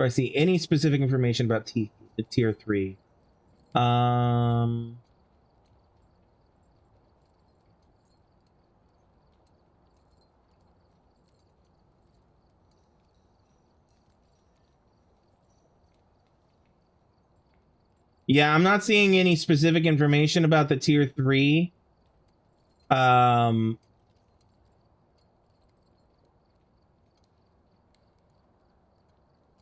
I see any specific information about tier 3? Yeah, I'm not seeing any specific information about the tier 3.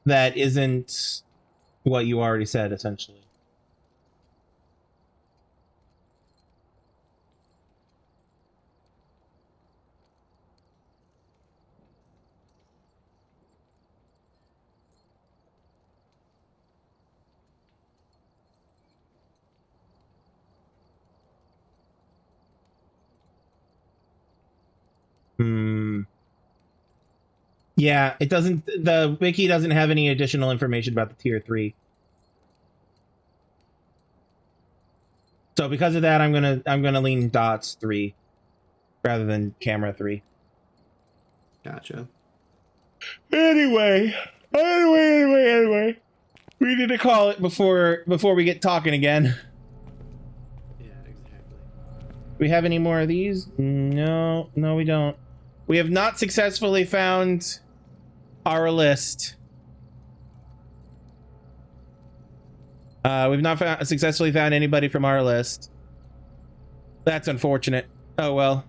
That isn't what you already said, essentially. Yeah, it doesn't. The wiki doesn't have any additional information about the tier 3. So because of that, I'm gonna lean dots 3 rather than camera 3. Gotcha. Anyway, we need to call it before we get talking again. Yeah, exactly. We have any more of these? No, we don't. We have not successfully found our list. We've not successfully found anybody from our list. That's unfortunate. Oh well.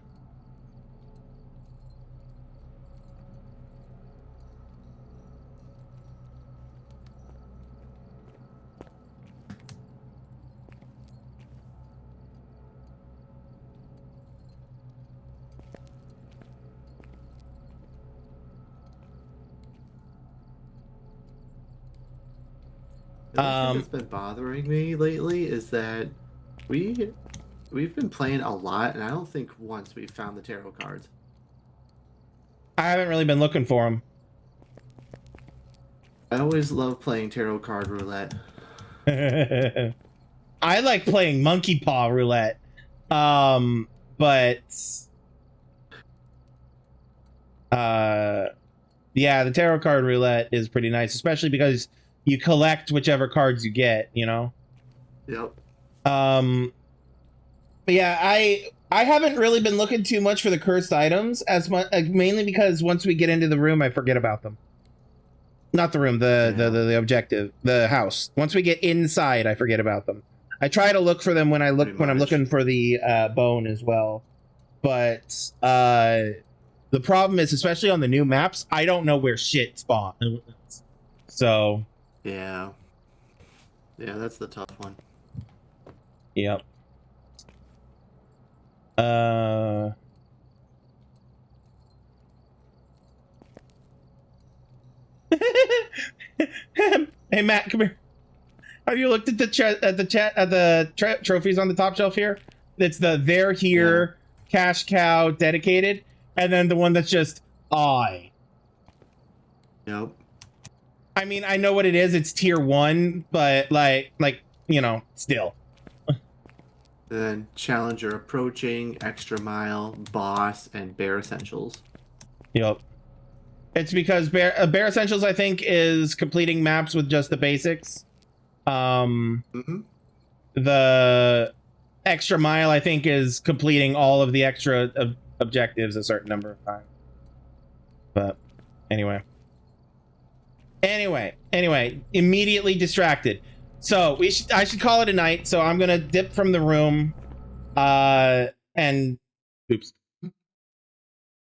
The thing that's been bothering me lately is that we've been playing a lot, and I don't think once we've found the tarot cards. I haven't really been looking for them. I always love playing tarot card roulette. I like playing monkey paw roulette. But yeah, the tarot card roulette is pretty nice, especially because you collect whichever cards you get, you know? Yep. But yeah, I haven't really been looking too much for the cursed items as much, mainly because once we get into the room, I forget about them. Not the room, the objective, the house. Once we get inside, I forget about them. I try to look for them when I'm looking for the bone as well. But the problem is, especially on the new maps, I don't know where shit spawns. So yeah, that's the tough one. Yep. Hey Matt, come here. Have you looked at the trophies on the top shelf here? It's the "They're Here," Cash Cow, Dedicated, and then the one that's just I. Yep. I mean, I know what it is. It's tier 1, but like you know, still. Then Challenger Approaching, Extra Mile, Boss, and Bare Essentials. Yep. It's because Bare Essentials, I think, is completing maps with just the basics. The Extra Mile, I think, is completing all of the extra objectives a certain number of times. But anyway, immediately distracted. So I should call it a night. So I'm gonna dip from the room, and oops.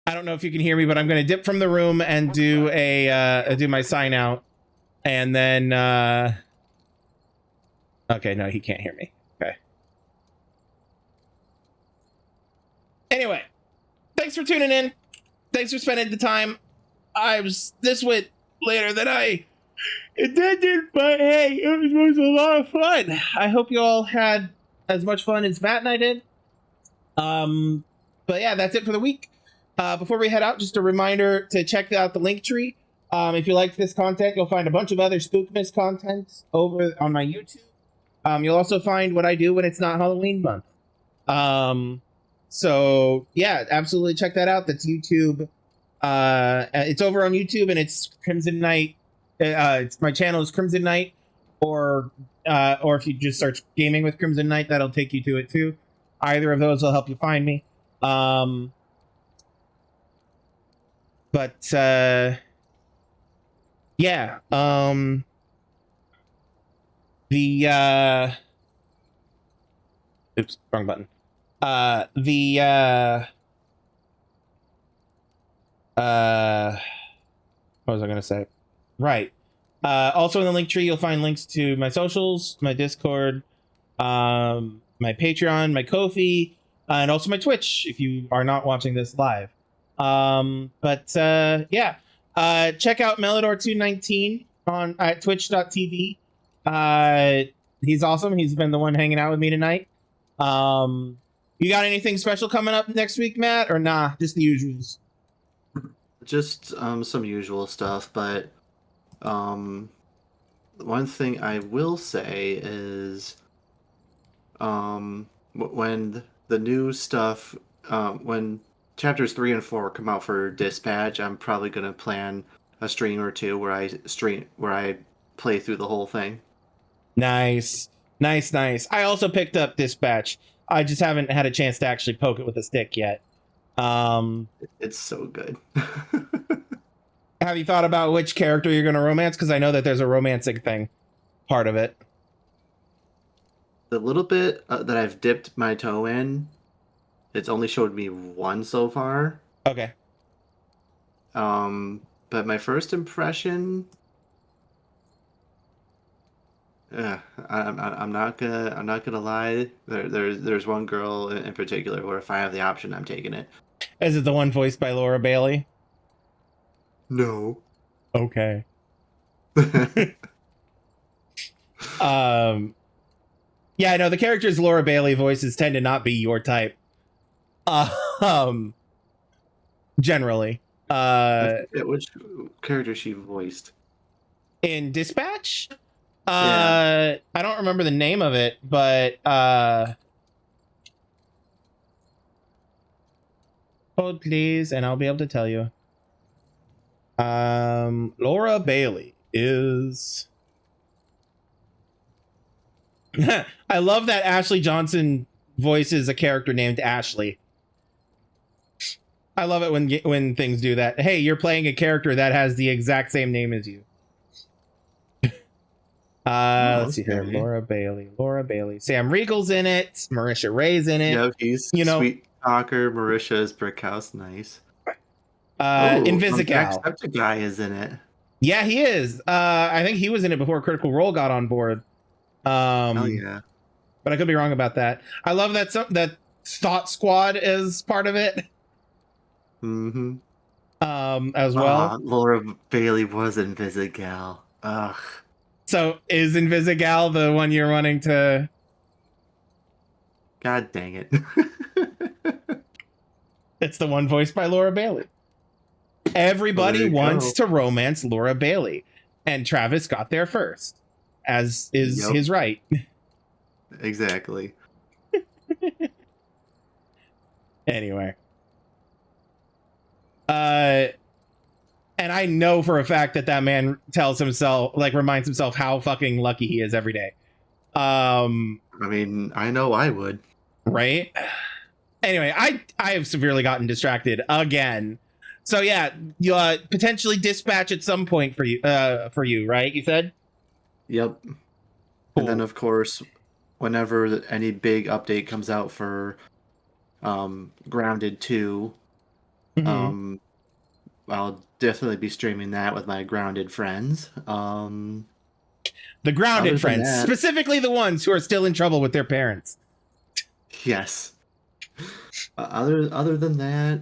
I don't know if you can hear me, but I'm gonna dip from the room and do do my sign out, and then okay, no, he can't hear me. Okay. Anyway, thanks for tuning in. Thanks for spending the time. This went later than I intended, but hey, it was a lot of fun. I hope you all had as much fun as Matt and I did. But yeah, that's it for the week. Before we head out, just a reminder to check out the link tree. If you liked this content, you'll find a bunch of other Spookmas content over on my YouTube. You'll also find what I do when it's not Halloween month. So yeah, absolutely check that out. That's YouTube. It's over on YouTube, and it's Crimzon Knight. It's my channel is Crimzon Knight, or if you just search gaming with Crimzon Knight, that'll take you to it too. Either of those will help you find me. Yeah. Oops, wrong button. What was I gonna say? Right. Also in the link tree, you'll find links to my socials, my Discord, my Patreon, my Ko-fi, and also my Twitch if you are not watching this live. Yeah. Check out Melodor219 on at twitch.tv. He's awesome. He's been the one hanging out with me tonight. You got anything special coming up next week, Matt, or nah, just the usuals? Just some usual stuff, but one thing I will say is when the new stuff, when chapters 3 and 4 come out for Dispatch, I'm probably gonna plan a stream or two where I play through the whole thing. Nice. I also picked up Dispatch. I just haven't had a chance to actually poke it with a stick yet. It's so good. Have you thought about which character you're going to romance? Because I know that there's a romancing thing part of it. The little bit that I've dipped my toe in, it's only showed me one so far. Okay. But my first impression, I'm not gonna lie. There's one girl in particular where if I have the option, I'm taking it. Is it the one voiced by Laura Bailey? No. Okay. Yeah, I know the characters Laura Bailey voices tend to not be your type. Generally. Which character she voiced? In Dispatch? Yeah. I don't remember the name of it, but hold please, and I'll be able to tell you. Laura Bailey is I love that Ashley Johnson voices a character named Ashley. I love it when things do that. Hey, you're playing a character that has the exact same name as you. Let's see here. Laura Bailey. Sam Riegel's in it. Marisha Ray's in it. Yeah, he's Sweet Talker. Marisha is Brickhouse. Nice. Invisigal. The guy is in it. Yeah, he is. I think he was in it before Critical Role got on board. Oh yeah. But I could be wrong about that. I love that that Thought Squad is part of it. Mm-hmm. As well. Laura Bailey was Invisigal. Ugh. So is Invisigal the one you're wanting to? God dang it. It's the one voiced by Laura Bailey. Everybody wants to romance Laura Bailey, and Travis got there first, as is his right. Exactly. Anyway. And I know for a fact that man reminds himself how fucking lucky he is every day. I mean, I know I would. Right? Anyway, I have severely gotten distracted again. So yeah, you potentially Dispatch at some point for you, right? You said? Yep. Cool. And then of course, whenever any big update comes out for Grounded 2, I'll definitely be streaming that with my Grounded friends. The Grounded friends, specifically the ones who are still in trouble with their parents. Yes. Other than that,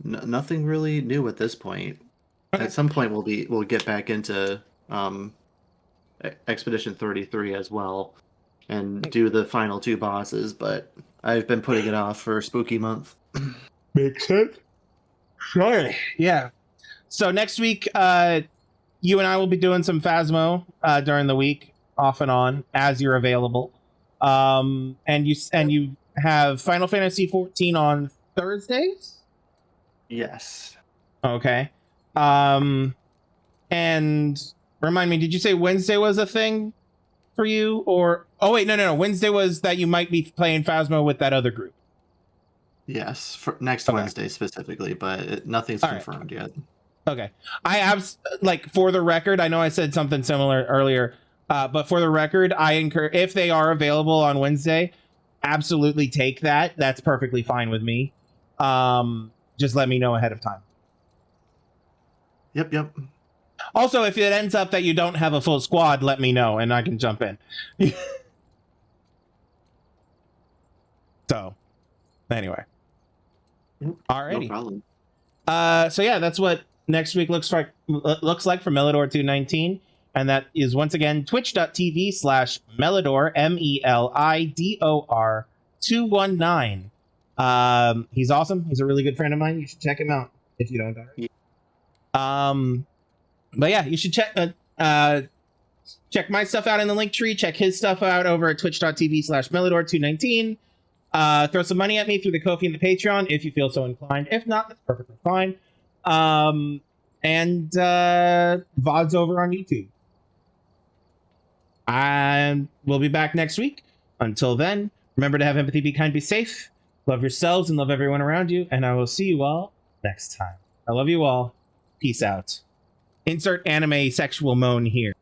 nothing really new at this point. Okay. At some point, we'll get back into Expedition 33 as well, and do the final 2 bosses. But I've been putting it off for Spooky Month. Makes sense. Sure. Yeah. So next week, you and I will be doing some Phasmo during the week, off and on, as you're available. And you have Final Fantasy 14 on Thursdays? Yes. Okay. And remind me, did you say Wednesday was a thing for you? Or oh wait, no. Wednesday was that you might be playing Phasmo with that other group. Yes, for next Wednesday specifically, but nothing's confirmed yet. Okay. I have, for the record, I know I said something similar earlier, but for the record, I encourage, if they are available on Wednesday, absolutely take that. That's perfectly fine with me. Just let me know ahead of time. Yep. Also, if it ends up that you don't have a full squad, let me know and I can jump in. So, anyway. Alrighty. No problem. So yeah, that's what next week looks like for Melidor 219, and that is once again twitch.tv/Melidor MELIDOR 219. He's awesome. He's a really good friend of mine. You should check him out if you don't already. But yeah, you should check. Check my stuff out in the link tree. Check his stuff out over at twitch.tv/Melodor219. Throw some money at me through the Ko-fi and the Patreon if you feel so inclined. If not, that's perfectly fine. And VOD's over on YouTube. And we'll be back next week. Until then, remember to have empathy, be kind, be safe. Love yourselves and love everyone around you. And I will see you all next time. I love you all. Peace out. Insert anime sexual moan here.